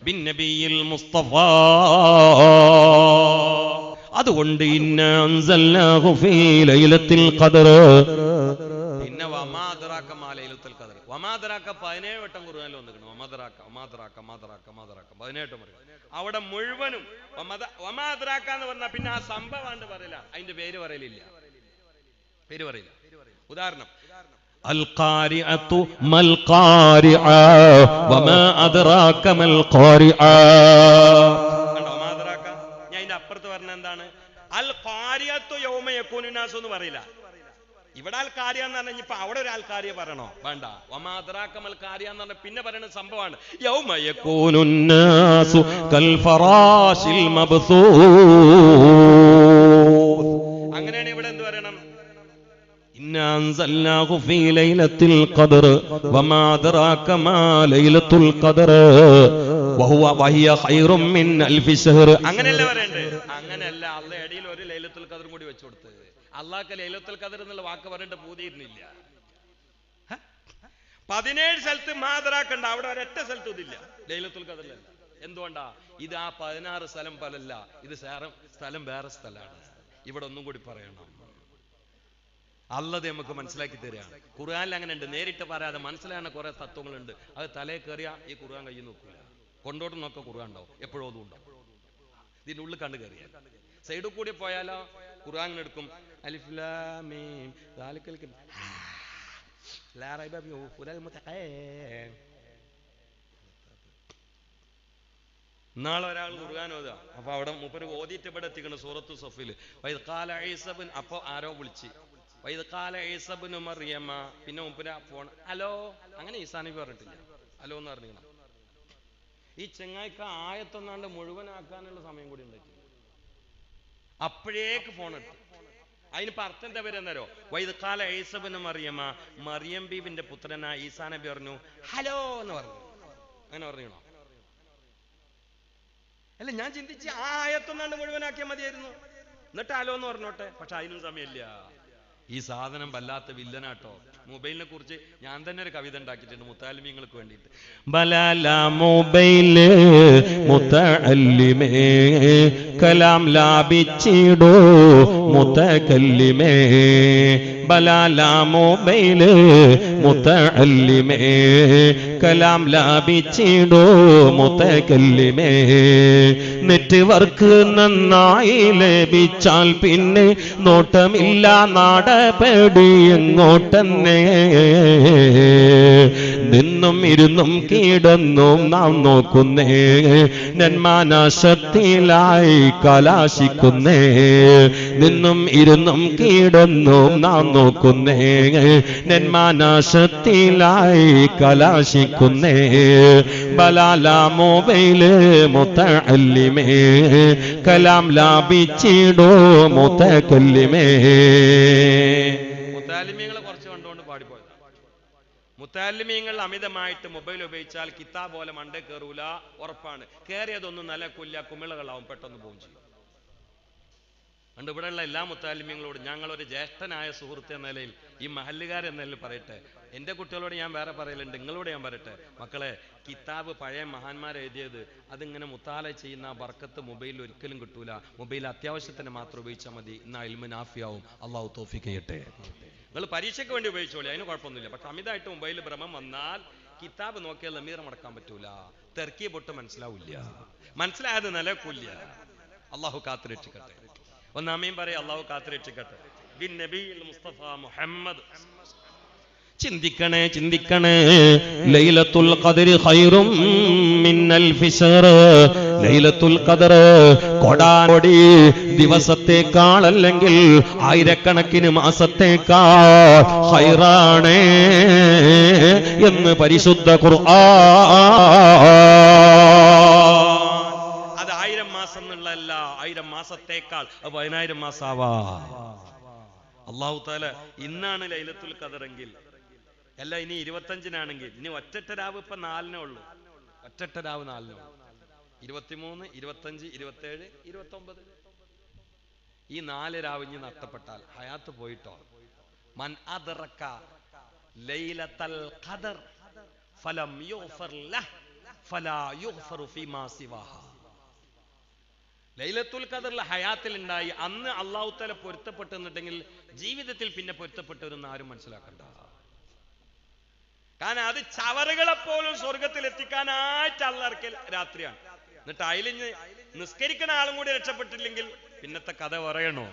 ബിൻ നബിയിൽ മുസ്തഫ. അതുകൊണ്ട് ഇന്നാ അൻസൽനാഹു ഫീ ലൈലത്തിൽ ഖദർ. പിന്നെ വമാ അദ്റാക മാ ലൈലത്തുൽ ഖദർ. വമാ അദ്റാക 17 വട്ടം ഖുർആനിൽ വന്നിട്ടുണ്ട്. വമാ അദ്റാക 17 പറയും. അവിടെ മുഴുവനും വമാ അദ്റാക എന്ന് പറഞ്ഞാൽ പിന്നെ ആ സംഭവം പറയില്ല, അതിന്റെ പേര് പറയലില്ല. ഉദാഹരണം അൽ ഖാരിഅതു മൽ ഖാരിഅ വമാ അദ്റാക മൽ ഖാരിഅ. വമാ അദ്റാക ഞാൻ ഇതിന്റെ അപ്പുറത്ത് പറഞ്ഞ എന്താണ്? അൽ ഖാരിഅതു യൗമ യകൂനു നാസു എന്ന് പറയില്ല. ഇവിടെ ആൽ കാര്യ എന്ന് പറഞ്ഞാൽ ഇപ്പൊ അവിടെ ഒരു ആൾക്കാരിയെ പറയണോ? വേണ്ട. വമാ അദ്റാക മൽ ഖാരിഅ എന്ന് പറഞ്ഞാൽ പിന്നെ പറയുന്ന സംഭവമാണ് യൗമ യകൂനു നാസു കൽ ഫറാശിൽ മബ്സൂസ്. അങ്ങനെയാണ് ഇവിടെ എന്ത് പറയണം? ഇന്നാ അൻസൽനാഹു ഫീ ലൈലത്തിൽ ഖദർ വമാ അദ്റാക മാ ലൈലത്തുൽ ഖദർ വഹിയ ഖൈറും മിൻ അൽഫി ശഹർ. അങ്ങനെയല്ല പറയണ്ടേ? അങ്ങനെയല്ല. അള്ളാഹ് ഇടയിൽ ഒരു ലൈലത്തുൽ ഖദർ കൂടി വെച്ചു കൊടുത്ത്. അള്ളാഹ്ക്ക് ലൈലത്തുൽ ഖദർ എന്നുള്ള വാക്ക് പറഞ്ഞിട്ട് പൂതിയിരുന്നില്ല. 17 സ്ഥലത്ത് മാതറാക്കണ്ട, അവിടെ ഒരൊറ്റ സ്ഥലത്തും ഇതില്ല ലൈലത്തുൽ ഖദറിലല്ല. എന്തുകൊണ്ടാ? ഇത് ആ 16 സ്ഥലം പോലല്ല, ഇത് സ്ഥലം വേറെ സ്ഥലമാണ്. ഇവിടെ ഒന്നും കൂടി പറയണം. അല്ലാതെ നമുക്ക് മനസ്സിലാക്കി തരികയാണ്. ഖുർആനിൽ അങ്ങനെ ഉണ്ട്, നേരിട്ട് പറയാതെ മനസ്സിലാകുന്ന കുറെ തത്വങ്ങളുണ്ട്. അത് തലയിൽ കയറിയാ ഈ ഖുർആൻ കയ്യിൽ നോക്കൂല. കൊണ്ടോട്ട് നോക്ക ഖുർആൻ ഉണ്ടാവും, എപ്പോഴും അതും ഉണ്ടാവും. ഇതിനുള്ളിൽ കണ്ടു കയറിയാൽ സൈഡിൽ കൂടി പോയാലോ ഖുർആൻ എടുക്കും. അലിഫ് ലാം മീം ദാലികൽ കിതാബ് ലാ റൈബ ഫീഹി ഹുദൽ മുത്തഖീൻ. നാളെ ഒരാൾ ഖുർആൻ ഓതുക. അപ്പൊ അവിടെ മൂപ്പര് ഓതിയിട്ട് ഇവിടെ എത്തിക്കണം സൂറത്തു സഫിൽ. വൈദ് ഖാല ഈസ ഇബ്ൻ, അപ്പൊ ആരോ വിളിച്ച് വൈദ് ഖാല ഈസ ഇബ്നു മറിയമ. പിന്നെ മൂപ്പര് ഫോൺ ഹലോ, അങ്ങനെ ഈസാ നബി പറഞ്ഞിട്ടില്ല, ഹലോ എന്ന് പറഞ്ഞിരിക്കണം. ഈ ചെങ്ങായിക്ക് ആയത്തൊന്നാണ്ട് മുഴുവനാക്കാനുള്ള സമയം കൂടി ഉണ്ടാക്കി. അപ്പോഴേക്ക് ഫോൺ എടുത്തു. അതിനിപ്പോ അർത്ഥം എന്താ വരുന്നോ? വൈദ് ഖാല ഈസ ഇബ്നു മറിയമ, മറിയം ബീവിന്റെ പുത്രനായ ഈസാ നബി പറഞ്ഞു ഹലോ എന്ന് പറഞ്ഞു. അങ്ങനെ പറഞ്ഞോ? അല്ല, ഞാൻ ചിന്തിച്ച് ആ ആയത്തൊന്നാണ്ട് മുഴുവനാക്കിയാൽ മതിയായിരുന്നു, എന്നിട്ട് ഹലോ എന്ന് പറഞ്ഞോട്ടെ. പക്ഷെ അതിനും സമയമില്ല. ഈ സാധനം വല്ലാത്ത വില്ലനാട്ടോ. മൊബൈലിനെ കുറിച്ച് ഞാൻ തന്നെ ഒരു കവിത ഉണ്ടാക്കിയിട്ടുണ്ട് മുത്തഅല്ലിമീങ്ങൾക്ക് വേണ്ടിയിട്ട്. ബലാല മൊബൈല് മുത്തഅല്ലിമേ കലാം ലാഭിച്ചിടോ മുതകല്ലിമേ. ബലാല മൊബൈല് മുത്തഅല്ലിമേ കലാം ലാഭിച്ചിടോ മുതകല്ലിമേ. നെറ്റ്വർക്ക് നന്നായി ലഭിച്ചാൽ പിന്നെ നോട്ടമില്ല നാടപടി എങ്ങോട്ടെന്നേ. നിന്നും ഇരുന്നും കിടന്നും നാം നോക്കുന്നേ, നന്മാനാശത്തിലായി കലാശിക്കുന്നേ. നിന്നും ഇരുന്നും കിടന്നും നാം നോക്കുന്നേ, നന്മാനാശത്തിലായി കലാശിക്കുന്നേ. ബലാല മൊബൈല് മുതഅല്ലിമേ കലാം ലാഭിച്ചിടോ മുതകല്ലിമേ. മുത്തഅല്ലിമീങ്ങളെ കുറച്ച് കണ്ടുകൊണ്ട് പാടിപ്പോയതാണ്. മുത്തല്ലിമീങ്ങൾ അമിതമായിട്ട് മൊബൈൽ ഉപയോഗിച്ചാൽ കിതാബ് പോലെ മണ്ടേ കയറൂല, ഉറപ്പാണ്. കയറിയതൊന്നും നിലക്കില്ല, കുമിളകളാവും, പെട്ടെന്ന് പോവും ചെയ്യും. അതുകൊണ്ട് ഇവിടെയുള്ള എല്ലാ മുത്തല്ലിമീങ്ങളോടും ഞങ്ങളൊരു ജ്യേഷ്ഠനായ സുഹൃത്ത് എന്ന നിലയിൽ, ഈ മഹല്ലുകാരെന്ന നിലയിൽ പറയട്ടെ, എൻ്റെ കുട്ടികളോട് ഞാൻ വേറെ പറയലുണ്ട്, നിങ്ങളോട് ഞാൻ പറയട്ടെ, മക്കളെ, കിതാബ് പഴയ മഹാന്മാർ എഴുതിയത് അതിങ്ങനെ മുത്താല ചെയ്യുന്ന ബർക്കത്ത് മൊബൈലിൽ ഒരിക്കലും കിട്ടൂല. മൊബൈൽ അത്യാവശ്യത്തിന് മാത്രം ഉപയോഗിച്ചാൽ മതി. ഇന്ന് ഇൽമു നാഫിയാവും. അള്ളാഹു തൗഫീഖ് ചെയ്യട്ടെ. നിങ്ങൾ പരീക്ഷയ്ക്ക് വേണ്ടി ഉപയോഗിച്ചോളി, അതിന് കുഴപ്പമൊന്നുമില്ല. പക്ഷെ അമിതമായിട്ട് മൊബൈലിൽ ഭ്രമം വന്നാൽ കിതാബ് നോക്കിയാൽ ലമീർ മടക്കാൻ പറ്റൂല, തെർക്കിയ പൊട്ട് മനസ്സിലാവില്ല, മനസ്സിലായത് നിലക്കൂല്ല. അള്ളാഹു കാത്തുരക്ഷിക്കട്ടെ. ഒന്നാമയും പറയാം, അള്ളാഹു കാത്തുരക്ഷിക്കട്ടെ. ബിൻ നബിയിൽ മുസ്തഫ മുഹമ്മദ്. ചിന്തിക്കണേ, ചിന്തിക്കണേ. ലൈലത്തുൽ ഖദ്ർ ഖൈറും മിൻ അൽഫി ശഹർ. ലൈലത്തുൽ ഖദ്ർ കോടാനോടി ദിവസത്തേക്കാൾ അല്ലെങ്കിൽ ആയിരക്കണക്കിന് മാസത്തേക്കാൾ ഖൈറാണ് എന്ന് പരിശുദ്ധ ഖുർആൻ. അത് 1000 മാസം എന്നുള്ളതല്ല, 1000 മാസത്തേക്കാൾ 10000 മാസാവാ. അല്ലാഹു തആല ഇന്നാണ് ലൈലത്തുൽ ഖദ്റെങ്കിൽ, അല്ല ഇനി 25-നാണെങ്കിൽ, ഇനി ഒറ്റ രാവ് ഇപ്പൊ 4-നേ ഉള്ളൂ. ഒറ്റ രാവ് 4-നേ ഉള്ളൂ. 23, 25, 27, 29 ഈ 4 രാവ് ഇനി നഷ്ടപ്പെട്ടാൽ ഹയാത്ത് പോയിട്ടോ. മൻ അദ്റക ലൈലത്തുൽ ഖദ്ർ ഫലം യുഗ്ഫർ ലഹ് ഫലാ യുഗ്ഫറു ഫീമാ സിവാഹാ. ലൈലത്തുൽ ഖദ്റിൽ ഹയാത്തിൽ ഉണ്ടായി അന്ന് അല്ലാഹു തആല പൊരുത്തപ്പെട്ടുണ്ടെങ്കിൽ ജീവിതത്തിൽ പിന്നെ പൊരുത്തപ്പെട്ടവരെന്ന് ആരും മനസ്സിലാക്കണ്ട. കാരണം അത് ചവറുകളെപ്പോലും സ്വർഗത്തിൽ എത്തിക്കാനായിട്ട് അള്ളാഹ് രാത്രിയാണ്. എന്നിട്ട് അതിലിഞ്ഞ് നിസ്കരിക്കുന്ന ആളും കൂടി രക്ഷപ്പെട്ടില്ലെങ്കിൽ പിന്നത്തെ കഥ പറയണോ?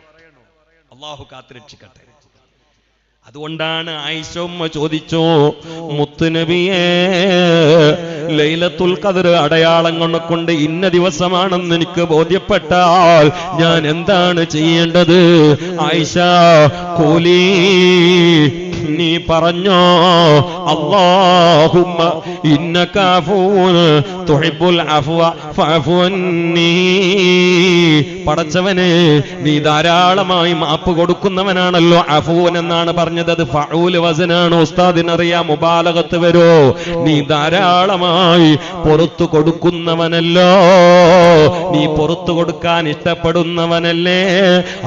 അള്ളാഹു കാത്തുരക്ഷിക്കട്ടെ. അതുകൊണ്ടാണ് ആയിഷ ഉമ്മ ചോദിച്ചു, മുത്തുനബിയേ, ലൈലത്തുൽ ഖദ്ർ അടയാളം കൊണ്ട് ഇന്ന ദിവസമാണെന്ന് എനിക്ക് ബോധ്യപ്പെട്ടാൽ ഞാൻ എന്താണ് ചെയ്യേണ്ടത്? ആയിഷ, ഖൂലി, നീ പറഞ്ഞോ, അല്ലാഹുമ്മ ഇന്നക അഫൂൻ തുഹിബ്ബുൽ അഫ്വ ഫഅഫു അന്നീ. പടച്ചവനെ, നീ ധാരാളമായി മാപ്പ് കൊടുക്കുന്നവനാണല്ലോ. അഫൂൻ എന്നാണ് പറഞ്ഞത്, അത് ഫഊൽ വസനാണ്. ഉസ്താദിനറിയാം, മുബാലഗത്ത് വരോ. നീ ധാരാളമായി പുറത്തു കൊടുക്കുന്നവനല്ലോ, നീ പുറത്തു കൊടുക്കാൻ ഇഷ്ടപ്പെടുന്നവനല്ലേ.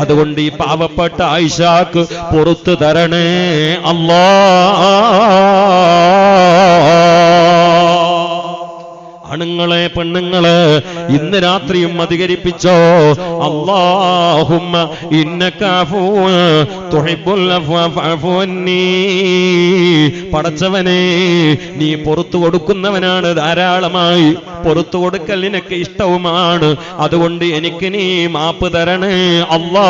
അതുകൊണ്ട് ഈ പാവപ്പെട്ട ആയിഷാക്ക് പുറത്തു തരണേ അല്ലാ. ആണുങ്ങളെ, പെണ്ണുങ്ങളെ, ഇന്ന് രാത്രിയും അധികരിപ്പിച്ചോ. അല്ലാഹുമ്മ ഇന്നക അഫൂൻ തുഹിബ്ബുൽ അഫ്വ ഫഅഫു അന്നീ. പടച്ചവനെ, നീ പുറത്തു കൊടുക്കുന്നവനാണ്, ധാരാളമായി പുറത്തു കൊടുക്കൽ നിനക്ക് ഇഷ്ടവുമാണ്. അതുകൊണ്ട് എനിക്ക് നീ മാപ്പ് തരണേ അല്ലാ.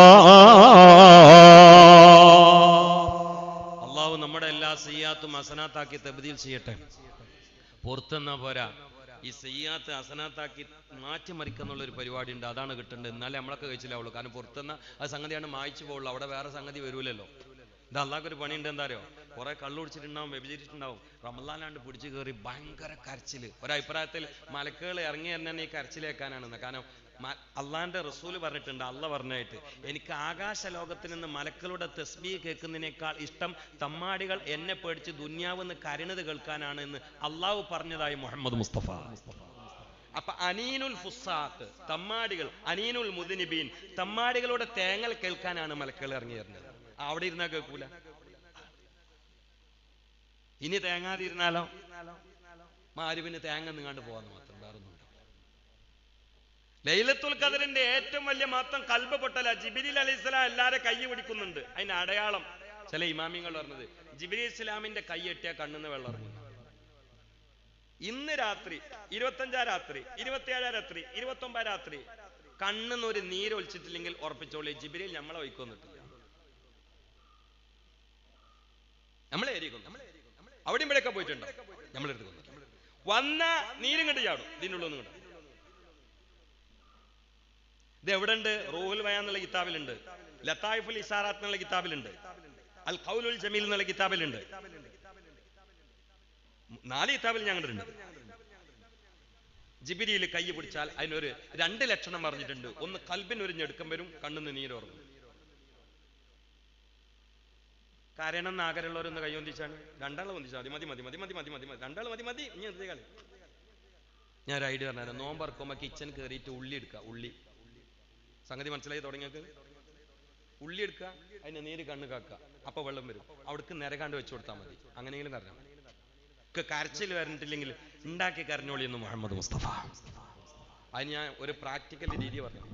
അല്ലാഹു നമ്മുടെ എല്ലാ സയ്യാത്തും ഹസനാത്താക്കി തബ്ദീൽ ചെയ്യട്ടെ. പുറത്തെന്നാ പോരാ, ഈ സയ്യാത്ത് ഹസനാത്താക്കി മാറ്റിമറിക്കുന്നുള്ള ഒരു പരിപാടി ഉണ്ട്, അതാണ് കിട്ടേണ്ടത്. എന്നാലേ നമ്മളൊക്കെ കഴിച്ചില്ലാവുള്ളൂ. കാരണം പുറത്തുനിന്ന് ആ സംഗതിയാണ് മായ്ച്ചു പോകുള്ളൂ, അവിടെ വേറെ സംഗതി വരൂലല്ലോ. ഇത് അള്ളാഹ്ക്കൊരു പണിയുണ്ട്. എന്താ അറിയോ? കുറെ കള്ളു കുടിച്ചിട്ടുണ്ടാവും, വ്യഭിചരിച്ചിട്ടുണ്ടാവും. റമളാനാണ്ട് പിടിച്ചു കയറി ഭയങ്കര കരച്ചില്. ഒരഭിപ്രായത്തിൽ മലക്കുകൾ ഇറങ്ങി തന്നെ ഈ കരച്ചിലേക്കാനാണെന്ന്. കാരണം അള്ളാന്റെ റസൂല് പറഞ്ഞിട്ടുണ്ട്, അള്ള പറഞ്ഞായിട്ട്, എനിക്ക് ആകാശ ലോകത്തിൽ നിന്ന് മലക്കളുടെ തസ്ബീഹ് കേൾക്കുന്നതിനേക്കാൾ ഇഷ്ടം തമ്മാടികൾ എന്നെ പേടിച്ച് ദുന്യാവെന്ന് കരുണത് കേൾക്കാനാണ് എന്ന് അള്ളാഹു പറഞ്ഞതായി മുഹമ്മദ് മുസ്തഫ. അപ്പൊ അനീനുൽ ഫുസാഖ്, തമ്മാടികൾ, അനീനുൽ മുദ്നിബീൻ, തമ്മാടികളുടെ തേങ്ങൽ കേൾക്കാനാണ് മലക്കൾ ഇറങ്ങി വരുന്നത്. അവിടെ ഇരുന്നാ കേൾക്കൂല. ഇനി തേങ്ങാതിരുന്നാലോ? മാരിവിന് തേങ്ങ നിങ്ങാണ്ട് പോകാന്ന് മാത്രം, വേറൊന്നും. ലൈലത്തുൽ ഖദ്റിന്റെ ഏറ്റവും വലിയ മാത്രം കൽബ് പൊട്ടല. ജിബ്രീൽ അലൈഹിസ്സലാം എല്ലാരെ കൈ പിടിക്കുന്നുണ്ട്. അതിന്റെ അടയാളം ചില ഇമാമിങ്ങൾ പറഞ്ഞത്, ജിബ്രീൽ ഇസ്ലാമിന്റെ കൈ എട്ടിയ കണ്ണിന്ന് വെള്ളം ഇറങ്ങുന്നു. ഇന്ന് രാത്രി 25 രാത്രി, 27 രാത്രി, 29 രാത്രി കണ്ണിന്ന് ഒരു നീരൊലിച്ചിട്ടില്ലെങ്കിൽ ഉറപ്പിച്ചോളി, ജിബ്രീൽ നമ്മളെ വയ്ക്കൊന്നിട്ടില്ല. നമ്മളെ അവിടെയും ഇവിടെയൊക്കെ പോയിട്ടുണ്ടോ? നമ്മളെടുത്ത് വന്ന നീരും കണ്ട് ചാടും. ഇതിനുള്ളൊന്നും കണ്ടു. ഇത് എവിടെ ഉണ്ട്? റൂഹുൽ ബയാൻ എന്നുള്ള കിതാബിലുണ്ട്, ലത്തായിഫുൽ ഇസാറാത്ത് എന്നുള്ള കിതാബിലുണ്ട്, അൽ ഖൗലുൽ ജമീൽ എന്നുള്ള കിതാബിലുണ്ട്. 4 കിതാബിൽ ഞാൻ കണ്ടിട്ടുണ്ട്. ജിബ്രീൽ കൈ പിടിച്ചാൽ അതിനൊരു 2 ലക്ഷണം പറഞ്ഞിട്ടുണ്ട്. ഒന്ന്, കൽബിന് ഒരു ഞെടുക്കം വരും, കണ്ണിന്ന് നീരോർക്കും. കരയണം ആഗ്രഹമുള്ളവരൊന്ന് കൈ പൊന്തിച്ചാണ്. രണ്ടാൾ പൊന്തിച്ചാൽ മതി മതി മതി മതി മതി മതി മതി രണ്ടാൾ മതി മതി ഇനി എന്ത് കളി. ഞാൻ ഒരു ഐഡിയ പറഞ്ഞുതരാം. നോമ്പറക്കുമ്പോൾ കിച്ചൺ കയറിയിട്ട് ഉള്ളി എടുക്കുക. ഉള്ളി സംഗതി മനസ്സിലായി തുടങ്ങിയത്. ഉള്ളി എടുക്കുക, അതിന് നീര് കണ്ണ് കാക്കുക, അപ്പൊ വെള്ളം വരും. അവിടേക്ക് നിരകാണ്ട് വെച്ചു കൊടുത്താൽ മതി. അങ്ങനെയെങ്കിലും കരഞ്ഞാൽ മതി. കരച്ചിൽ വരണ്ടില്ലെങ്കിൽ ഉണ്ടാക്കി കരഞ്ഞോളി എന്ന് മുഹമ്മദ് മുസ്തഫ. അത് ഞാൻ ഒരു പ്രാക്ടിക്കൽ രീതി പറഞ്ഞു.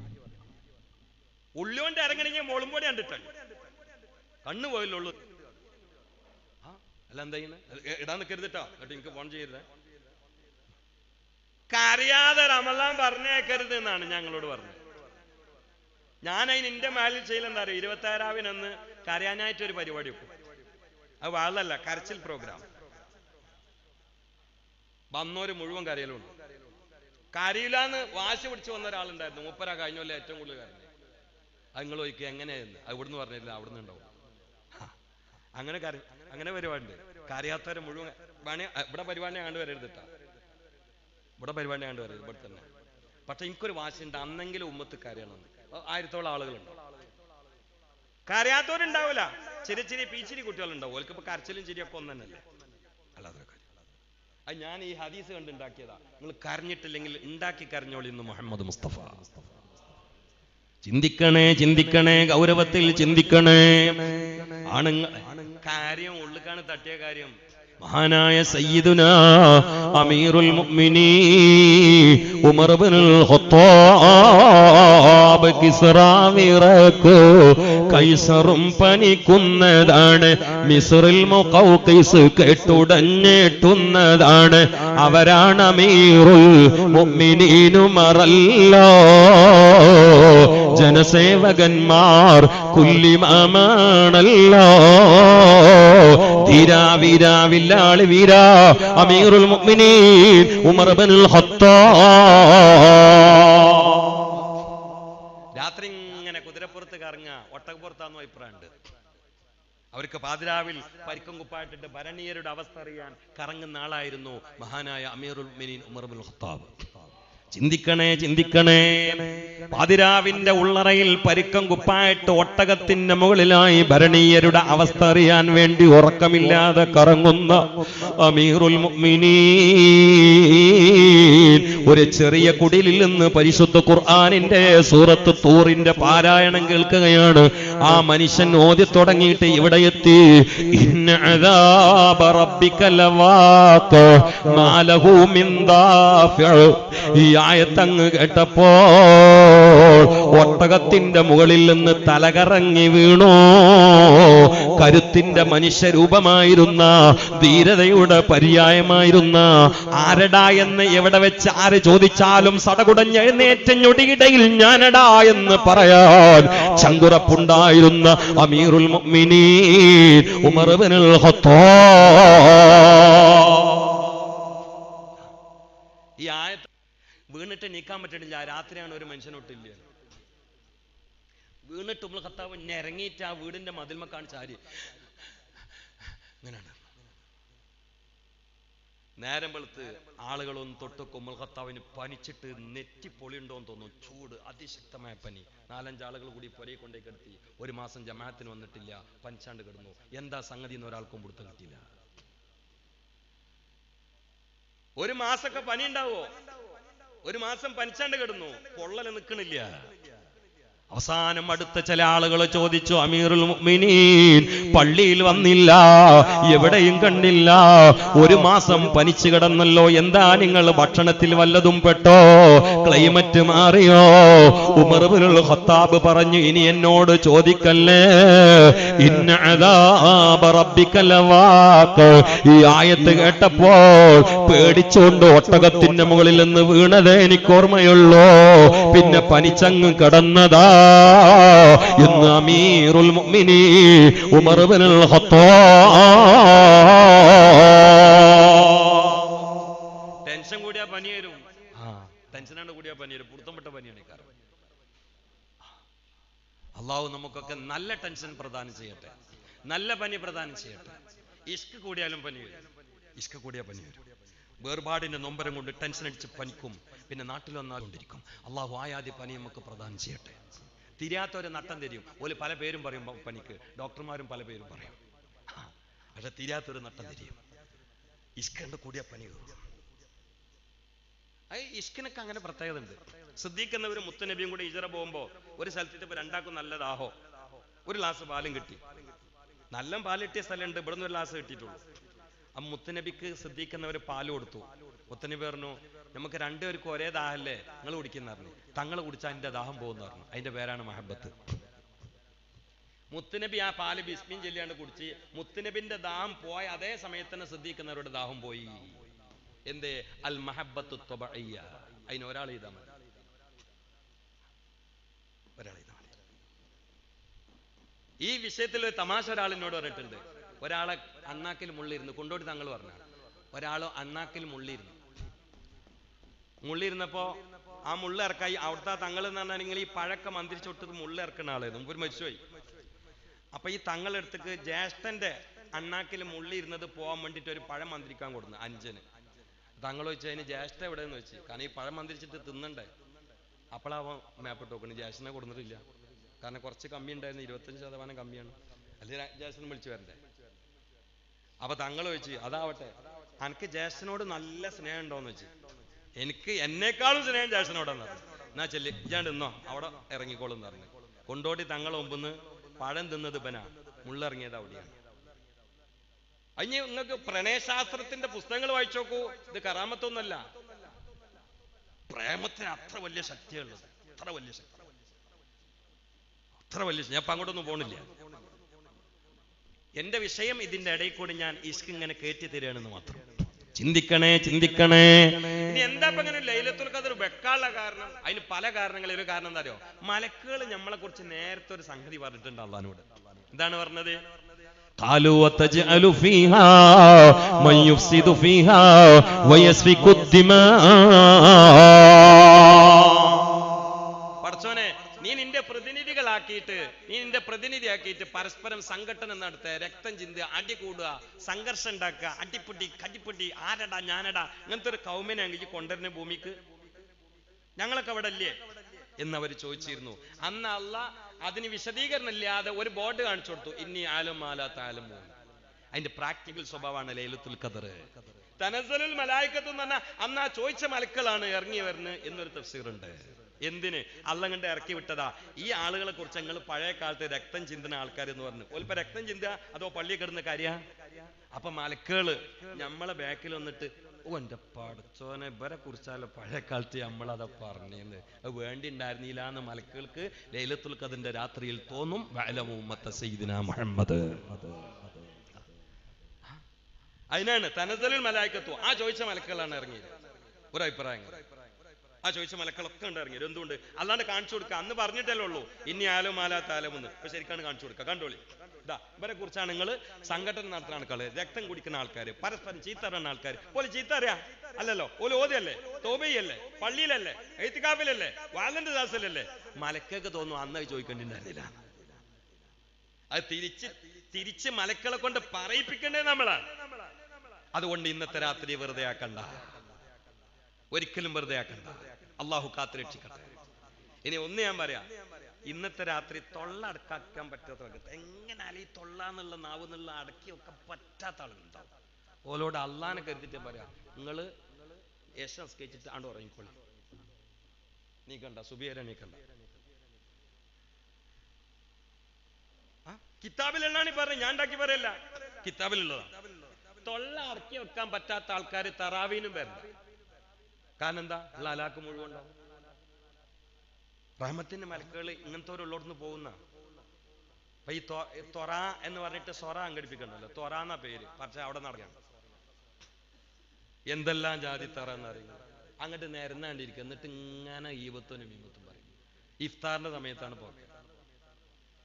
ഉള്ളിയോണ്ട് ഇറങ്ങണമെങ്കിൽ മോളും കൂടെ കണ്ടിട്ടാണ് കണ്ണ് പോയല്ലുള്ളൂ. അല്ല എന്താ ഇടാൻ നിൽക്കരുതിട്ടോ, എന്നിട്ട് എനിക്ക് ഫോൺ ചെയ്യരുത്. കരയാതെ റമളാൻ പറഞ്ഞേക്കരുത് എന്നാണ് ഞങ്ങളോട് പറഞ്ഞത്. ഞാനതിന് എന്റെ മേലിൽ ചെയ്യലെന്താ അറിയോ, 26-ന് കരയാനായിട്ടൊരു പരിപാടി വെക്കും. അത് വാളല്ല, കരച്ചിൽ പ്രോഗ്രാം. വന്നോര് മുഴുവൻ കരയലുണ്ട്. കരയില്ലാന്ന് വാശി പിടിച്ചു വന്ന ഒരാളുണ്ടായിരുന്നു. മൂപ്പര കഴിഞ്ഞല്ലേ ഏറ്റവും കൂടുതൽ കരഞ്ഞു. അത് നിങ്ങൾ ചോദിക്കുക എങ്ങനെയായിരുന്നു. അത് ഇവിടുന്ന് പറഞ്ഞില്ല, അവിടുന്ന് ഉണ്ടാവും. അങ്ങനെ പരിപാടി ഉണ്ട്. കരയാത്തവരെ മുഴുവൻ ഇവിടെ പരിപാടിനെ കണ്ടു വരരുതിട്ടാ. ഇവിടെ പരിപാടി കണ്ടു വരരുത്, ഇവിടെ തന്നെ. പക്ഷെ എനിക്കൊരു വാശിയുണ്ട്, അന്നെങ്കിലും ഉമ്മത്ത് കരയണം. 1000-ഓളം ആളുകളുണ്ട്. കരയാത്തവരുണ്ടാവില്ല. ചെറിയ ചെറിയ പീച്ചിരി കുട്ടികളുണ്ടാവും. ഓൽക്ക് ഇപ്പൊ കരച്ചിലും ചിരിയൊക്കെ ഒന്ന് തന്നെയല്ലേ. അല്ലാതെ അത് ഞാൻ ഈ ഹദീസ് കണ്ടുണ്ടാക്കിയതാ. നിങ്ങൾ കരഞ്ഞിട്ടില്ലെങ്കിൽ ഉണ്ടാക്കി കരഞ്ഞോളി എന്ന് മുഹമ്മദ് മുസ്തഫ. ചിന്തിക്കണേ ചിന്തിക്കണേ, ഗൗരവത്തിൽ ചിന്തിക്കണേ. ആണുങ്ങൾ കാര്യം ഉള്ളിക്കാണ് തട്ടിയ കാര്യം. മഹാനായ സയ്യിദുനാ അമീറുൽ മുഅ്മിനീൻ ഉമർ ഇബ്നുൽ ഖത്താബ് കിസ്റാവിറക്കു കൈസറും പനിക്കുന്നതാണ്. മിസ്റിൽ മുഖൗഖിസ് കെട്ടുടഞ്ഞിട്ടുന്നതാണ്. അവരാണ് അമീറുൽ മുഅ്മിനീൻ ഉമറല്ലോ. ജനസേവകന്മാർ കുല്ലിമാമാണല്ലോ. ധീരാ വീരാ വില്ലാളി വീരാ അമീറുൽ മുഅ്മിനീൻ ഉമർ ഇബ്നുൽ ഖത്താബ്. രാത്രി ഇങ്ങനെ കുതിരപ്പുറത്ത് കറങ്ങുക, ഒട്ടകപ്പുറത്താന്ന് അഭിപ്രായമുണ്ട്. അവർക്ക് പാതിരാവിൽ പരിക്കും കുപ്പായിട്ടിട്ട് ഭരണീയരുടെ അവസ്ഥ അറിയാൻ കറങ്ങുന്ന ആളായിരുന്നു മഹാനായ അമീറുൽ മുഅ്മിനീൻ ഉമർ ഇബ്നുൽ ഖത്താബ്. ചിന്തിക്കണേ ചിന്തിക്കണേ. പാതിരാവിന്റെ ഉള്ളറയിൽ പരിക്കം കുപ്പായിട്ട് ഒട്ടകത്തിന്റെ മുകളിലായി ഭരണീയരുടെ അവസ്ഥ അറിയാൻ വേണ്ടി ഉറക്കമില്ലാതെ കറങ്ങുന്ന അമീറുൽ മുഅ്മിനീൻ ഒരു ചെറിയ കുടിലിൽ നിന്ന് പരിശുദ്ധ ഖുർആനിന്റെ സൂറത്ത് തൂറിന്റെ പാരായണം കേൾക്കുകയാണ്. ആ മനുഷ്യൻ ഓതി തുടങ്ങിയിട്ട് ഇവിടെ എത്തി. ഇന്ന അദാബ റബ്ബിക ലവാഖ് മാ ലഹു മിൻ ദാഫിഅ്. ഈ ആയത്തങ്ങ് കേട്ടപ്പോൾ ഒട്ടകത്തിന്റെ മുകളിൽ നിന്ന് തലകറങ്ങി വീണു. കരുത്തിന്റെ മനുഷ്യരൂപമായിരുന്ന, ധീരതയുടെ പര്യായമായിരുന്ന, ആരടാ എന്ന് എവിടെ വെച്ച് ആര് ചോദിച്ചാലും സടകുടഞ്ഞെഴുന്നേറ്റ ഞൊടിയിടയിൽ ഞാനടാ എന്ന് പറയാൻ ചങ്കുറപ്പുണ്ടായിരുന്ന അമീറുൽ മുഅ്മിനീൻ ഉമർ ഇബ്നുൽ ഖത്താബ്. ഈ ആയത്ത് വീണിട്ട് നീക്കാൻ പറ്റണില്ല. രാത്രിയാണ്, ഒരു മനുഷ്യനൊട്ടില്ല. വീണിട്ട് ഉമർ ഖത്താബ് ഇറങ്ങിയിട്ട് ആ വീടിന്റെ മതിൽമക്കാണ് ചാരി. അങ്ങനെയാണ്. നേരം വെളുത്ത് ആളുകളൊന്നും തൊട്ട് ഉമർ ഖത്താബിന് പനിച്ചിട്ട് നെറ്റിപ്പൊളിയുണ്ടോന്ന് തോന്നുന്നു. ചൂട്, അതിശക്തമായ പനി. 4-5 ആളുകൾ കൂടി പൊരയെ കൊണ്ടേ കിടത്തി. 1 മാസം ജമാഅത്തിന് വന്നിട്ടില്ല, പനിച്ചാണ്ട് കിടന്നു. എന്താ സംഗതി എന്ന് ഒരാൾക്കും പിടുത്തം കിട്ടിയില്ല. 1 മാസമൊക്കെ പനി ഉണ്ടാവോ? 1 മാസം പനിച്ചാണ്ട് കിടന്നു, പൊള്ളല് നിൽക്കണില്ല. അവസാനം അടുത്ത ചില ആളുകൾ ചോദിച്ചു, അമീറുൽ മുഅ്മിനീൻ പള്ളിയിൽ വന്നില്ല, എവിടെയും കണ്ടില്ല, 1 മാസം പനിച്ചു കിടന്നല്ലോ, എന്താ നിങ്ങൾ ഭക്ഷണത്തിൽ വല്ലതും പെട്ടോ? ക്ലൈമറ്റ് മാറിയോ? ഉമർ ഇബ്നുൽ ഖത്താബ് പറഞ്ഞു, ഇനി എന്നോട് ചോദിക്കല്ലേ. ഇന്ന അദാബ റബ്ബിക ലവാഖ്. ഈ ആയത്ത് കേട്ടപ്പോൾ പേടിച്ചുകൊണ്ട് ഒട്ടകത്തിന്റെ മുകളിൽ നിന്ന് വീണതേ എനിക്ക് ഓർമ്മയുള്ളൂ. പിന്നെ പനിച്ചങ്ങ് കിടന്നതാ എന്ന് അമീറുൽ മുഅ്മിനീൻ ഉമർ ഇബ്നുൽ ഖത്താബ്. ടെൻഷൻ കൂടിയാ പനി വരും. ടെൻഷനാണ് കൂടിയാ പനി വരും. പുറത്തംപെട്ട പനിയാണ് കാരണം. അല്ലാഹു നമുക്കൊക്കെ നല്ല ടെൻഷൻ പ്രദാനം ചെയ്യട്ടെ, നല്ല പനി പ്രദാനം ചെയ്യട്ടെ. ഇഷ്ക് കൂടിയാലും പനി വരും. ഇഷ്ക് കൂടിയാ പനി വരും. വേർപാടിന്റെ നൊമ്പരം കൊണ്ട് ടെൻഷൻ അടിച്ച് പനിക്കും. പിന്നെ നാട്ടിൽ വന്നാകൊണ്ടിരിക്കും. അള്ളാഹു ആയാതി പനി നമുക്ക് പ്രദാനം ചെയ്യട്ടെ. തിരിയാത്തൊരു നട്ടം തരും. ഒരു പല പേരും പറയും പനിക്ക്. ഡോക്ടർമാരും പല പേരും പറയും. പക്ഷെ തീരാത്തൊരു നട്ടം തിരിയും. ഇഷ്കണ്ട് കൂടിയ പണി കയറും. ഇഷ്കിനൊക്കെ അങ്ങനെ പ്രത്യേകത ഉണ്ട്. സിദ്ദീഖ് മുത്തുനബിയും കൂടി ഹിജ്റ പോകുമ്പോ ഒരു സ്ഥലത്തിട്ട് രണ്ടാക്കും നല്ല ദാഹോ, ഒരു ഗ്ലാസ് പാലും കിട്ടി. നല്ല പാൽ കിട്ടിയ സ്ഥലമുണ്ട്, ഇവിടുന്ന് ഒരു ഗ്ലാസ് കിട്ടിയിട്ടുള്ളൂ. ആ മുത്തുനബിക്ക് സിദ്ദീഖ് പാല് കൊടുത്തു. മുത്തുനബി പറഞ്ഞു, നമുക്ക് രണ്ടുപേർക്കും ഒരേ ദാഹല്ലേ, നിങ്ങൾ കുടിക്കുന്ന പറഞ്ഞു. തങ്ങൾ കുടിച്ചാൽ അതിന്റെ ദാഹം പോകുന്ന പറഞ്ഞു. അതിന്റെ പേരാണ് മഹബത്ത്. മുത്തുനബി ആ പാല് ബിസ്മിൻ ചൊല്ലിയാണ്ട് കുടിച്ച് മുത്തുനബിന്റെ ദാഹം പോയ അതേ സമയത്ത് തന്നെ സിദ്ദീഖിനവരുടെ ദാഹം പോയി. എന്തേ? അൽ മഹബത്തു ത്വബഇയ്യ. അതിന് ഒരാൾ ചെയ്താൽ മതി, ഒരാൾ ചെയ്താൽ മതി. ഈ വിഷയത്തിൽ ഒരു തമാശ ഒരാളിനോട് പറഞ്ഞിട്ടുണ്ട്. ഒരാളെ അണ്ണാക്കിൽ മുള്ളിരുന്നു, കൊണ്ടോടി തങ്ങൾ പറഞ്ഞ ഒരാളോ അണ്ണാക്കിൽ മുള്ളിരുന്നപ്പോ ആ മുള്ളിറക്കായി അവിടുത്തെ തങ്ങൾ എന്ന് പറഞ്ഞാൽ ഈ പഴക്കം മന്ത്രിച്ചൊട്ടത് മുള്ളിറക്കുന്ന ആളായിരുന്നു. മുമ്പ് മരിച്ചുപോയി. അപ്പൊ ഈ തങ്ങളെടുത്തേക്ക് ജ്യേഷ്ഠന്റെ അണ്ണാക്കിൽ മുള്ളിരുന്നത് പോകാൻ വേണ്ടിട്ട് ഒരു പഴം മന്ത്രിക്കാൻ കൊടുന്നു 5-ന്. തങ്ങൾ വെച്ച് അതിന് ജ്യേഷ്ഠ എവിടെയെന്ന് വെച്ച്, കാരണം ഈ പഴം മന്ത്രിച്ചിട്ട് തിന്നണ്ടേ. അപ്പോഴാവൻ മേപ്പിട്ട് നോക്കണേ, ജ്യേഷ്ഠനെ കൊടുത്തിട്ടില്ല. കാരണം കുറച്ച് കമ്മി ഉണ്ടായിരുന്നു, 25% കമ്മിയാണ്. അല്ലെങ്കിൽ ജ്യേഷ്ഠനെ വിളിച്ചു വരണ്ടേ. അപ്പൊ തങ്ങൾ വെച്ച്, അതാവട്ടെ എനിക്ക് ജ്യേഷ്ഠനോട് നല്ല സ്നേഹം ഉണ്ടോന്ന് വെച്ച്. എനിക്ക് എന്നേക്കാളും സ്നേഹം ജ്യേഷ്ഠനോടെന്ന് പറഞ്ഞു. എന്നാ ചെല്ലി ഇജാണ്ട് ഇന്നോ അവിടെ ഇറങ്ങിക്കോളും പറഞ്ഞു. കൊണ്ടോട്ടി തങ്ങൾ മുമ്പ് പഴം തിന്നത് ബനാ, മുള്ളിറങ്ങിയത് അവിടെയാണ്. അതിന് നിങ്ങൾക്ക് പ്രണയശാസ്ത്രത്തിന്റെ പുസ്തകങ്ങൾ വായിച്ചു നോക്കൂ. ഇത് കറാമത്തൊന്നല്ല, പ്രേമത്തിന് അത്ര വലിയ ശക്തിയുള്ളത്, അത്ര വലിയ ശക്തി. ഞാൻ ഇപ്പൊ അങ്ങോട്ടൊന്നും പോണില്ല. എന്റെ വിഷയം ഇതിന്റെ ഇടയിൽ കൂടി ഞാൻ ഇഷ്ക് ഇങ്ങനെ കയറ്റി തരികയാണെന്ന് മാത്രം. ചിന്തിക്കണേ. ഇനി എന്താ ഇപ്പൊ ഇങ്ങനെ ലൈലത്തുൽ ഖദർ വെക്കാനുള്ള കാരണം? അതിന് പല കാരണങ്ങൾ. ഒരു കാരണം എന്താ അറിയോ? മലക്കുകൾ നമ്മളെ കുറിച്ച് നേരത്തെ ഒരു സംഗതി പറഞ്ഞിട്ടുണ്ട് അള്ളാഹിനോട്. എന്താണ് പറഞ്ഞത്? قالوا وتجعل فيها من يفسد فيها ويسفك الدماء. പടച്ചോനെ, നീ നിന്റെ പ്രതിനിധിയാക്കിയിട്ട് പരസ്പരം സംഘട്ടനം നടത്തുക, രക്തം ചിന്തുക, അടി കൂടുക, സംഘർഷം ഉണ്ടാക്കുക, അടിപ്പിടി കടിപ്പിടി, ആരടാ ഞാനടാ, ഇങ്ങനത്തെ ഒരു കൗമിനെ അങ്ങ് കൊണ്ടുവരുന്ന ഭൂമിക്ക് ഞങ്ങളൊക്കെ അവിടെ അല്ലേ എന്നവർ ചോദിച്ചിരുന്നു. അന്ന് അള്ളാഹ് അതിന് വിശദീകരണം ഇല്ലാതെ ഒരു ബോർഡ് കാണിച്ചു കൊടുത്തു, ഇന്നി ആലും ആലാത്താലും. അതിന്റെ പ്രാക്ടിക്കൽ സ്വഭാവമാണ് ലൈലത്തുൽ ഖദർ. തനസ്സലുൽ മലായികത്തു എന്ന് പറഞ്ഞാൽ അന്ന് ആ ചോദിച്ച മലക്കുകളാണ് ഇറങ്ങി വരുന്നത് എന്നൊരു തഫ്സീറുണ്ട്. എന്തിന്? അള്ളാഹ് കണ്ട് ഇറക്കി വിട്ടതാ. ഈ ആളുകളെ കുറിച്ച് ഞങ്ങൾ പഴയ കാലത്ത് രക്തം ചിന്തുന്ന ആൾക്കാർ എന്ന് പറഞ്ഞു. ഓൽപ്പ രക്തം ചിന്തുക അതോ പള്ളിയിൽ കിടന്ന കാര്യ? അപ്പൊ മലക്കുകള് നമ്മളെ ബാക്കിൽ വന്നിട്ട്, ഓ എന്റെ പടച്ചോനെ, ഇവരെ കുറിച്ചാലോ പഴയ കാലത്ത് നമ്മളതാ പറഞ്ഞേന്ന്, അത് വേണ്ടി ഉണ്ടായിരുന്നില്ല എന്ന് മലക്കുകൾക്ക് ലൈലത്തുൽ ഖദറിന്റെ രാത്രിയിൽ തോന്നും. വഅലമു ഉമ്മത്ത സയ്യിദിനാ മുഹമ്മദ്. അതിനാണ് തനസ്സലുൽ മലായികത്തു. ആ ചോദിച്ച മലക്കുകളാണ് ഇറങ്ങിയത്. ഒരു അഭിപ്രായം, ആ ചോദിച്ച മലക്കളൊക്കെ ഉണ്ട് ഇറങ്ങിയത്. എന്തുകൊണ്ട്? അല്ലാണ്ട് കാണിച്ചു കൊടുക്കുക. അന്ന് പറഞ്ഞിട്ടല്ലേ ഉള്ളൂ ഇന്നി ആലും ആലാത്താലമെന്ന്. ഇപ്പൊ ശരിക്കാണ് കാണിച്ചു കൊടുക്കുക. കണ്ടോളി, ഇതാ ഇവരെ കുറിച്ചാണ് നിങ്ങൾ സംഘടന നടത്തുന്ന ആൾക്കാർ, രക്തം കുടിക്കുന്ന ആൾക്കാർ, പരസ്പരം ചീത്ത അറിയുന്ന ആൾക്കാർ. പോലെ ചീത്ത അറിയാ അല്ലല്ലോ, ഓല് ഓതിയല്ലേ, തോബയല്ലേ, പള്ളിയിലല്ലേ, എഴുത്തിക്കാഫിലല്ലേ, വാലന്റെ ദാസലല്ലേ. മലക്കൊക്കെ തോന്നും അന്ന് ചോദിക്കേണ്ടിണ്ടായിരുന്നില്ല. അത് തിരിച്ച് മലക്കളെ കൊണ്ട് പറയിപ്പിക്കേണ്ടത് നമ്മളാണ്. അതുകൊണ്ട് ഇന്നത്തെ രാത്രി വെറുതെ ആക്കണ്ട, ഒരിക്കലും വെറുതെ ആക്കണ്ട. അള്ളാഹു കാത്തുരക്ഷിക്കട്ടെ. ഇനി ഒന്ന് ഞാൻ പറയാം, ഇന്നത്തെ രാത്രി തൊള്ള അടക്കാൻ പറ്റാത്ത, എങ്ങനെയാലും ഈ തൊള്ള എന്നുള്ള നാവ് എന്നുള്ള അടക്കി ഒക്കെ പറ്റാത്ത ആളുകളുണ്ടാവും. ഓലോട് അള്ളാനെ കരുതിട്ട് പറയാം, നിങ്ങള് യേശു നിസ്കരിച്ചിട്ട് ആണ്ട് ഉറങ്ങിക്കൊള്ളി, നീ കണ്ട സുബിയരെ നീ കണ്ട. കിതാബിലുള്ളതാണ് പറഞ്ഞത്, ഞാൻ ഉണ്ടാക്കി പറയല്ല, കിതാബിലുള്ളതാണ്. തൊള്ള അടക്കി വെക്കാൻ പറ്റാത്ത ആൾക്കാർ തറാവീനും വരണ്ട. കാരണം എന്താ? ഉള്ള അലാക്ക് മുഴുവൻ ഉണ്ടാവും. റഹ്മത്തിന്റെ മലക്കുകൾ ഇങ്ങനത്തെ ഉള്ളോടന്ന് പോകുന്ന. അപ്പൊ ഈ തൊറ എന്ന് പറഞ്ഞിട്ട് സൊറ അങ്കടിപ്പിക്കണ്ടല്ലോ, തൊറ എന്നാ പേര്, പക്ഷെ അവിടെ നടക്കണം. എന്തെല്ലാം ജാതി തറ എന്നറിയുക. അങ്ങോട്ട് നിരന്നാണ്ടിരിക്കുക, എന്നിട്ട് ഇങ്ങനെ ഈവത്തും മീമത്തും പറയും. ഇഫ്താറിന്റെ സമയത്താണ് പോക്ക്.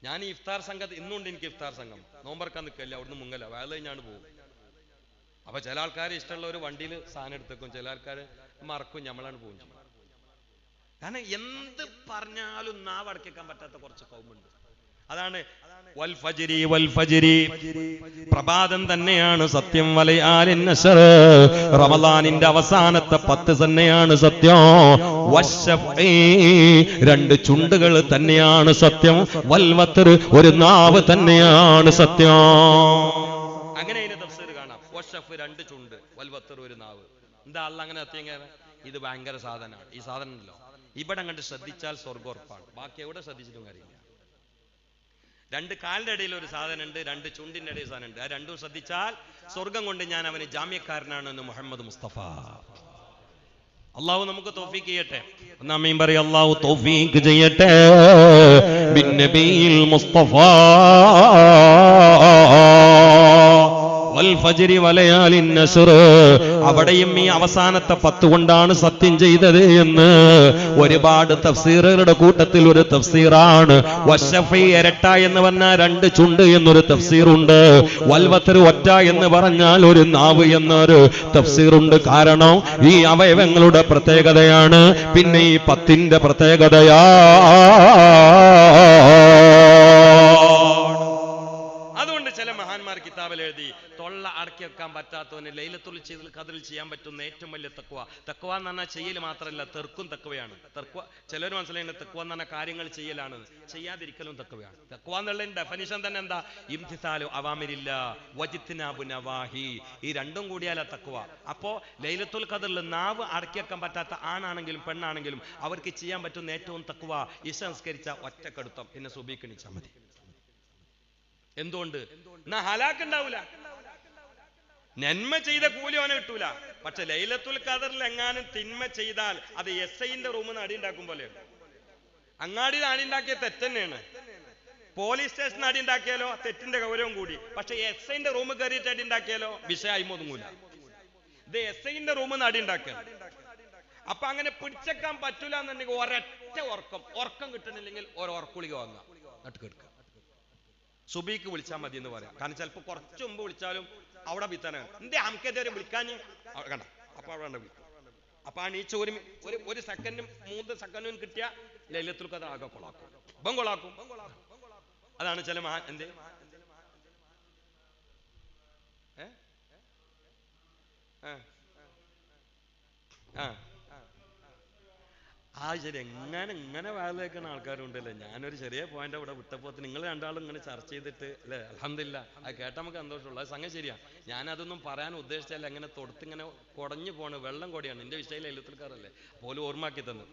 ഞാൻ ഈ ഇഫ്താർ സംഘം ഇന്നുണ്ട്. എനിക്ക് ഇഫ്താർ സംഘം നോമ്പറക്കാൻ നിൽക്കല്ല, അവിടുന്ന് മുങ്ങല വേല കഴിഞ്ഞാണ് പോകും. അപ്പൊ ചില ആൾക്കാർ ഇഷ്ടമുള്ള ഒരു വണ്ടിയിൽ സാധനം എടുത്തേക്കും, ചില ആൾക്കാർ മറക്കും, ഞമ്മളാണ് പോകും ചെയ്യും. കാരണം എന്ത് പറഞ്ഞാലും നാവ് അടക്കാൻ പറ്റാത്ത കുറച്ച് കൗമുണ്ട്. അതാണ് വൽ ഫജ്രി, പ്രഭാതം തന്നെയാണ് സത്യം. വലയാലിൻ നശർ, റമളാനിന്റെ അവസാനത്തെ 10 തന്നെയാണ് സത്യം. വശഫഈ, 2 ചുണ്ടുകൾ തന്നെയാണ് സത്യം. വൽ വത്ർ, ഒരു നാവ് തന്നെയാണ് സത്യം. അങ്ങനെ രണ്ട് ചുണ്ട് വൽവത്തർ ഒരു നാവ്. എന്താ അല്ല അങ്ങനെ എത്തിയെങ്ങനെ? ഇത് ഭയങ്കര സാധനമാണ്. ഈ സാധനം ഉണ്ടല്ലോ, ഇവിടെ അങ്ങോട്ട് ശ്രദ്ധിച്ചാൽ സ്വർഗ്ഗം ഉറപ്പാണ്. ബാക്കി എവിടെ ശ്രദ്ധിച്ചിട്ടും കാര്യമില്ല. രണ്ട് കാലിന്റെ ഇടയിൽ ഒരു സാധനം ഉണ്ട്, രണ്ട് ചുണ്ടിന്റെ ഇടയിൽ സാധനം ഉണ്ട്. ആ രണ്ടും ശ്രദ്ധിച്ചാൽ സ്വർഗം കൊണ്ട് ഞാൻ അവന് ജാമ്യക്കാരനാണെന്ന് മുഹമ്മദ് മുസ്തഫ. അള്ളാഹു നമുക്ക് തൗഫീഖ് ചെയ്യട്ടെ. ഒന്നാമീൻ പറയും, അള്ളാഹു തൗഫീഖ് ചെയ്യട്ടെ ബിന്നബിയിൽ മുസ്തഫ വൽ ഫജ്രി വലയാലിൻ നസ്ർ. അവിടെയും ഈ അവസാനത്തെ 10 കൊണ്ടാണ് സത്യം ചെയ്തത് എന്ന് ഒരുപാട് തഫ്സീറുകളുടെ കൂട്ടത്തിൽ ഒരു തഫ്സീറാണ് വശഫി ഇരട്ട എന്ന് പറഞ്ഞാൽ 2 ചുണ്ട് എന്നൊരു തഫ്സീറുണ്ട്. വൽവത്തർ ഒറ്റ എന്ന് പറഞ്ഞാൽ ഒരു നാവ് എന്നൊരു തഫ്സീറുണ്ട്. കാരണം ഈ അവയവങ്ങളുടെ പ്രത്യേകതയാണ്. പിന്നെ ഈ 10ന്റെ പ്രത്യേകതയാ. അതുകൊണ്ട് ചില മഹാന്മാർ കിതാബിൽ എഴുതി, തൊള്ള അടക്കി വെക്കാൻ പറ്റാത്തവന് ലൈലത്തുൽ ഖദ്റിൽ ചെയ്യാൻ പറ്റുന്ന ഏറ്റവും വലിയ തഖ്വ. തഖ്വ എന്ന് പറഞ്ഞാൽ ചെയ്യൽ മാത്രമല്ല, തെർക്കും തഖ്വയാണ്. തഖ്വ ചിലർ മനസ്സിലായിട്ട് തഖ്വ എന്ന് പറഞ്ഞാൽ കാര്യങ്ങൾ ചെയ്യലാണ്, ചെയ്യാതിരിക്കലും തഖ്വയാണ്. തഖ്വ എന്നുള്ളതിന്റെ ഡെഫിനിഷൻ തന്നെ എന്താ? ഇംതിസാലു അവാമിരില്ല വജിത്നാബു നവാഹി. ഈ രണ്ടും കൂടിയാലാ തഖ്വ. അപ്പോ ലൈലത്തുൽ ഖദ്റിൽ നാവ് അടക്കി വെക്കാൻ പറ്റാത്ത ആണാണെങ്കിലും പെണ്ണാണെങ്കിലും അവർക്ക് ചെയ്യാൻ പറ്റുന്ന ഏറ്റവും തഖ്വ ഇശ നിസ്കരിച്ച ഒറ്റക്കെടുത്തം, പിന്നെ സുബഹിക്ക് എണീച്ചാൽ മതി. എന്തുകൊണ്ട്? എന്നാ ഹലാക്ക് ഉണ്ടാവൂല, നന്മ ചെയ്ത കൂലി അവന് കിട്ടൂല. പക്ഷെ ലൈലത്തുൽ ഖദ്റിൽ എങ്ങാനും തിന്മ ചെയ്താൽ അത് SIന്റെ റൂമിൽ നിന്ന് അടി ഉണ്ടാക്കും പോലെയാണ്. അങ്ങാടിയിൽ അടി ഉണ്ടാക്കിയ തെറ്റന്നെയാണ്. പോലീസ് സ്റ്റേഷനിൽ അടി ഉണ്ടാക്കിയാലോ തെറ്റിന്റെ ഗൗരവം കൂടി. പക്ഷെ SIന്റെ റൂമിൽ കയറിയിട്ട് അടി ഉണ്ടാക്കിയാലോ വിഷയം ഒതുങ്ങൂല. ഇത് SIന്റെ റൂമിൽ നിന്ന് അടി ഉണ്ടാക്കുക. അപ്പൊ അങ്ങനെ പിടിച്ചേക്കാൻ പറ്റൂല എന്നുണ്ടെങ്കിൽ ഒരൊറ്റ ഉറക്കം കിട്ടണില്ലെങ്കിൽ ഉറക്കുളിക വാങ്ങുക, നട്ട് കിടക്കുക. സുബിക്ക് വിളിച്ചാൽ മതി എന്ന് പറയാം. കാരണം ചിലപ്പോൾ കുറച്ച് മുമ്പ് വിളിച്ചാലും അവിടെ വിത്താനാണ്. എന്തേ അമ്മക്കെതിരെ വിളിക്കാൻ കണ്ട, അപ്പൊ അവിടെ വിളിക്കും. അപ്പൊ ആ നീച്ച ഒരു സെക്കൻഡും 3 സെക്കൻഡും കിട്ടിയ ലൈലത്തുൽ ഖദ്ർ ആകെ കൊളാക്കും, കൊളാക്കും. അതാണ് ചില മഹാൻ എന്തേ ശരി എങ്ങനെ വാതിലേക്കുന്ന ആൾക്കാരുണ്ടല്ലേ. ഞാനൊരു ചെറിയ പോയിന്റ് അവിടെ വിട്ടപ്പോ നിങ്ങൾ രണ്ടാളും ഇങ്ങനെ ചർച്ച ചെയ്തിട്ട് അല്ലേ, അൽഹംദുലില്ലാ, അത് കേട്ടാൽ നമുക്ക് സന്തോഷമുള്ളൂ. അത് സംഗതി ശരിയാ. ഞാനതൊന്നും പറയാൻ ഉദ്ദേശിച്ചല്ല. എങ്ങനെ തൊടുത്തിങ്ങനെ കുടഞ്ഞു പോണ് വെള്ളം കൊടിയാണ്. എന്റെ വിഷയം ലൈലത്തുൽ ഖദ്റല്ലേ, പോലും ഓർമ്മാക്കി തന്നു.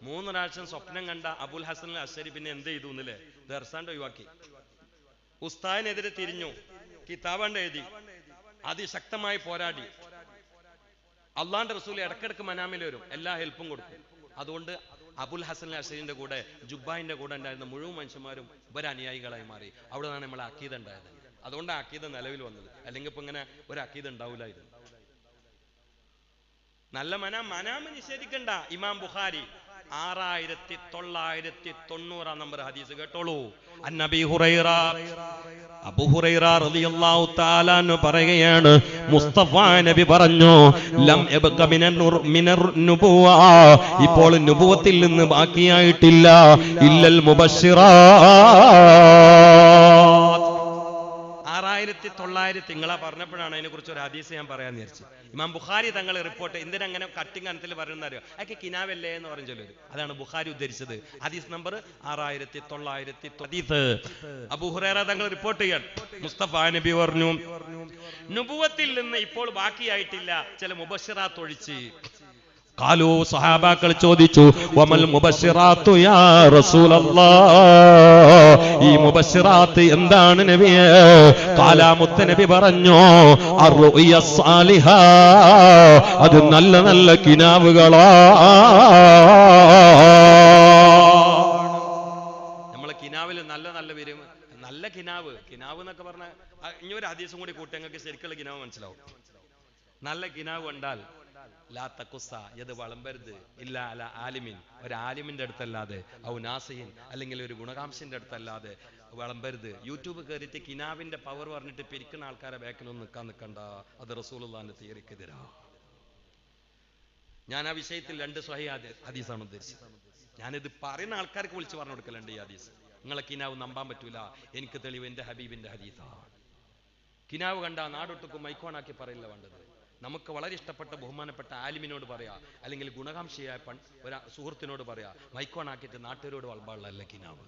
3 പ്രാവശ്യം സ്വപ്നം കണ്ട അബുൽ ഹസൻ അശ്ശരി പിന്നെ എന്ത് ചെയ്തു എന്നല്ലേ, ദർസാണ്ട് ഒഴിവാക്കി. ഉസ്താദിനെതിരെ തിരിഞ്ഞു, കിതാബ് എഴുതി, അതിശക്തമായി പോരാടി. അള്ളാന്റെ റസൂൽ ഇടക്കിടക്ക് മനാമിൽ വരും, എല്ലാ ഹെൽപ്പും കൊടുക്കും. അതുകൊണ്ട് അബുൽ ഹസൻ അശ്ശരിന്റെ കൂടെ ജുബായിന്റെ കൂടെ ഉണ്ടായിരുന്ന മുഴുവൻ മനുഷ്യന്മാരും അനുയായികളായി മാറി. അവിടെ നിന്നാണ് നമ്മളെ അക്കീദ ഉണ്ടായത്. അതുകൊണ്ട് അക്കീദ നിലവിൽ വന്നത്. അല്ലെങ്കിൽ ഇപ്പൊ ഇങ്ങനെ ഒരു അക്കീദ ഉണ്ടാവില്ലായിരുന്നു. നല്ല മനാമ് നിഷേധിക്കണ്ട. ഇമാം ബുഖാരി 6990 നമ്പർ ഹദീസ് കേട്ടോളൂ. അന്നബി ഹുറൈറ, അബൂ ഹുറൈറ റളിയല്ലാഹു തആല അൻഹു പറയുകയാണ്, മുസ്തഫ നബി പറഞ്ഞു, ലം യബ്ക മിനർ നുബുവ, ഇപ്പോൾ നുബുവത്തിൽ നിന്ന് ബാക്കിയായിട്ടില്ല, ഇല്ലൽ മുബശ്ശിറാത്ത്. 6900 നിങ്ങളാ പറഞ്ഞപ്പോഴാണ് അതിനെ കുറിച്ച് ഒരു ഹദീസ് ഞാൻ പറയാൻ വിചാരിച്ചു. ഇമാം ബുഖാരി തങ്ങൾ റിപ്പോർട്ട്, എന്തിനങ്ങനെ കട്ടിങ് കനത്തിൽ പറയുന്നറിയോ, അതൊക്കെ കിനാവല്ലേ എന്ന് പറഞ്ഞു ചൊല്ലു. അതാണ് ബുഖാരി ഉദ്ധരിച്ചത്. ഹദീസ് നമ്പർ 6900. അബൂ ഹുറൈറ തങ്ങൾ റിപ്പോർട്ട് ചെയ്യാൻ, മുസ്തഫ നബി പറഞ്ഞു, നുബുവത്തിൽ നിന്ന് ഇപ്പോൾ ബാക്കിയായിട്ടില്ല, ചില മുബശ്ശിറാത്ത് ഒഴിച്ച്. ഖാലു, സഹാബാക്കൾ ചോദിച്ചു, വമൽ മുബശ്ശിറാത്തു യാ റസൂലല്ലാഹ്, ഈ മുബശ്ശിറാത്ത് എന്താണ് നബിയേ? ഖാല, മുത്തനബി പറഞ്ഞു, അർറുയ സാലിഹ, അത് നല്ല നല്ല കിനാവുകളാ. നമ്മളെ കിനാവിൽ നല്ല നല്ല വരും. നല്ല കിനാവ് എന്നൊക്കെ പറഞ്ഞ ഇനി ഒരു ഹദീസും കൂടി കൂട്ടി ഞങ്ങൾക്ക് ശരിക്കുള്ള കിനാവ് മനസ്സിലാവും. നല്ല കിനാവ് കണ്ടാൽ ലാ തഖുസ, ഇത് വളമ്പരുത്, ഇല്ല അല ആലിമിൻ, ഒരു ആലിമിന്റെ അടുത്തല്ലാതെ, ഔ നാസിഹിൻ, അല്ലെങ്കിൽ ഒരു ഗുണകാംക്ഷന്റെ അടുത്തല്ലാതെ വളമ്പരുത്. യൂട്യൂബ് കയറിയിട്ട് കിനാവിന്റെ പവർ പറഞ്ഞിട്ട് പിരിക്കുന്ന ആൾക്കാരെ ബാക്കിലൊന്നും നിൽക്കണ്ട. അത് റസൂലുള്ളാഹിന്റെ തിയറിക്കെതിരാ. ഞാൻ ആ വിഷയത്തിൽ 2 സ്വഹീഹ് ഹദീസാണ് ഉദ്ദേശിച്ചത്. ഞാനിത് പറയുന്ന ആൾക്കാർക്ക് വിളിച്ച് പറഞ്ഞു കൊടുക്കലുണ്ട്. ഈ ഹദീസ് നിങ്ങളെ കിനാവ് നമ്പാൻ പറ്റൂല, എനിക്ക് തെളിവ് എന്റെ ഹബീബിന്റെ ഹദീസാണ്. കിനാവ് കണ്ട നാടൊട്ടുക്കും മൈക്കോണാക്കി പറയില്ല വേണ്ടത്. നമുക്ക് വളരെ ഇഷ്ടപ്പെട്ട ബഹുമാനപ്പെട്ട ആലിമിനോട് പറയാ, അല്ലെങ്കിൽ ഗുണകാംക്ഷയായ ഒരു സുഹൃത്തിനോട് പറയാ, മൈക്കോണാക്കിയിട്ട് നാട്ടുകാരോട് വളമ്പാളല്ല കിനാവ്.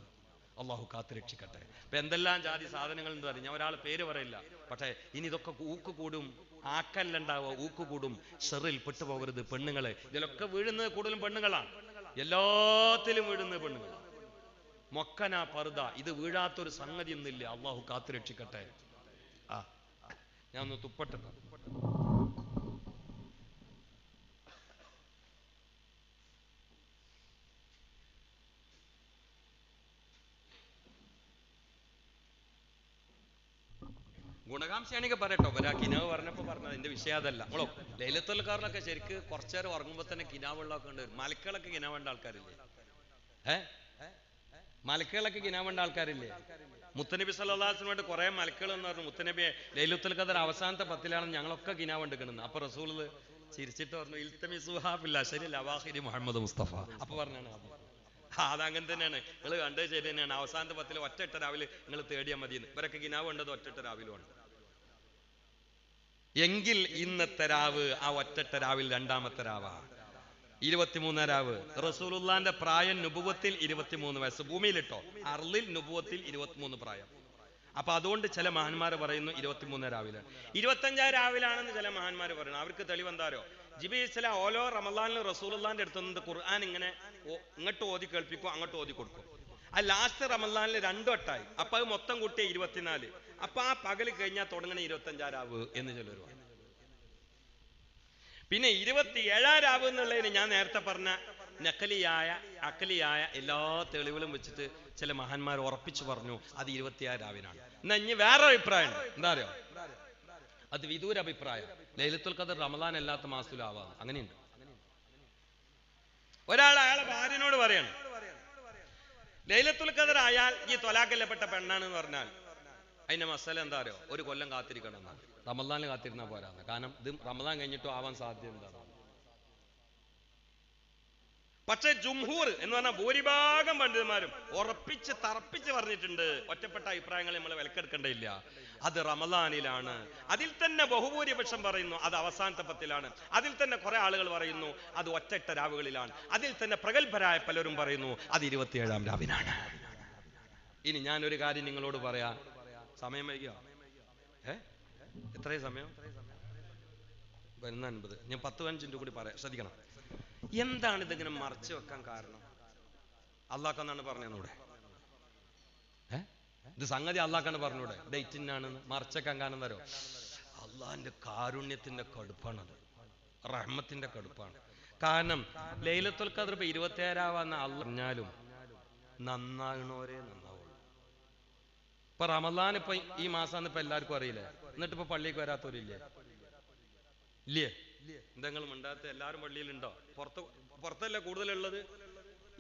അള്ളാഹു കാത്തുരക്ഷിക്കട്ടെ. ഇപ്പൊ എന്തെല്ലാം ജാതി സാധനങ്ങൾ എന്ന് പറഞ്ഞാൽ ഞാൻ ഒരാൾ പേര് പറയില്ല, പക്ഷേ ഇനി ഇതൊക്കെ ഊക്ക് കൂടും, ആക്കല്ലുണ്ടാവുക, ഊക്ക് കൂടും. ഷെറിൽ പെട്ടുപോകരുത് പെണ്ണുങ്ങളെ. ഇതിലൊക്കെ വീഴുന്നത് കൂടുതലും പെണ്ണുങ്ങളാണ്, എല്ലാത്തിലും വീഴുന്നത് പെണ്ണുങ്ങളാണ്. മൊക്കന പർദ, ഇത് വീഴാത്തൊരു സംഗതി ഒന്നില്ല. അള്ളാഹു കാത്തുരക്ഷിക്കട്ടെ. ഞാൻ ഒന്ന് തുപ്പട്ടിട്ടു. ഗുണകാംക്ഷയാണെങ്കിൽ പറയട്ടോ, ഒരാ കിനാവ് പറഞ്ഞപ്പോ പറഞ്ഞത് എന്റെ വിഷയം അതല്ല. നമ്മളോ ലൈലത്തുൽ ഖദറിലൊക്കെ ശരിക്ക് കുറച്ചേരം ഉറങ്ങുമ്പോ തന്നെ കിനാവ് വെള്ളമൊക്കെ ഉണ്ട്. മലക്കുകളൊക്കെ കിനാവേണ്ട ആൾക്കാരില്ലേ? മലക്കുകളൊക്കെ കിനാവേണ്ട ആൾക്കാരില്ലേ? മുത്തനബി സല്ലല്ലാഹു അലൈഹി വസല്ലം കുറെ മലക്കുകൾ എന്ന് പറഞ്ഞു. മുത്തനബിയെ ലൈലത്തുൽ ഖദർ അവസാനത്തെ 10 ഞങ്ങളൊക്കെ കിനാവ് എടുക്കുന്നത്. അപ്പൊ റസൂൽ ചിരിച്ചിട്ട് പറഞ്ഞു, ഇൽതമിസുഹാ ഫിൽ അശ്റിൽ അവാഖിരി മുഹമ്മദ് മുസ്തഫ. അപ്പൊ പറഞ്ഞാണ് അതങ്ങനെ തന്നെയാണ്, നിങ്ങൾ കണ്ടത് ശരി തന്നെയാണ്. അവസാനത്തെ 10 ഒറ്റ രാവിലെ നിങ്ങൾ തേടിയാൽ മതിയെന്ന്. ഇവരൊക്കെ കിനാവ് ഉണ്ടത് ഒറ്റ രാവിലുമാണ്. എങ്കിൽ ഇന്നത്തെ രാവ് ആ ഒറ്റ രാവിൽ രണ്ടാമത്തെ രാവാ, 23 രാവ്. റസൂലുള്ളാന്റെ പ്രായം നുബുവത്തിൽ 23 വയസ്സ്. ഭൂമിയിലിട്ടോ അർളിൽ നുബുവത്തിൽ 23 പ്രായം. അപ്പൊ അതുകൊണ്ട് ചില മഹാന്മാർ പറയുന്നു 23 രാവിലാണ്. 25 രാവിലാണെന്ന് ചില മഹാന്മാർ പറയുന്നു. അവർക്ക് തെളിവെന്താരോ, ജിബ്രീൽ ഇസ്ലാം ഓരോ റമളാനിലും റസൂലുള്ളാന്റെ അടുത്ത് നിന്ന് ഖുർആൻ ഇങ്ങനെ ഇങ്ങോട്ട് ഓതി കേൾപ്പിക്കും, അങ്ങോട്ട് ഓതി കൊടുക്കും. ആ ലാസ്റ്റ് റമളാനിൽ 2 വട്ടായി. അപ്പൊ അത് മൊത്തം കൂട്ടിയ 24. അപ്പൊ ആ പകൽ കഴിഞ്ഞാൽ തുടങ്ങണ 25 രാവ് എന്ന് ചിലർ പറയും. പിന്നെ 27 രാവ് എന്നുള്ളതിന് ഞാൻ നേരത്തെ പറഞ്ഞ നക്കലിയായ അക്കലിയായ എല്ലാ തെളിവുകളും വെച്ചിട്ട് ചില മഹാന്മാർ ഉറപ്പിച്ചു പറഞ്ഞു അത് 26 രാവിനാണ്. എന്നാ ഇനി വേറെ അഭിപ്രായം ഉണ്ട്. എന്താ അറിയോ, അത് വിദൂര അഭിപ്രായം. ലൈലത്തുൽ ഖദർ റമളാൻ അല്ലാത്ത മാസത്തിലാവാം. അങ്ങനെയുണ്ട്. ഒരാൾ അയാളെ ഭാര്യനോട് പറയാണ്, ലൈലത്തുൽ ഖദർ ആയാൽ ഈ ത്വലാഖില്ലപ്പെട്ട പെണ്ണാണെന്ന് പറഞ്ഞാൽ അതിന്റെ മസാല എന്താ അറിയോ, ഒരു കൊല്ലം കാത്തിരിക്കണം എന്നാണ്. റമളാനിൽ കാത്തിരുന്നാൽ പോരാന്ന്. കാരണം ഇത് റമളാൻ കഴിഞ്ഞിട്ടും ആവാൻ സാധ്യത എന്താണ്. പക്ഷെ ജുംഹൂർ എന്ന് പറഞ്ഞാൽ ഭൂരിഭാഗം പണ്ഡിതന്മാരും ഉറപ്പിച്ച് തറപ്പിച്ച് പറഞ്ഞിട്ടുണ്ട്, ഒറ്റപ്പെട്ട അഭിപ്രായങ്ങൾ നമ്മൾ വിലക്കെടുക്കേണ്ടതില്ല, അത് റമളാനിലാണ്. അതിൽ തന്നെ ബഹുഭൂരിപക്ഷം പറയുന്നു അത് അവസാനത്തെ 10 അതിൽ തന്നെ കുറെ ആളുകൾ പറയുന്നു അത് ഒറ്റ രാവുകളിലാണ്. അതിൽ തന്നെ പ്രഗത്ഭരായ പലരും പറയുന്നു അത് 27 രാവിനാണ്. ഇനി ഞാനൊരു കാര്യം നിങ്ങളോട് പറയാം. സമയം വൈകിയോ? എത്രയും സമയം? 9:50. ഞാൻ 10-15 മിനിറ്റ് കൂടി പറയാം, ശ്രദ്ധിക്കണം. എന്താണ് ഇതിങ്ങനെ മറച്ചു വെക്കാൻ കാരണം? അള്ളാഹ്ക്കാണ് പറഞ്ഞൂടെ? ഇത് സംഗതി അള്ളാഹ്ക്കാണ് പറഞ്ഞൂടെ? ഡേറ്റിനാണെന്ന് മറച്ചേക്കാൻ കാരണം തരോ? അള്ളാഹിന്റെ കാരുണ്യത്തിന്റെ കടുപ്പാണത്, റഹ്മത്തിന്റെ കടുപ്പാണ്. കാരണം ലൈലത്തുൽ ഖദർ ഇപ്പൊ 27 അള്ളാഹ് പറഞ്ഞാലും നന്നാകണോരേ നന്നാവുള്ളൂ. ഇപ്പൊ റമളാൻ ഇപ്പൊ ഈ മാസാന്ന് ഇപ്പൊ എല്ലാവർക്കും അറിയില്ലേ? എന്നിട്ട് ഇപ്പൊ പള്ളിക്ക് വരാത്തവരില്ലേ? ഇല്ലേ? എന്തെങ്കിലും ഉണ്ടാത്ത എല്ലാവരും പള്ളിയിലുണ്ടോ? പുറത്തല്ല കൂടുതലുള്ളത്.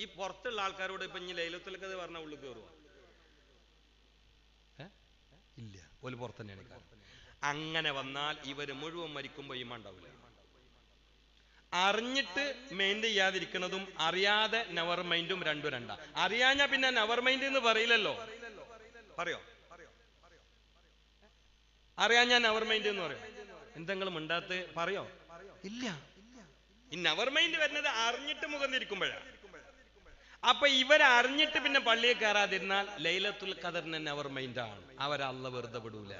ഈ പുറത്തുള്ള ആൾക്കാരോട് ഇപ്പൊ ഇനി ലൈലത്തുൽ ഖദർ പറഞ്ഞ ഉള്ളിൽ കയറുക ഇല്ല, ഒരു പുറത്ത് തന്നെയാണ്. അങ്ങനെ വന്നാൽ ഇവര് മുഴുവൻ മരിക്കുമ്പോ ഈമാൻ ഉണ്ടാവില്ല. അറിഞ്ഞിട്ട് മെയിൻറ്റ് ചെയ്യാതിരിക്കുന്നതും അറിയാതെ നെവർ മൈൻഡും രണ്ടും രണ്ടാ. അറിയാഞ്ഞാ പിന്നെ നെവർ മൈൻഡ് എന്ന് പറയില്ലല്ലോ. പറയോ? അറിയാഞ്ഞാ നെവർ മൈൻഡ് എന്ന് പറയോ? എന്തെങ്കിലും ഉണ്ടാത്ത് പറയോ? ഇല്ല. ഈ നെവർ മൈൻഡ് വരുന്നത് അറിഞ്ഞിട്ട് മുഖന്നിരിക്കുമ്പോഴാണ്. അപ്പൊ ഇവരറിഞ്ഞിട്ട് പിന്നെ പള്ളിയിൽ കയറാതിരുന്നാൽ ലൈലത്തുൽ ഖദറിന് നെവർ മൈൻഡാണ്. അവരല്ല വെറുതെ വിടൂല.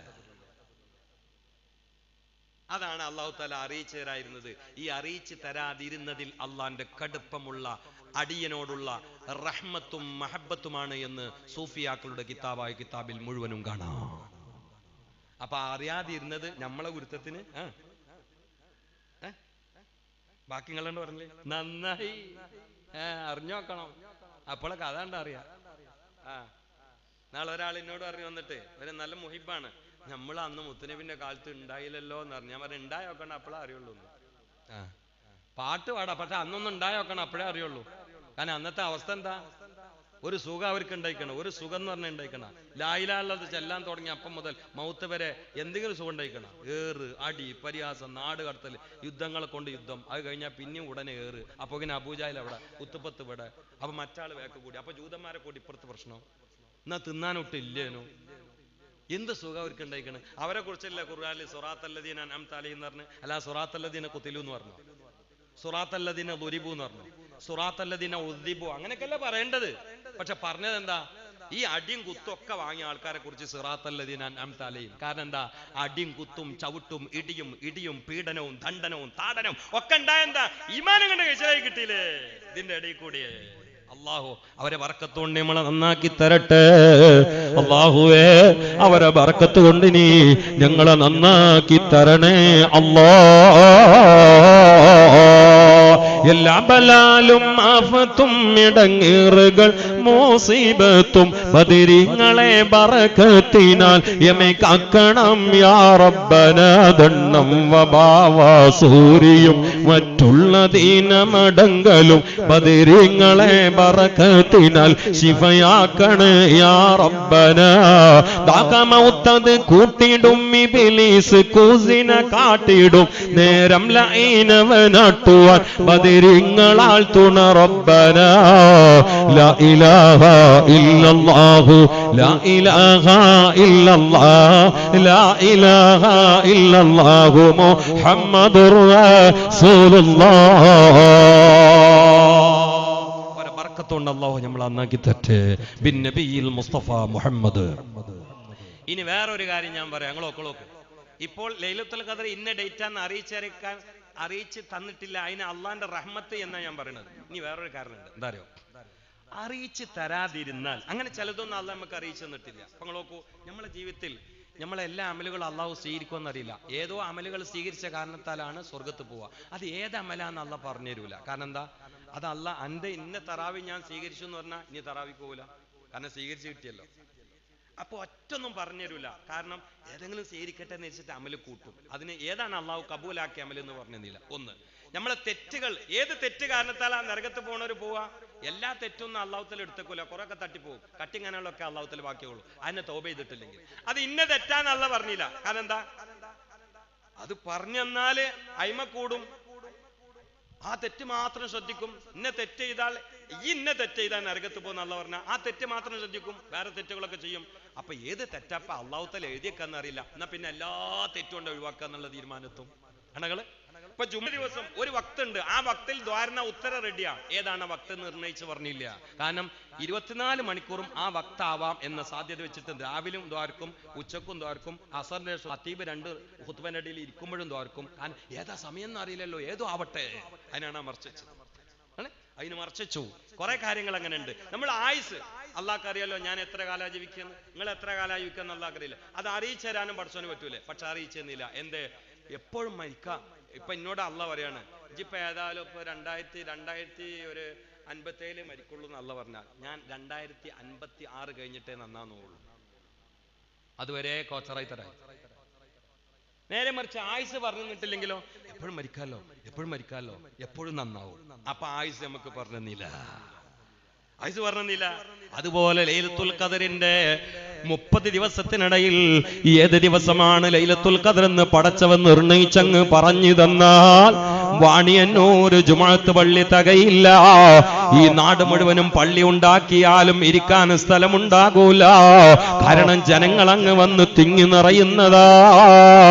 അതാണ് അള്ളാഹു തആല അറിയിച്ചു തരായിരുന്നത്. ഈ അറിയിച്ചു തരാതിരുന്നതിൽ അള്ളാന്റെ കടുപ്പമുള്ള അടിയനോടുള്ള റഹ്മത്തും മഹബത്തുമാണ് എന്ന് സൂഫിയാക്കളുടെ കിതാബായ കിതാബിൽ മുഴുവനും കാണാം. അപ്പൊ അറിയാതിരുന്നത് നമ്മളെ ഗുരുത്തത്തിന് ബാക്കി നിങ്ങളുണ്ട് പറഞ്ഞില്ലേ? നന്നായി അറിഞ്ഞോക്കണം. അപ്പോഴൊക്കെ അതാണ്ട് അറിയാം. നാളെ ഒരാൾ എന്നോട് പറഞ്ഞു വന്നിട്ട്, ഒരു നല്ല മുഹിബാണ്, നമ്മൾ അന്ന് മുത്തുനബിന്റെ കാലത്ത് ഉണ്ടായില്ലല്ലോ എന്ന് പറഞ്ഞു. ഞാൻ പറഞ്ഞു ഉണ്ടായി നോക്കണം, അപ്പോഴേ അറിയുള്ളൂ. പാട്ട് പാടാം, പക്ഷെ അന്നൊന്നും ഉണ്ടായി നോക്കണം, അപ്പോഴേ അറിയുള്ളൂ. കാരണം അന്നത്തെ അവസ്ഥ എന്താ? ഒരു സുഖം അവർക്ക് ഉണ്ടായിക്കണം. ഒരു സുഖം എന്ന് പറഞ്ഞാൽ ഉണ്ടായിക്കണം. ലായിലാള്ളത് ചെല്ലാൻ തുടങ്ങി അപ്പം മുതൽ മൗത്ത് വരെ എന്തെങ്കിലും സുഖം ഉണ്ടായിക്കണം. ഏറ്, അടി, പരിഹാസം, നാട് കടത്തൽ, യുദ്ധങ്ങളെ കൊണ്ട് യുദ്ധം. അത് കഴിഞ്ഞാൽ പിന്നെയും ഉടനെ ഏറ്. അപ്പൊ ഇങ്ങനെ അബൂജാഹിൽ അവിടെ, കുത്തുപ്പത്ത് ഇവിടെ, അപ്പൊ മറ്റാൾ വേക്ക് കൂടി, അപ്പൊ ജൂതന്മാരെ കൂടി ഇപ്പുറത്ത് പ്രശ്നം. എന്നാ തിന്നാനൊട്ട് ഇല്ലേനോ? എന്ത് സുഖം അവർക്ക് ഉണ്ടായിക്കണം. അവരെ കുറിച്ചല്ല ഖുർആനിൽ സുറാത്തല്ലദീന അൻഅംത അലൈഹിം എന്ന് പറഞ്ഞു. അല്ല സുറാത്തല്ലദീന ഖുതിലു എന്ന് പറഞ്ഞു, സുറാത്തല്ലദീന ദുരിബു എന്ന് പറഞ്ഞു, സുറാത്തല്ലദീന ഉദ്ദിബു, അങ്ങനെയൊക്കെയല്ല പറയേണ്ടത്. പക്ഷെ പറഞ്ഞത് എന്താ? ഈ അടിയും കുത്തും ഒക്കെ വാങ്ങിയ ആൾക്കാരെ കുറിച്ച് സിറാത്തല്ലദീന അൻഅംത അലൈഹിം. കാരണം എന്താ? അടിയും കുത്തും ചവിട്ടും ഇടിയും പീഡനവും ദണ്ഡനവും താടനവും ഒക്കെ ഉണ്ടായെന്താ? ഈമാനും കണ്ട് വിഷയായി കിട്ടിയില്ലേ ഇതിന്റെ ഇടയിൽ കൂടിയേ. അല്ലാഹു അവരെ ബർക്കത്ത് കൊണ്ട് നമ്മളെ നന്നാക്കി തരട്ടെ. അല്ലാഹുവേ അവരെ ബർക്കത്ത് കൊണ്ട് നീ ഞങ്ങളെ നന്നാക്കി തരണേ അല്ലാഹ്. എല്ലാ ബലാലും ആഫത്തും ഇടങ്ങേറുകൾ മുസീബത്തും ബദരീങ്ങളെ ബറക്കത്തിനാൽ യമെ കാക്കണം യാ റബ്ബന. ദണ്ണം വബാവ സൂരിയും മറ്റുള്ള ദീനമടങ്കലും ബദരീങ്ങളെ ബറക്കത്തിനാൽ ശിഫയാക്കണേ യാ റബ്ബന. ദാകമൗത്തത് കൂട്ടിടും ഇബ്ലീസ് കൂസിന കാട്ടിടും നേരം ലഈനവനാട്ടുവാൻ ബദരീങ്ങളാൽ തുണ റബ്ബന. ലാ ഇലാഹ ഇല്ലല്ലാഹു ലാ ഇലാഹ ഇല്ലല്ലാഹ് ലാ ഇലാഹ ഇല്ലല്ലാഹു മുഹമ്മദുർ റസൂലുള്ളാഹ്. ബർക്കത്തുണ്ട് അല്ലാഹു നമ്മൾ നന്നാക്കി തരട്ടെ ബിൻ നബിയിൽ മുസ്തഫ മുഹമ്മദ്. ഇനി വേറൊരു കാര്യം ഞാൻ പറയാം. ഞങ്ങളൊക്കെ ഇപ്പോൾ ലൈലത്തുൽ ഖദർ ഇന്ന ഡേറ്റാന്ന് അറിയിച്ച് തന്നിട്ടില്ല. അതിന് അള്ളാന്റെ റഹ്മത്ത് എന്നാ ഞാൻ പറയുന്നത്. ഇനി വേറൊരു കാരണമുണ്ട്. എന്താ അറിയോ? അറിയിച്ച് തരാതിരുന്നാൽ അങ്ങനെ ചിലതൊന്നും അള്ളാഹ് നമുക്ക് അറിയിച്ചു തന്നിട്ടില്ല. അപ്പൊ നോക്കൂ, നമ്മളെ ജീവിതത്തിൽ നമ്മളെല്ലാ അമലുകളും അള്ളാഹു സ്വീകരിക്കുമെന്ന് അറിയില്ല. ഏതോ അമലുകൾ സ്വീകരിച്ച കാരണത്താലാണ് സ്വർഗത്ത് പോവുക. അത് ഏത് അമലാന്ന് അള്ളാഹ് പറഞ്ഞു തരൂല. കാരണം എന്താ? അത് അള്ളാഹ് അന്റെ ഇന്ന തറാവി ഞാൻ സ്വീകരിച്ചു എന്ന് പറഞ്ഞാൽ ഇനി തറാവിക്ക് പോവില്ല. കാരണം സ്വീകരിച്ചു കിട്ടിയല്ലോ. അപ്പൊ ഒറ്റൊന്നും പറഞ്ഞു തരൂല. കാരണം ഏതെങ്കിലും സ്വീകരിക്കട്ടെ എന്ന് വെച്ചിട്ട് അമല് കൂട്ടും. അതിന് ഏതാണ് അള്ളാഹു കബൂലാക്കിയ അമൽ എന്ന് പറഞ്ഞില്ല. ഒന്ന്, നമ്മളെ തെറ്റുകൾ ഏത് തെറ്റ് കാരണത്താൽ ആ നരകത്ത് പോണവർ പോവാ? എല്ലാ തെറ്റൊന്നും അള്ളാഹുത്തല എടുത്തേക്കൂല. കുറെയൊക്കെ തട്ടിപ്പോവും. കട്ടിങ്ങാനുകളൊക്കെ അള്ളാഹുത്തല ബാക്കിയുള്ളൂ. അതിനെ തൗബ ചെയ്തിട്ടില്ലെങ്കിൽ. അത് ഇന്ന തെറ്റാന്ന് അള്ളാഹ് പറഞ്ഞില്ല. കാരണം എന്താ? അത് പറഞ്ഞെന്നാല് അയിമ കൂടും. ആ തെറ്റ് മാത്രം ശ്രദ്ധിക്കും. ഇന്ന തെറ്റ് ചെയ്താൽ നരകത്ത് പോകുന്ന അള്ളാഹ് പറഞ്ഞ ആ തെറ്റ് മാത്രം ശ്രദ്ധിക്കും. വേറെ തെറ്റുകളൊക്കെ ചെയ്യും. അപ്പൊ ഏത് തെറ്റപ്പ അള്ളാഹുത്തല എഴുതിയേക്കാന്ന് അറിയില്ല. എന്നാ പിന്നെ എല്ലാ തെറ്റും കൊണ്ട് ഒഴിവാക്കുക എന്നുള്ള തീരുമാനത്തും അണകള്. ഇപ്പൊ ജുമ ദിവസം ഒരു വക്തുണ്ട്. ആ വക്തിൽ ദ്വാരണ ഉത്തരം റെഡിയാണ്. ഏതാണ് വക്ത് നിർണയിച്ച് പറഞ്ഞില്ല. കാരണം 24 മണിക്കൂറും ആ വക്താവാം എന്ന സാധ്യത വെച്ചിട്ട് രാവിലും ദ്വാർക്കും ഉച്ചക്കും ദ്വാർക്കും അസറിന്റെ ശേഷം ഖതീബ് 2 ഖുത്ബന്റെ ഇടയിൽ ഇരിക്കുമ്പോഴും ദ്വാർക്കും. കാരണം ഏതാ സമയം എന്ന് അറിയില്ലല്ലോ. ഏതോ ആവട്ടെ. അതിനാണ് മറച്ചു. അതിന് മറച്ചു. കുറെ കാര്യങ്ങൾ അങ്ങനെ ഉണ്ട്. നമ്മൾ ആയുസ് അള്ളാഹ്ക്ക് അറിയാലോ. ഞാൻ എത്ര കാലം ജീവിക്കുന്നു, നിങ്ങൾ എത്ര കാലം ജീവിക്കുന്നു അള്ളാഹ്ക്ക് അറിയില്ല. അത് അറിയിച്ചു തരാനും പഠിച്ചോന് പറ്റൂലേ. പക്ഷെ അറിയിച്ചെന്നില്ല. എന്തേ? എപ്പോഴും മരിക്കാം. ഇപ്പൊ എന്നോട് അള്ളാഹ് പറയാണ്, ഇജിപ്പോ ഏതായാലും ഇപ്പൊ 2057 മരിക്കുള്ളൂ എന്ന് അള്ളാഹ് പറഞ്ഞാൽ ഞാൻ 2056 കഴിഞ്ഞിട്ടേ നന്നാന്നുള്ളൂ. അതുവരെ കോച്ചറായി തരാം. നേരെ മറിച്ച് ആയുസ് പറഞ്ഞു നിന്നിട്ടില്ലെങ്കിലോ എപ്പോഴും മരിക്കാലോ എപ്പോഴും നന്നാവും. അപ്പൊ ആയുസ് നമുക്ക് പറഞ്ഞില്ല. അതുപോലെ ലൈലത്തുൽ ഖദറിന്റെ 30 ദിവസത്തിനിടയിൽ ഏത് ദിവസമാണ് ലൈലത്തുൽ ഖദർ എന്ന് പടച്ചവൻ നിർണയിച്ചങ്ങ് പറഞ്ഞു തന്നാൽ വാണിയന്നൂര് ജുമുഅത്ത് പള്ളി തികയില്ല. ഈ നാട് മുഴുവനും പള്ളി ഉണ്ടാക്കിയാലും ഇരിക്കാൻ സ്ഥലമുണ്ടാകൂല. കാരണം ജനങ്ങൾ അങ്ങ് വന്ന് തിങ്ങി നിറയുന്നതാ.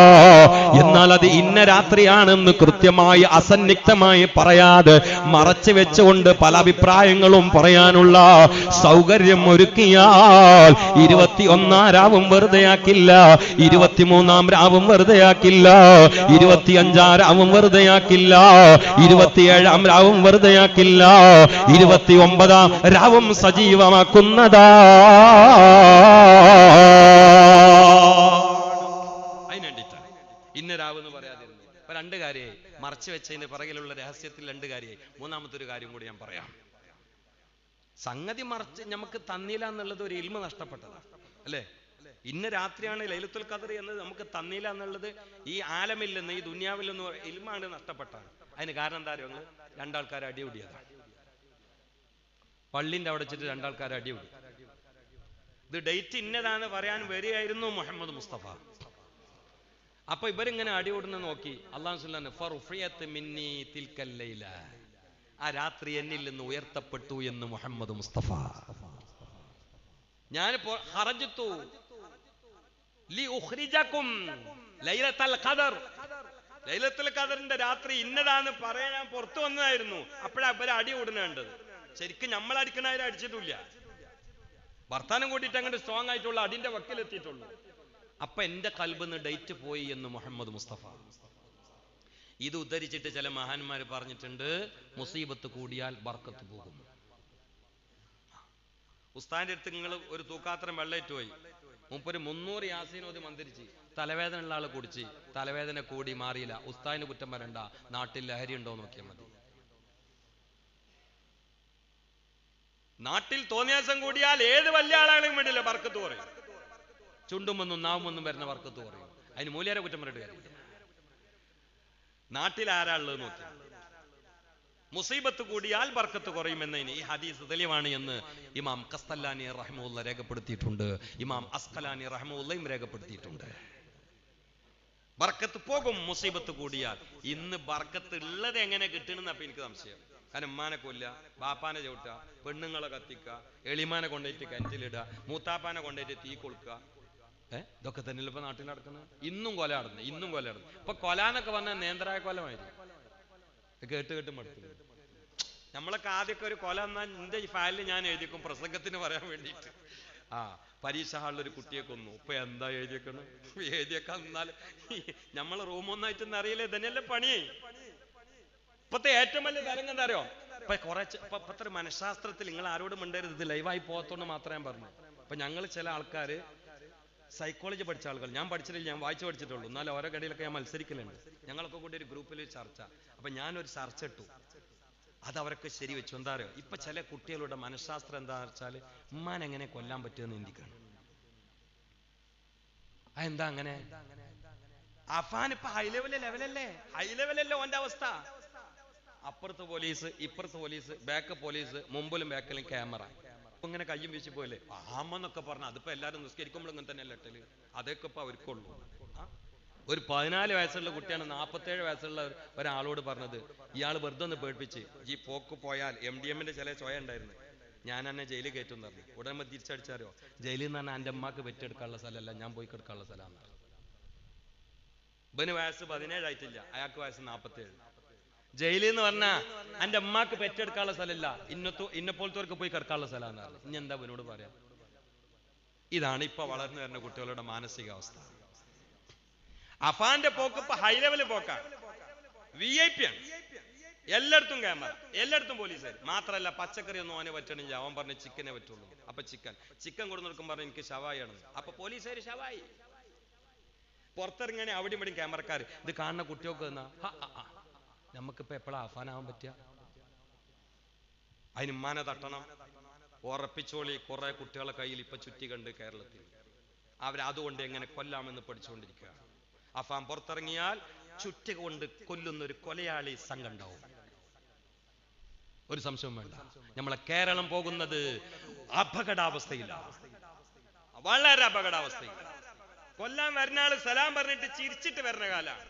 എന്നാൽ അത് ഇന്ന രാത്രിയാണെന്ന് കൃത്യമായി അസന്നിഗ്ധമായി പറയാതെ മറച്ചു വെച്ചുകൊണ്ട് പല അഭിപ്രായങ്ങളും പറയാനുള്ള സൗകര്യം ഒരുക്കിയാൽ 21-ാം രാവും വെറുതെയാക്കില്ല, 23-ാം രാവും വെറുതെയാക്കില്ല, 25-ാം രാവും വെറുതെയാക്കില്ല, 27-ാം രാവും വെറുതെയാക്കില്ല, 29-ാം രാവും സജീവമാക്കുന്നതാ. ഇന്ന രാവ് എന്ന് പറയാതിരുന്നു. ഇപ്പൊ 2 കാര്യമായി. മറച്ചു വെച്ചതിന്റെ പിറകിലുള്ള രഹസ്യത്തിൽ 2 കാര്യമായി. മൂന്നാമത്തെ ഒരു കാര്യം കൂടി ഞാൻ പറയാം. സംഗതി മറച്ച് നമുക്ക് തന്നില്ല എന്നുള്ളത് ഒരു ഇൽമ നഷ്ടപ്പെട്ടതാണ് അല്ലേ? ഇന്ന രാത്രിയാണ് ലൈലത്തുൽ ഖദർ എന്നത് നമുക്ക് തന്നില്ല എന്നുള്ളത് ഈ ആലമിൽ നിന്ന് ഈ ദുനിയാവിൽ നിന്ന് ഇൽമാണ് നഷ്ടപ്പെട്ടാണ്. അതിന് കാരണം എന്താ അറിയോ? 2 ആൾക്കാർ അടികൂടിയതാണ്. പള്ളിന്റെ അവിടെ വെച്ചിട്ട് 2 ആൾക്കാർ അടികൂടി. ഇത് ഡേറ്റ് ഇന്നതാണ് പറയാൻ വരികയായിരുന്നു മുഹമ്മദ് മുസ്തഫ. അപ്പൊ ഇവരിങ്ങനെ അടികൂടുന്ന നോക്കി അല്ലാഹു സുബ്ഹാനഹു ഫറുഫിയത്ത് മിന്നി തിൽക്കൽ ലൈല, ആ രാത്രി എന്നിൽ നിന്ന് ഉയർത്തപ്പെട്ടു എന്ന് മുഹമ്മദ് മുസ്തഫ. ഞാൻ ഖറജ്തു ലി ഉഖ്രിജകും ലൈലത്തുൽ ഖദർ, ലൈലത്തുൽ ഖദറിന്റെ രാത്രി ഇന്നതാണ് പറയാൻ ഞാൻ പുറത്തു വന്നതായിരുന്നു. അപ്പോഴാ ഇവരെ അടി കൂടുന്നുണ്ടത്. ശരിക്കും നമ്മൾ അടിക്കണവരെ അടിച്ചിട്ടില്ല. വർത്താനം കൂട്ടിയിട്ട് അങ്ങോട്ട് സ്ട്രോങ് ആയിട്ടുള്ള അടിന്റെ വക്കിലെത്തിയിട്ടുള്ളൂ. അപ്പൊ എന്റെ കൽബിന്ന് ഡേറ്റ് പോയി എന്ന് മുഹമ്മദ് മുസ്തഫ. ഇത് ഉദ്ധരിച്ചിട്ട് ചില മഹാന്മാർ പറഞ്ഞിട്ടുണ്ട്, മുസീബത്ത് കൂടിയാൽ ബർക്കത്ത് പോകും. ഉസ്താദിന്റെ അടുത്ത് നിങ്ങൾ ഒരു തൂക്കാത്രം വെള്ളയിട്ട് പോയി, മുപ്പൊരു 300 യാസീനോതി മന്ത്രിച്ച്, തലവേദന ഉള്ള ആള് കുടിച്ച്, തലവേദന കൂടി മാറിയില്ല, ഉസ്താദിന് കുറ്റം വരണ്ട, നാട്ടിൽ ലഹരി ഉണ്ടോ നോക്കിയാൽ മതി. നാട്ടിൽ തോന്നിയാസം കൂടിയാൽ ഏത് വലിയ ആളാണെങ്കിലും വേണ്ടില്ല ബർക്കത്ത് കുറയും. ചുണ്ടുമൊന്നും നാവുമൊന്നും വരുന്ന ബർക്കത്ത് കുറയും. അതിന് മൂല്യരെ കുറ്റം പറഞ്ഞിട്ട് കാര്യമില്ല. നാട്ടിൽ ആരാളുള്ളത് നോക്കി. മുസീബത്ത് കൂടിയാൽ ബർക്കത്ത് കുറയുമെന്നതിന് ഈ ഹദീസ് തെളിവാണ് എന്ന് ഇമാം ഖസ്തലാനി റഹ്മത്തുള്ളാഹി രേഖപ്പെടുത്തിയിട്ടുണ്ട്. ഇമാം അസ്ഖലാനി റഹ്മത്തുള്ളാഹിയും രേഖപ്പെടുത്തിയിട്ടുണ്ട്. ബർക്കത്ത് പോകും മുസീബത്ത് കൂടിയാൽ. ഇന്ന് ബർക്കത്ത് ഉള്ളത് എങ്ങനെ കിട്ടണമെന്ന് അപ്പൊ എനിക്ക് സംശയം. കാരണം ഉമ്മാനെ കൊല്ല, ബാപ്പാനെ ചവിട്ടുക, പെണ്ണുങ്ങളെ കത്തിക്കുക, എളിമാനെ കൊണ്ടുപോയിട്ട് കിണറ്റിലിടുക, മൂത്താപ്പാനെ കൊണ്ടുപോയിട്ട് തീ കൊളുക്കുക, ഇതൊക്കെ തന്നെയല്ല ഇപ്പൊ നാട്ടിൽ നടക്കുന്നത്. ഇന്നും കൊല നടന്നു, ഇന്നും കൊല നടന്നു. ഇപ്പൊ കൊലാന്നൊക്കെ പറഞ്ഞാൽ നേന്ത്രായ കൊലമായിരിക്കും. കേട്ട് കേട്ട് മടുത്തു. നമ്മളൊക്കെ ആദ്യമൊക്കെ ഒരു കൊല എന്നാൽ എന്റെ ഈ ഫയലിൽ ഞാൻ എഴുതിക്കും പ്രസംഗത്തിന് പറയാൻ വേണ്ടിയിട്ട്. പരീക്ഷ ഹാളിലൊരു കുട്ടിയെ കൊന്നു. ഇപ്പൊ എന്താ എഴുതിയേക്കണം? എഴുതിയേക്കാൻ എന്നാൽ നമ്മളെ റൂമൊന്നായിട്ടൊന്നും അറിയില്ലേ, തന്നെയല്ലേ പണി. ഇപ്പത്തെ ഏറ്റവും വലിയ തരംഗം എന്താ അറിയോ? ഇപ്പൊ ഇപ്പത്തെ മനഃശാസ്ത്രത്തിൽ നിങ്ങൾ ആരോടും മിണ്ടരുത്, ഇത് ലൈവായി പോകത്തോണ്ട് മാത്രമേ ഞാൻ പറഞ്ഞു. ഇപ്പൊ ഞങ്ങൾ ചില ആൾക്കാര് സൈക്കോളജി പഠിച്ച ആളുകൾ, ഞാൻ പഠിച്ചിട്ടില്ല, ഞാൻ വായിച്ചു പഠിച്ചിട്ടുള്ളൂ, എന്നാലും ഓരോ കടയിലൊക്കെ ഞാൻ മത്സരിക്കലുണ്ട്. ഞങ്ങളൊക്കെ കൂടി ഒരു ഗ്രൂപ്പിൽ ചർച്ച. അപ്പൊ ഞാനൊരു ചർച്ച ഇട്ടു, അത് അവരൊക്കെ ശരി വെച്ചു. എന്താ അറിയോ? ഇപ്പൊ ചില കുട്ടികളുടെ മനഃശാസ്ത്രം എന്താ വെച്ചാല് ഉമ്മാൻ എങ്ങനെ കൊല്ലാൻ പറ്റുമെന്ന് ചിന്തിക്കണം. അതെന്താ അങ്ങനെ? അഫാൻ ഇപ്പൊ ഹൈ ലെവലല്ലേ ഓന്റെ അവസ്ഥ. അപ്പുറത്ത് പോലീസ്, ഇപ്പുറത്ത് പോലീസ്, ബാക്ക് പോലീസ്, മുമ്പിലും ബാക്കിലും ക്യാമറ. ഇങ്ങനെ കയ്യും വീശി പോലെ ആമെന്നൊക്കെ പറഞ്ഞ അതിപ്പോ എല്ലാരും നിസ്കരിക്കുമ്പോൾ ഇങ്ങനെ തന്നെ അല്ലട്ടല്. അതൊക്കെ ഇപ്പൊ അവർക്കുള്ളൂ. ഒരു 14 വയസ്സുള്ള കുട്ടിയാണ് 47 വയസ്സുള്ള ഒരാളോട് പറഞ്ഞത്, ഇയാൾ വെറുതെ ഒന്ന് പേടിപ്പിച്ച്, ഈ പോക്ക് പോയാൽ MDMന്റെ ചില ചോയ ഉണ്ടായിരുന്നു, ഞാൻ എന്നെ ജയിലിൽ കയറ്റും പറഞ്ഞു. ഉടനെ തിരിച്ചടിച്ചാരോ, ജയിലിൽ നിന്ന് പറഞ്ഞാൽ എൻ്റെ അമ്മക്ക് പെറ്റെടുക്കാനുള്ള സ്ഥലമല്ല, ഞാൻ പോയി കിടക്കാനുള്ള സ്ഥലമാണ്. ഇവന് വയസ്സ് 17 ആയിട്ടില്ല, അയാൾക്ക് വയസ്സ് 47. ജയിലിൽ എന്ന് പറഞ്ഞാൽ എൻ്റെ അമ്മക്ക് പെറ്റെടുക്കാനുള്ള സ്ഥലമില്ല, ഇന്നപ്പോലത്തവർക്ക് പോയി കിടക്കാനുള്ള സ്ഥലമാണ് പറഞ്ഞു. ഇനി എന്താ ഇവനോട് പറയാം? ഇതാണ് ഇപ്പൊ വളർന്നു വരുന്ന കുട്ടികളുടെ മാനസികാവസ്ഥ. അഫാന്റെ പോക്ക് ഇപ്പൊ ഹൈ ലെവല് പോക്കാണ്, VIP ആണ്. എല്ലായിടത്തും ക്യാമറ, എല്ലായിടത്തും പോലീസുകാർ. മാത്രല്ല പച്ചക്കറി ഒന്നും അവനെ പറ്റണില്ല, അവൻ പറഞ്ഞ് ചിക്കനെ പറ്റുള്ളൂ. അപ്പൊ ചിക്കൻ കൊടുത്തു നോക്കും പറഞ്ഞ് എനിക്ക് ഷവായാണ്. അപ്പൊ പോലീസുകാർ ഷവായി. പുറത്തിറങ്ങാനെ അവിടെ ഇവിടെയും ക്യാമറക്കാർ. ഇത് കാണുന്ന കുട്ടികൾക്ക് എന്നാ നമുക്കിപ്പോ എപ്പോഴാ അഫാനാവാൻ പറ്റുക? അതിന് ഉമ്മാനെ തട്ടണം. ഉറപ്പിച്ചോളി, കുറെ കുട്ടികളെ കയ്യിൽ ഇപ്പൊ ചുറ്റി കണ്ട് കേരളത്തിൽ. അവരതുകൊണ്ട് എങ്ങനെ കൊല്ലാമെന്ന് പഠിച്ചുകൊണ്ടിരിക്കുകയാണ്. അഫാൻ പുറത്തിറങ്ങിയാൽ ചുറ്റി കൊണ്ട് കൊല്ലുന്ന ഒരു കൊലയാളി സംഘം ഉണ്ടാവും, ഒരു സംശയവും വേണ്ട. നമ്മളെ കേരളം പോകുന്നത് അപകടാവസ്ഥയിലാണ്, വളരെ അപകടാവസ്ഥയിൽ. കൊല്ലാൻ വരുന്ന ആള് സലാം പറഞ്ഞിട്ട് ചിരിച്ചിട്ട് വരുന്ന കാലാണ്.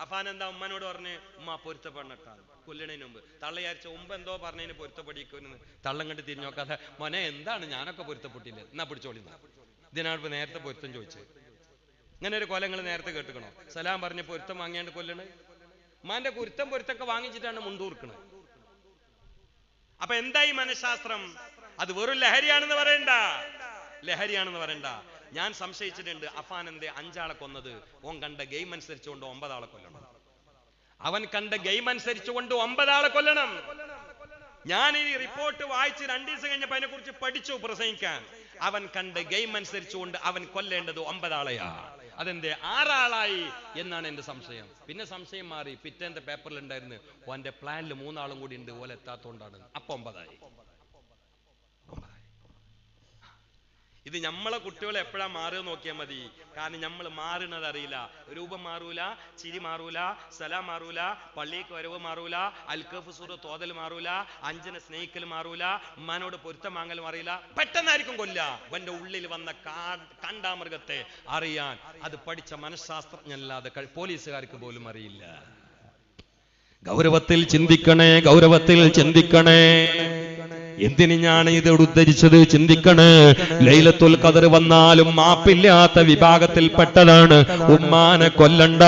അഫാൻ എന്താ ഉമ്മനോട് പറഞ്ഞ്, ഉമ്മ പൊരുത്തപ്പെടട്ടാണ് കൊല്ലണതിന് മുമ്പ്. തള്ളയാഴ്ച മുമ്പ് എന്തോ പറഞ്ഞതിന് പൊരുത്തപ്പെടിക്കുമെന്ന് തള്ളം കണ്ട് തിരിഞ്ഞു നോക്കാതെ, മോനെ എന്താണ് ഞാനൊക്കെ പൊരുത്തപ്പെട്ടില്ലേ, എന്നാ പിടിച്ചോളി. ഇതിനാണ് ഇപ്പൊ നേരത്തെ പൊരുത്തം ചോദിച്ചത്. ഇങ്ങനെ ഒരു കൊലങ്ങൾ നേരത്തെ കേട്ടുക്കണോ? സലാം പറഞ്ഞ് പൊരുത്തം വാങ്ങിയാണ്ട് കൊല്ലണ്. ഉമ്മാന്റെ പൊരുത്തൊക്കെ വാങ്ങിച്ചിട്ടാണ് മുണ്ടൂർക്കണത്. അപ്പൊ എന്തായി മനഃശാസ്ത്രം? അത് വെറും ലഹരിയാണെന്ന് പറയണ്ട. ഞാൻ സംശയിച്ചിട്ടുണ്ട്, അഫാൻ എന്തേ 5 ആളെ കൊന്നത്? ഓൻ കണ്ട ഗെയിം അനുസരിച്ചുകൊണ്ട് 9 ആളെ കൊല്ലണം. അവൻ കണ്ട ഗെയിം അനുസരിച്ചുകൊണ്ട് 9 ആളെ കൊല്ലണം. ഞാൻ ഈ റിപ്പോർട്ട് വായിച്ച് 2 ദിവസം കഴിഞ്ഞപ്പോ അതിനെ കുറിച്ച് പഠിച്ചു പ്രസംഗിക്കാൻ. അവൻ കണ്ട ഗെയിം അനുസരിച്ചുകൊണ്ട് അവൻ കൊല്ലേണ്ടത് 9 ആളെയാ. അതെന്തേ 6 ആളായി എന്നാണ് എന്റെ സംശയം. പിന്നെ സംശയം മാറി, പിറ്റേന്റെ പേപ്പറിൽ ഉണ്ടായിരുന്നു ഓന്റെ പ്ലാനിൽ 3 ആളും കൂടി ഉണ്ട്, ഓലെ എത്താത്തോണ്ടാണ്. അപ്പൊ 9 ആയി. ഇത് നമ്മളെ കുട്ടികൾ എപ്പോഴാ മാറുക നോക്കിയാൽ മതി. കാരണം നമ്മൾ മാറുന്നത് അറിയില്ല. രൂപം മാറൂല, ചിരി മാറൂല, സലാം മാറൂല, പള്ളിക്ക് വരവ് മാറൂല, അൽക്കഫ് സൂറത്ത് ഓതൽ മാറൂല, 5നെ സ്നേഹിക്കൽ മാറൂല, ഉമ്മാനോട് പൊരുത്തം വാങ്ങൽ മാറിയില്ല. പെട്ടെന്നായിരിക്കും കൊല്ല. അവന്റെ ഉള്ളിൽ വന്ന കാണ്ടാമൃഗത്തെ അറിയാൻ അത് പഠിച്ച മനഃശാസ്ത്രജ്ഞല്ലാതെ പോലീസുകാർക്ക് പോലും അറിയില്ല. ഗൗരവത്തിൽ ചിന്തിക്കണേ. എന്തിനാണ് ഇത് ഉദ്ധരിച്ചത് ചിന്തിക്കണേ. ലൈലത്തുൽ ഖദർ വന്നാലും മാപ്പില്ലാത്ത വിഭാഗത്തിൽപ്പെട്ടതാണ്. ഉമ്മാനെ കൊല്ലണ്ട,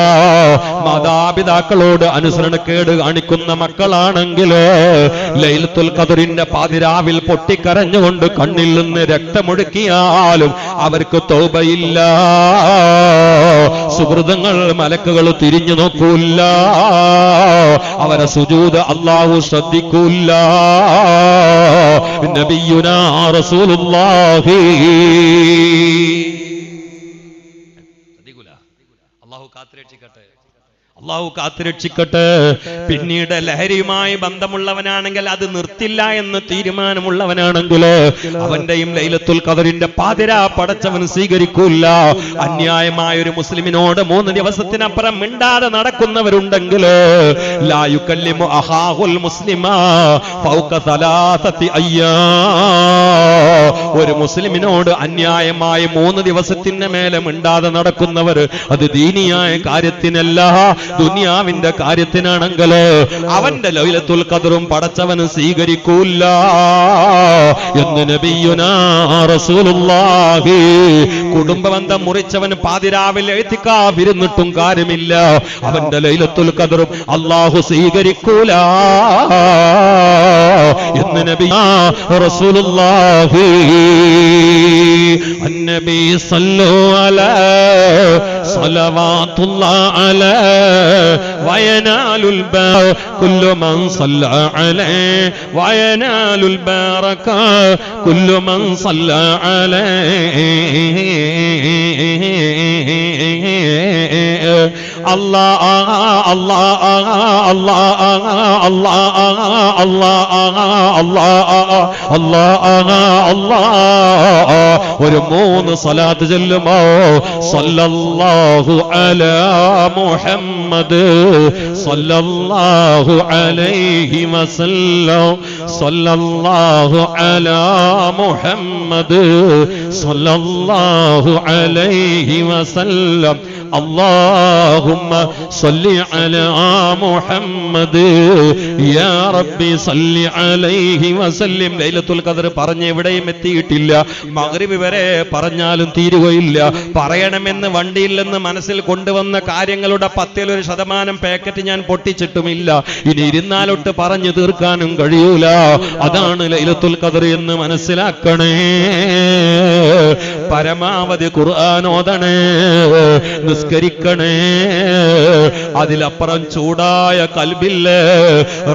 മാതാപിതാക്കളോട് അനുസരണക്കേട് കാണിക്കുന്ന മക്കളാണെങ്കിലോ ലൈലത്തുൽ ഖദറിന്റെ പാതിരാവിൽ പൊട്ടിക്കരഞ്ഞുകൊണ്ട് കണ്ണിൽ നിന്ന് രക്തമൊഴുക്കിയാലും അവർക്ക് തൗബയില്ല. സുഹൃതങ്ങൾ മലക്കുകൾ തിരിഞ്ഞു നോക്കൂല്ല, അവരെ സുജൂദ് അല്ലാഹു ശ്രദ്ധിക്കൂല്ല. നബിയുനാ റസൂലുള്ളാഹി അല്ലാഹു കാത്തുരക്ഷിക്കട്ടെ, അല്ലാഹു കാത്തുരക്ഷിക്കട്ടെ. പിന്നീട് ലഹരിയുമായി ബന്ധമുള്ളവനാണെങ്കിൽ അത് നിർത്തില്ല എന്ന് തീരുമാനമുള്ളവനാണെങ്കിൽ അവന്റെയും ലൈലത്തുൽ ഖദറിന്റെ പാതിരാ പടച്ചവൻ സ്വീകരിക്കൂല. അന്യായമായ ഒരു മുസ്ലിമിനോട് 3 ദിവസത്തിനപ്പുറം മിണ്ടാതെ നടക്കുന്നവരുണ്ടെങ്കിൽ ലാ യുകല്ലിമു അഖാഹുൽ മുസ്ലിമാ ഫൗക 3 അയ്യാം. ഒരു മുസ്ലിമിനോട് അന്യായമായി 3 ദിവസത്തിന് മേലെ മിണ്ടാതെ നടക്കുന്നവർ അത് ദീനിയായ കാര്യത്തിനല്ല, ദുനിയാവിന്റെ കാര്യത്തിനാണെങ്കിൽ അവന്റെ ലൈലത്തുൽ ഖദറും പടച്ചവന് സ്വീകരിക്കൂല എന്ന് നബിയുനാ റസൂലുള്ളാഹി. കുടുംബബന്ധം മുറിച്ചവൻ പാതിരാവിൽ ഇഅ്തികാഫ് ഇരുന്നിട്ടും കാര്യമില്ല, അവന്റെ ലൈലത്തുൽ ഖദറും അല്ലാഹു സ്വീകരിക്കൂല എന്ന് നബിയുനാ റസൂലുള്ളാഹി. അന്നബി സല്ലു അലാ സ്വലവാത്തുല്ലാഹി അലാ وينال البار كل من صلى عليه وينال البركة كل من صلى عليه. الله الله الله الله الله الله ഒരു 3 സ്വലാത്ത് ചൊല്ലുമോ സല്ലല്ലാഹു അലാ മുഹമ്മദ് സല്ലല്ലാഹു അലൈഹി വസല്ലം സല്ലല്ലാഹു അലാ മുഹമ്മദ് സല്ലല്ലാഹു അലൈഹി വസല്ലം اللهم صل على محمد يا ربي صل عليه وسلم. ലൈലത്തുൽ ഖദർ പറഞ്ഞ് എവിടെയും എത്തിയിട്ടില്ല, മഗ്രിബ് വരെ പറഞ്ഞാലും തീരുകയില്ല. പറയണമെന്ന് വണ്ടിയിൽ നിന്ന് മനസ്സിൽ കൊണ്ടുവന്ന കാര്യങ്ങളുടെ 10% പാക്കറ്റ് ഞാൻ പൊട്ടിച്ചിട്ടുമില്ല. ഇനി ഇരുന്നാലൊട്ട് പറഞ്ഞു തീർക്കാനും കഴിയൂല. അതാണ് ലൈലത്തുൽ ഖദർ എന്ന് മനസ്സിലാക്കണേ. പരമാവധി ഖുർആൻ ഓതണേ, നിസ്കരിക്കണേ. അതിലപ്പുറം ചൂടായ കൽബില്ലേ.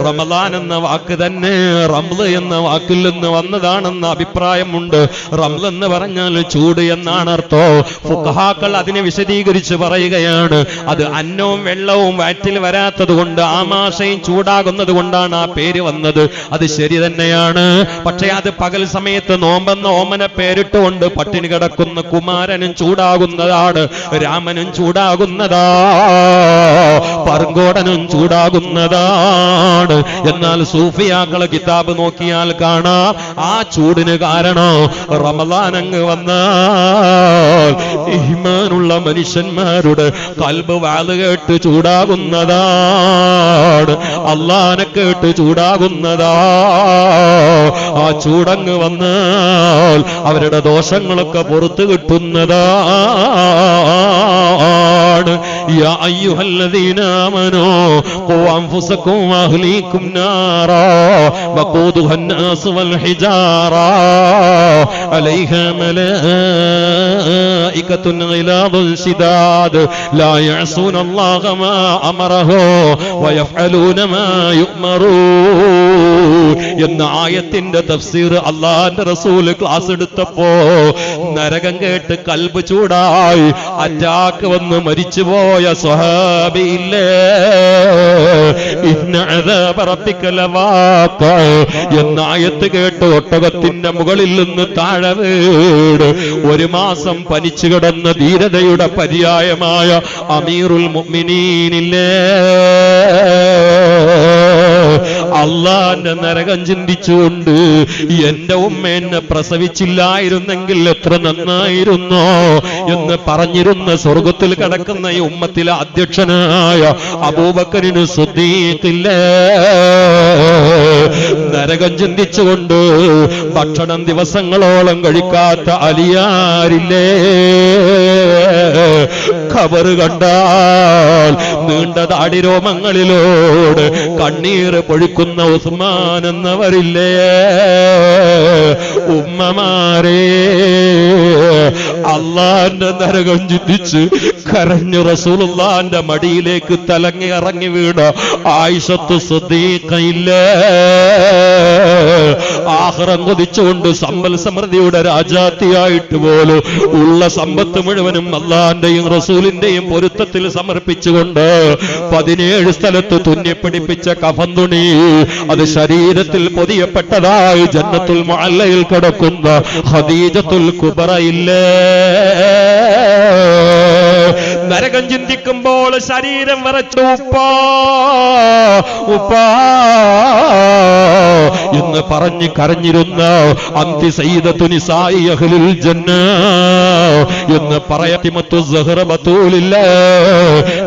റമദാൻ എന്ന വാക്ക് തന്നെ റംള് എന്ന വാക്കിൽ നിന്ന് വന്നതാണെന്ന അഭിപ്രായമുണ്ട്. റംള് എന്ന് പറഞ്ഞാൽ ചൂട് എന്നാണ് അർത്ഥം. ഫുഖഹാക്കൾ അതിനെ വിശദീകരിച്ച് പറയുകയാണ്, അത് അന്നവും വെള്ളവും വയറ്റിൽ വരാത്തത് കൊണ്ട് ആമാശയും ചൂടാകുന്നത് കൊണ്ടാണ് ആ പേര് വന്നത്. അത് ശരി തന്നെയാണ്. പക്ഷെ അത് പകൽ സമയത്ത് നോമ്പെന്ന ഓമന പേരിട്ടുകൊണ്ട് പട്ടിണി കിടക്കുന്ന കുമാരനും ചൂടാകുന്നതാണ്, രാമനും ചൂടാകുന്നതാ, പറങ്കോടനും ചൂടാകുന്നതാണ്. എന്നാൽ സൂഫിയാക്കളെ കിതാബ് നോക്കിയാൽ കാണാം ആ ചൂടിന് കാരണം റമദാൻ അങ്ങ് വന്നാൽ ഈമാനുള്ള മനുഷ്യന്മാരുടെ കൽബ് വാല് കേട്ട് ചൂടാകുന്നതാണ്, അല്ലാഹനെ കേട്ട് ചൂടാകുന്നതാ. ആ ചൂടങ്ങ് വന്നാൽ അവരുടെ ദോഷങ്ങളൊക്കെ പുറത്തു കിട്ടുന്നതാണ്. യാ അയ്യുഹല്ലദീന ആമനൂ ഖൂ അൻഫുസകും വഅഹ്ലീകും നാറാ വഖൂദുഹാ അന്നാസ് വൽ ഹിജാറാ അലൈഹാ മലായികത്തുൻ ഗിലാദുൻ ശിദാദ് ലാ യഅസൂന അല്ലാഹ മാ അമറഹു വയഫ്അലൂന മാ യുഅ്മറൂൻ എന്ന ആയത്തിന്റെ തഫ്സീർ അല്ലാഹുവിന്റെ റസൂൽ ക്ലാസ് എടുത്തപ്പോ നരകം കേട്ട് കൽബ് ചൂടായി അറ്റാക്ക് വന്ന് മരിച്ചുപോയ സ്വഹാബിയില്ലേ, ഇന്ന അദാബ റബ്ബിക ലവാഖ എന്ന ആയത്ത് കേട്ട് ഒട്ടകത്തിന്റെ മുകളിൽ നിന്ന് താഴെ വീട് 1 മാസം പനിച്ചു കിടന്ന ധീരതയുടെ പര്യായമായ അമീറുൽ മുഅ്മിനീനില്ലേ, അള്ളാന്റെ നരകം ചിന്തിച്ചുകൊണ്ട് എന്റെ ഉമ്മ എന്നെ പ്രസവിച്ചില്ലായിരുന്നെങ്കിൽ എത്ര നന്നായിരുന്നോ എന്ന് പറഞ്ഞിരുന്ന സ്വർഗത്തിൽ കിടക്കുന്ന ഈ ഉമ്മത്തിലെ അധ്യക്ഷനായ അബൂബക്കറിന് സിദ്ദീഖില്ലേ, നരകം ചിന്തിച്ചുകൊണ്ട് ഭക്ഷണം ദിവസങ്ങളോളം കഴിക്കാത്ത അലിയാരില്ലേ? ഖബർ കണ്ടാൽ നീണ്ട താടിരോമങ്ങളിലോട് കണ്ണീർ പൊഴിക്കുന്ന ഉസ്മാൻ എന്നവരില്ലേ? ഉമ്മമാരെ, അള്ളാന്റെ നരകം ചിന്തിച്ച് കരഞ്ഞു റസൂലുള്ളാന്റെ മടിയിലേക്ക് തലങ്ങി ഇറങ്ങി വീണ ആയിഷത്തു സിദ്ദീഖയില്ലേ? ആഖിറം കൊതിച്ചുകൊണ്ട് സമ്പൽ സമൃദ്ധിയുടെ രാജാത്തിയായിട്ട് പോലും ഉള്ള സമ്പത്ത് മുഴുവനും അള്ളാന്റെയും റസൂലിന്റെയും പൊരുത്തത്തിൽ സമർപ്പിച്ചുകൊണ്ട് 17 സ്ഥലത്ത് തുന്നിപ്പിടിപ്പിച്ച കഫൻ തുണി അത് ശരീരത്തിൽ പൊതിയപ്പെട്ടതായി ജന്നത്തുൽ മുഅല്ലയിൽ കിടക്കുന്ന ഖദീജത്തുൽ കുബ്ര ഇല്ലേ? നരകം ചിന്തിക്കുമ്പോൾ ശരീരം വിറച്ചു ഉപ്പാ ഉപ്പാ എന്ന് പറഞ്ഞ് കരഞ്ഞിരുന്ന അന്തി സയ്യിദത്തു നിസാഇ അഹ്ലിൽ ജന്ന എന്ന് പറയത്തിമത്തു സഹറ ബതൂലില്ല.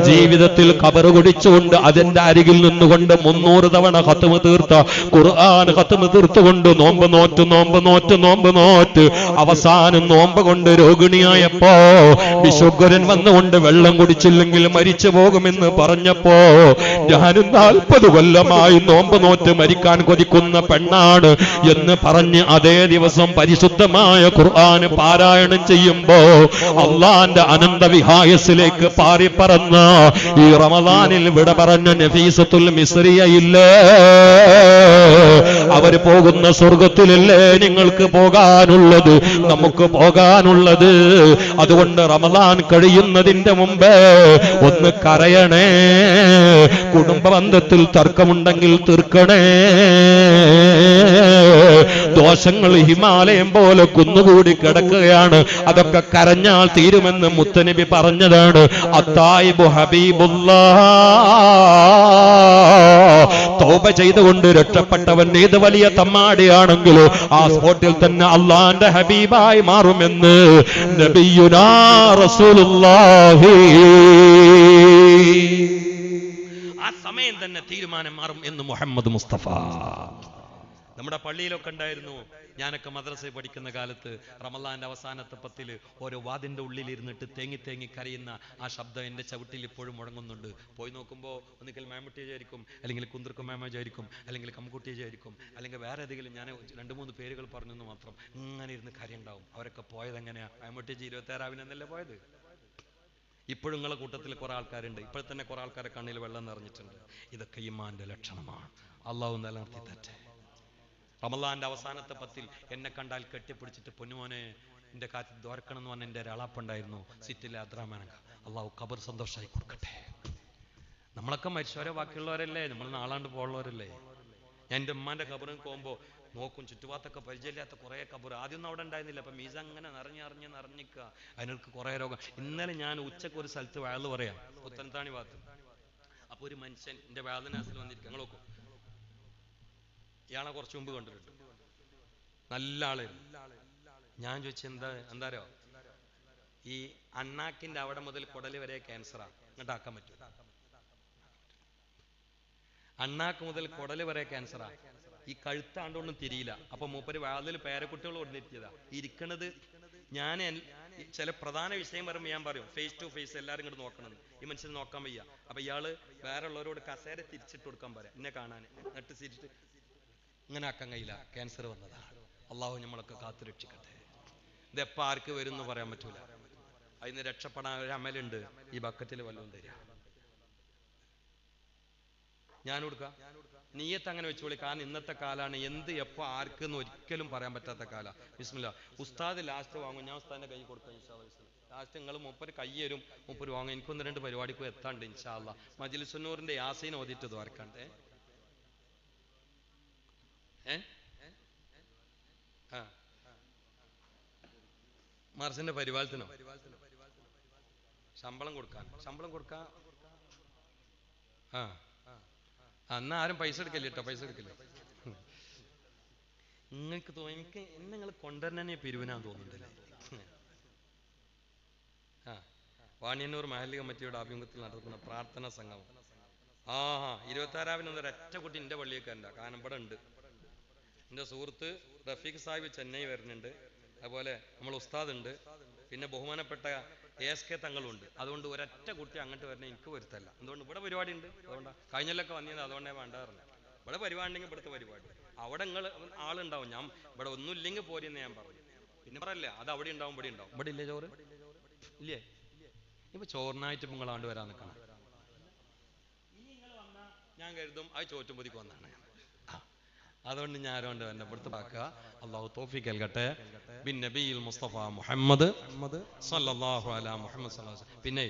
ജീവിതത്തിൽ ഖബർ കുടിച്ചുകൊണ്ട് അതിന്റെ അരികിൽ നിന്നുകൊണ്ട് 300 തവണ ഖത്മ് തീർത്ത ഖുർആൻ ഖത്മ് തീർത്തുകൊണ്ട് നോമ്പ് നോറ്റ് അവസാനം നോമ്പ് കൊണ്ട് രോഗിണിയായപ്പോ വിശുദ്ധരൻ വന്നുകൊണ്ട് വെള്ളം കുടിച്ചില്ലെങ്കിൽ മരിച്ചു പോകുമെന്ന് പറഞ്ഞപ്പോ ഞാനും 40 കൊല്ലമായി നോമ്പ് നോറ്റ് മരിക്കാൻ കൊതിക്കുന്ന പെണ്ണാണ് എന്ന് പറഞ്ഞ് അതേ ദിവസം പരിശുദ്ധമായ ഖുർആൻ പാരായണം ചെയ്യുമ്പോ അള്ളാന്റെ അനന്ത വിഹായസിലേക്ക് പാറി പറന്ന ഈ റമദാനിൽ വിട പറഞ്ഞ നഫീസത്തുൽ മിസ്രിയയില്ലേ? അവര് പോകുന്ന സ്വർഗത്തിലല്ലേ നിങ്ങൾക്ക് പോകാനുള്ളത്, നമുക്ക് പോകാനുള്ളത്? അതുകൊണ്ട് റമദാൻ കഴിയുന്നതിന്റെ മുമ്പേ ഒന്ന് കരയണേ, കുടുംബ ബന്ധത്തിൽ തർക്കമുണ്ടെങ്കിൽ തീർക്കണേ. ദോഷങ്ങൾ ഹിമാലയം പോലെ കുന്നുകൂടി കിടക്കുകയാണ്, അതൊക്കെ കരഞ്ഞാൽ തീരുമെന്ന് മുത്തനബി പറഞ്ഞതാണ്. അത്തായിബു ഹബീബുല്ലാഹ്, തൗബ ചെയ്തുകൊണ്ട് രക്ഷപ്പെട്ടവൻ ഏത് വലിയ തമ്മാടിയാണെങ്കിലോ ആ സ്പോട്ടിൽ തന്നെ അള്ളാന്റെ ഹബീബായി മാറുമെന്ന് നബിയുനാ റസൂലുള്ളാഹി. ആ സമയം തന്നെ തീരുമാനം മാറും എന്ന് മുഹമ്മദ് മുസ്തഫ. നമ്മുടെ പള്ളിയിലൊക്കെ ഉണ്ടായിരുന്നു, ഞാനൊക്കെ മദ്രസയിൽ പഠിക്കുന്ന കാലത്ത് റമദാന്റെ അവസാനത്തെ 10 ഓരോ വാതിന്റെ ഉള്ളിലിരുന്നിട്ട് തേങ്ങി തേങ്ങി കരയുന്ന ആ ശബ്ദം എൻ്റെ ചവിട്ടിൽ ഇപ്പോഴും മുടങ്ങുന്നുണ്ട്. പോയി നോക്കുമ്പോൾ ഒന്നുകിൽ മാമുട്ടിയായിരിക്കും, അല്ലെങ്കിൽ കുന്തിർക്കും മാമേജായിരിക്കും, അല്ലെങ്കിൽ കമ്മുക്കുട്ടിയായിരിക്കും, അല്ലെങ്കിൽ വേറെ ഏതെങ്കിലും. ഞാൻ 2-3 പേരുകൾ പറഞ്ഞെന്ന് മാത്രം. ഇങ്ങനെ ഇരുന്ന് കരയുണ്ടാവും. അവരൊക്കെ പോയത് എങ്ങനെയാ? മാമുട്ടിജി 26 എന്നല്ലേ പോയത്. ഇപ്പോഴും നിങ്ങളെ കൂട്ടത്തിൽ കുറെ ആൾക്കാരുണ്ട്. ഇപ്പോൾ തന്നെ കുറെ ആൾക്കാരെ കണ്ണിൽ വെള്ളം നിറഞ്ഞിട്ടുണ്ട്. ഇതൊക്കെ ഈമാന്റെ ലക്ഷണമാണ്. അള്ളാഹു നിലനിർത്തി തട്ടെ. റമദാന്റെ അവസാനത്തെ 10 എന്നെ കണ്ടാൽ കെട്ടിപ്പിടിച്ചിട്ട് പൊന്നുമോനെ എൻ്റെ കാറ്റ് ദോർക്കണം എന്ന് പറഞ്ഞ എൻ്റെ ഒരാളപ്പുണ്ടായിരുന്നു സിറ്റിലെ അദ്രാമാനങ്ക. അള്ളാഹു ഖബർ സന്തോഷമായി കൊടുക്കട്ടെ. നമ്മളൊക്കെ മരിച്ചവരെ ബാക്കിയുള്ളവരല്ലേ, നമ്മൾ നാളാണ്ട് പോകുള്ളവരല്ലേ. ഞാൻ എൻ്റെ ഉമ്മാന്റെ ഖബറിന് പോകുമ്പോൾ നോക്കും, ചുറ്റുപാത്തൊക്കെ പരിചയമില്ലാത്ത കുറേ ഖബർ. ആദ്യമൊന്നും അവിടെ ഉണ്ടായിരുന്നില്ല. അപ്പം മീസ അങ്ങനെ നിറഞ്ഞിക്കുക. അതിനൊക്കെ കുറേ രോഗം. ഇന്നലെ ഞാൻ ഉച്ചക്ക് ഒരു സ്ഥലത്ത് വയല് പറയാം, പുത്തൻതാണി ഭാഗത്ത്. അപ്പോൾ ഒരു മനുഷ്യൻ എൻ്റെ വേദനാസിൽ വന്നിരിക്കുക. നിങ്ങൾ നോക്കും, ഇയാളെ കുറച്ച് മുമ്പ് കണ്ടിട്ടുണ്ട്, നല്ല ആളായിരുന്നു. ഞാൻ ചോദിച്ചു എന്താരോ ഈ അണ്ണാക്കിന്റെ അവിടെ മുതൽ കുടല് വരെ ക്യാൻസറാ, എന്നിട്ടാക്കാൻ പറ്റും? അണ്ണാക്ക് മുതൽ കുടല് വരെ ക്യാൻസറാ. ഈ കഴുത്താണ്ടൊന്നും തിരിയില്ല. അപ്പൊ മൂപ്പര് വാതിൽ പേരക്കുട്ടികൾ കൊണ്ടിരിക്കതാ ഇരിക്കണത്. ഞാൻ ചില പ്രധാന വിഷയം പറയുമ്പോൾ ഞാൻ പറയും ഫേസ് ടു ഫേസ് എല്ലാവരും ഇങ്ങോട്ട് നോക്കണം. ഈ മനുഷ്യന് നോക്കാൻ വയ്യ. അപ്പൊ ഇയാള് വേറെ ഉള്ളവരോട് കസേര തിരിച്ചിട്ട് കൊടുക്കാൻ പറയാം, എന്നെ കാണാൻ. എന്നിട്ട് തിരിച്ചിട്ട് ഇങ്ങനെ ആക്കാൻ കഴിയില്ല, ക്യാൻസർ വന്നതാണ്. അള്ളാഹു നമ്മളൊക്കെ കാത്തു രക്ഷിക്കട്ടെ. ഇതെപ്പോ ആർക്ക് വരും എന്ന് പറയാൻ പറ്റൂല. അതിന് രക്ഷപ്പെടാൻ ഒരു അമലുണ്ട്, ഈ ബക്കറ്റിൽ വല്ലതും തരിക. ഞാൻ കൊടുക്കാം, നീയത്ത് അങ്ങനെ വെച്ചോളി. കാരണം ഇന്നത്തെ കാലാണ്, എന്ത് എപ്പോ ആർക്കെന്ന് ഒരിക്കലും പറയാൻ പറ്റാത്ത കാല. ബിസ്മില്ലാ. ഉസ്താദ് ലാസ്റ്റ് വാങ്ങും, ഞാൻ ഉസ്താദിന്റെ കൈ കൊടുക്കാം ഇൻഷാ അല്ലാഹ്. ലാസ്റ്റ് നിങ്ങൾ 30 കൈ തരും, 30 വാങ്ങും. എനിക്കൊന്ന് 2 പരിപാടിക്ക് എത്താണ്ട് ഇൻഷാ അല്ലാഹ്. മജ്ലിസുന്നൂറിന്റെ യാസീൻ ഓതിട്ട് ദ്വാരക്കാണ്ട്. മർസിന്റെ പരിപാലത്തിനോ ശമ്പളം കൊടുക്കാൻ അന്ന് ആരും പൈസ എടുക്കല്ലേ കേട്ടോ, പൈസ എടുക്കില്ല. നിങ്ങൾക്ക് എനിക്ക് എന്നെ നിങ്ങൾ കൊണ്ടുവരണേ പിരിവിനാന്ന് തോന്നുന്നുണ്ടല്ലേ. വാണിയന്നൂർ മഹല്ല് കമ്മിറ്റിയുടെ ആഭിമുഖ്യത്തിൽ നടത്തുന്ന പ്രാർത്ഥന സംഗമം. 26-ന് ഒരൊറ്റ കുട്ടി എൻ്റെ പള്ളിയൊക്കെ ഉണ്ട്. കാരണം ഇവിടെ ഉണ്ട്. എൻ്റെ സുഹൃത്ത് റഫീഖ് സാഹിബ് ചെന്നൈ വരുന്നുണ്ട്, അതുപോലെ നമ്മൾ ഉസ്താദ് ഉണ്ട്, പിന്നെ ബഹുമാനപ്പെട്ട ASK തങ്ങളുണ്ട്. അതുകൊണ്ട് ഒരൊറ്റ കുട്ടി അങ്ങോട്ട് വരണേ എനിക്ക് വരുത്തല്ല. എന്തുകൊണ്ട് ഇവിടെ പരിപാടി ഉണ്ട്, അതുകൊണ്ടാണ് കഴിഞ്ഞല്ലൊക്കെ വന്നത്, അതുകൊണ്ടേ വേണ്ടാറില്ല. ഇവിടെ പരിപാടി ഉണ്ടെങ്കിൽ ഇവിടുത്തെ പരിപാടി, അവിടെ നിങ്ങൾ ആളുണ്ടാവും. ഞാൻ ഇവിടെ ഒന്നും ഇല്ലെങ്കിൽ പോരെന്ന് ഞാൻ പറഞ്ഞു. പിന്നെ പറയല്ലേ, അത് അവിടെ ഉണ്ടാവും ഇവിടെ ഉണ്ടാവും. ഇവിടെ ഇല്ലേ ചോറ് ഇല്ലേ? ഇപ്പൊ ചോറിനായിട്ട് നിങ്ങളാണ്ട് വരാൻ നിൽക്കണം. ഇനി നിങ്ങൾ വന്നാൽ ഞാൻ കരുതും അത് ചോറ്റുമ്പതിക്ക് വന്നാണ്. അതുകൊണ്ട് ഞാൻ ആരോണ്ട് തന്നെ ഇവിടുത്തെ പാക്കുക. അള്ളാഹു തൗഫീഖ് നൽകട്ടെ. ബിൻ നബിയിൽ മുസ്തഫ മുഹമ്മദ് സല്ലല്ലാഹു അലാ മുഹമ്മദ് സല്ലല്ലാഹു അലൈഹി. പിന്നെ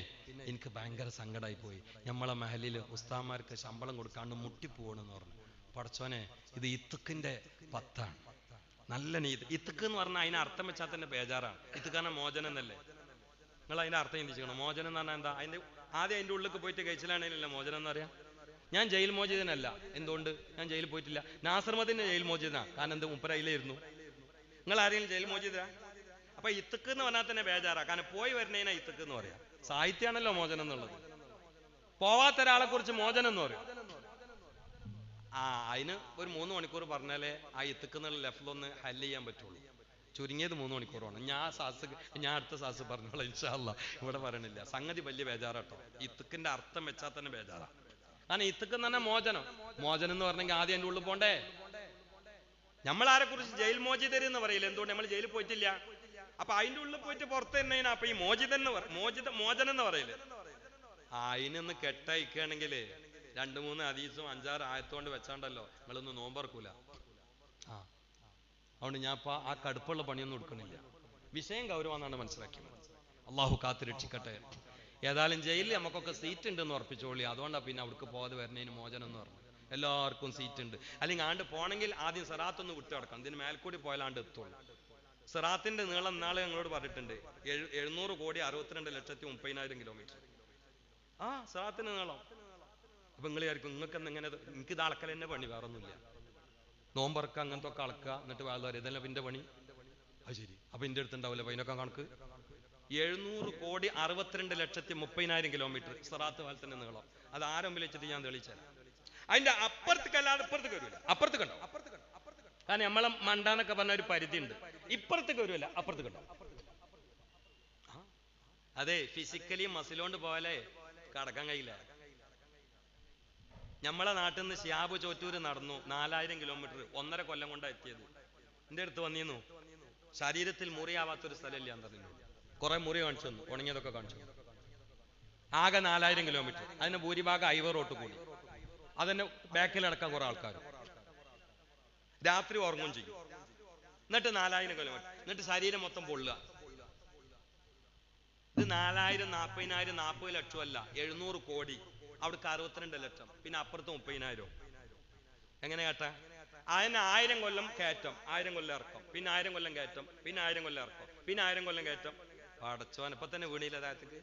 എനിക്ക് ഭയങ്കര സങ്കടമായി പോയി. നമ്മളെ മഹലിൽ ഉസ്താമാർക്ക് ശമ്പളം കൊടുക്കാണ്ട് മുട്ടിപ്പോണെന്ന് പറഞ്ഞു. പടച്ചോനെ, ഇത് ഇത്തുക്കിന്റെ 10 നല്ല നീതി. ഇത്തുക്ക് എന്ന് പറഞ്ഞാൽ അതിനെ അർത്ഥം വെച്ചാൽ തന്നെ ബേജാറാണ്. ഇത്തുക്കാന മോചനം എന്നല്ലേ? നിങ്ങൾ അതിന്റെ അർത്ഥം ചിന്തിക്കണം. മോചനം എന്ന് പറഞ്ഞാൽ എന്താ? ആദ്യം അതിന്റെ ഉള്ളിലേക്ക് പോയിട്ട് കഴിച്ചിലാണെങ്കിലല്ല മോചനം എന്ന് പറയാം. ഞാൻ ജയിൽ മോചിതനല്ല. എന്തുകൊണ്ട്? ഞാൻ ജയിലിൽ പോയിട്ടില്ല. നാസർമദിന്റെ ജയിൽ മോചിതനാ. കാരണം എന്ത്? മുപ്പരയിലായിരുന്നു. നിങ്ങൾ ആരെങ്കിലും ജയിൽ മോചിതരാ? അപ്പൊ ഇത്തുക്ക് എന്ന് പറഞ്ഞാൽ തന്നെ ബേജാറാ. കാരണം പോയി വരുന്നതിനാ ഇത്തുക്ക് എന്ന് പറയാം. സാഹിത്യമാണല്ലോ മോചനം എന്നുള്ളത്. പോവാത്ത ഒരാളെ കുറിച്ച് മോചനം എന്ന് പറയും. അതിന് ഒരു 3 മണിക്കൂർ പറഞ്ഞാലേ ആ ഇത്തുക്ക് എന്നുള്ള ലെഫ്റ്റൊന്ന് ഹല്ല് ചെയ്യാൻ പറ്റുള്ളൂ. ചുരുങ്ങിയത് 3 മണിക്കൂറാണ്. ഞാൻ അടുത്ത സാസ് പറഞ്ഞോളാം ഇൻഷാ അല്ലാഹ്. ഇവിടെ പറയണില്ല. സംഗതി വലിയ ബേജാറാട്ടോ. ഇത്തുക്കിന്റെ അർത്ഥം വെച്ചാൽ തന്നെ ബേജാറാ. കാരണം ഇത്തുക്ക് എന്ന് പറഞ്ഞാൽ മോചനം. മോചനം എന്ന് പറഞ്ഞെങ്കിൽ ആദ്യം അതിൻ്റെ ഉള്ളിൽ പോണ്ടേ. നമ്മളാരെ കുറിച്ച് ജയിൽ മോചിതരെന്ന് പറയില്ല. എന്തുകൊണ്ട്? നമ്മൾ ജയിലിൽ പോയിട്ടില്ല. അപ്പൊ അതിന്റെ ഉള്ളിൽ പോയിട്ട് പുറത്ത് തന്നെയാണ്. അപ്പൊ ഈ മോചനം എന്ന് പറയില്ലേ? അതിനൊന്ന് കെട്ടയക്കുകയാണെങ്കിൽ 2-3 ഹദീസും 5-6 ആയത്തോണ്ട് വെച്ചാണ്ടല്ലോ നിങ്ങളൊന്നും നോമ്പറക്കൂല. അതുകൊണ്ട് ഞാൻ ഇപ്പൊ ആ കടുപ്പുള്ള പണിയൊന്നും എടുക്കണില്ല. വിഷയം ഗൗരവമാണെന്നാണ് മനസ്സിലാക്കിയത്. അള്ളാഹു കാത്ത് രക്ഷിക്കട്ടെ. ഏതായാലും ജയിലിൽ നമുക്കൊക്കെ സീറ്റ് ഉണ്ടെന്ന് ഉറപ്പിച്ചോളി. അതുകൊണ്ടാണ് പിന്നെ അവിടേക്ക് പോകാതെ വരുന്നതിന് മോചനം എന്ന് പറഞ്ഞു. എല്ലാവർക്കും സീറ്റ് ഉണ്ട്. അല്ലെങ്കിൽ ആണ്ട് പോകണമെങ്കിൽ ആദ്യം സിറാത്തൊന്ന് വിട്ടു കിടക്കണം. ഇതിന് മേൽക്കൂടി പോയാലാണ്ട് എത്തുള്ളൂ. സിറാത്തിന്റെ നീളം നാളെ ഞങ്ങളോട് പറഞ്ഞിട്ടുണ്ട്. 762,62,30,000 കിലോമീറ്റർ. സിറാത്തിന്റെ നീളം. അപ്പൊ നിങ്ങൾ വിചാരിക്കും നിങ്ങൾക്ക് എങ്ങനെ? എനിക്ക് ഇത് അളക്കൽ തന്നെ പണി, വേറെ ഒന്നുമില്ല. നോമ്പറക്കുക, അങ്ങനത്തെ ഒക്കെ അളക്കുക, എന്നിട്ട് വേറെ ഇതെല്ലാം പിന്നെ പണി. അത് ശരി. അപ്പൊ എന്റെ അടുത്തുണ്ടാവില്ല അതിനൊക്കെ കണക്ക്. 762,62,30,000 കിലോമീറ്റർ സിറാത്ത് പാലത്തിന്റെ നീളം. അത് ആരംഭിൽ വെച്ചിട്ട് ഞാൻ തെളിയിച്ചാൽ അതിന്റെ അപ്പുറത്തേക്കല്ലാതെ ഇപ്പുറത്തേക്ക് വരില്ല. അപ്പുറത്ത് കണ്ടോ? കാരണം നമ്മളെ മണ്ടാന്നൊക്കെ പറഞ്ഞ ഒരു പരിധി ഉണ്ട്. ഇപ്പുറത്തേക്ക് വരില്ല, അപ്പുറത്ത് കണ്ടോ? അതെ, ഫിസിക്കലി മസിലോണ്ട് പോലെ കടക്കാൻ കഴിയില്ല. നമ്മളെ നാട്ടിൽ നിന്ന് ഷിയാബ് ചോറ്റൂര് നടന്നു 4000 കിലോമീറ്റർ 1.5 കൊല്ലം കൊണ്ടാണ് എത്തിയത്. എന്റെ അടുത്ത് വന്നിരുന്നു. ശരീരത്തിൽ മുറിയാവാത്തൊരു സ്ഥലമില്ല എന്ന് പറഞ്ഞു. കുറെ മുറി കാണിച്ചു തന്നു, ഉണങ്ങിയതൊക്കെ കാണിച്ചു. ആകെ 4000 കിലോമീറ്റർ. അതിന് ഭൂരിഭാഗം ഹൈവേ റോട്ട് കൂടി. അതിന്റെ ബാക്കിലടക്കാൻ കുറെ ആൾക്കാർ. രാത്രി ഉറങ്ങും ചെയ്യും. എന്നിട്ട് 4000 കിലോമീറ്റർ. എന്നിട്ട് ശരീരം മൊത്തം പൊള്ളുക. ഇത് 4000, 40,000, 40 ലക്ഷം അല്ല, 700 കോടി. അവിടേക്ക് 62 ലക്ഷം. പിന്നെ അപ്പുറത്ത് 30,000. എങ്ങനെ കേട്ടാ? അതിന് 1000 കൊല്ലം കയറ്റം, 1000 കൊല്ലം ഇറക്കം, പിന്നെ 1000 കൊല്ലം കയറ്റം, പിന്നെ 1000 കൊല്ലം ഇറക്കം, പിന്നെ 1000 കൊല്ലം കയറ്റം. പടച്ചോൻ ഇപ്പൊ തന്നെ വീണില്ല താഴത്തേക്ക്.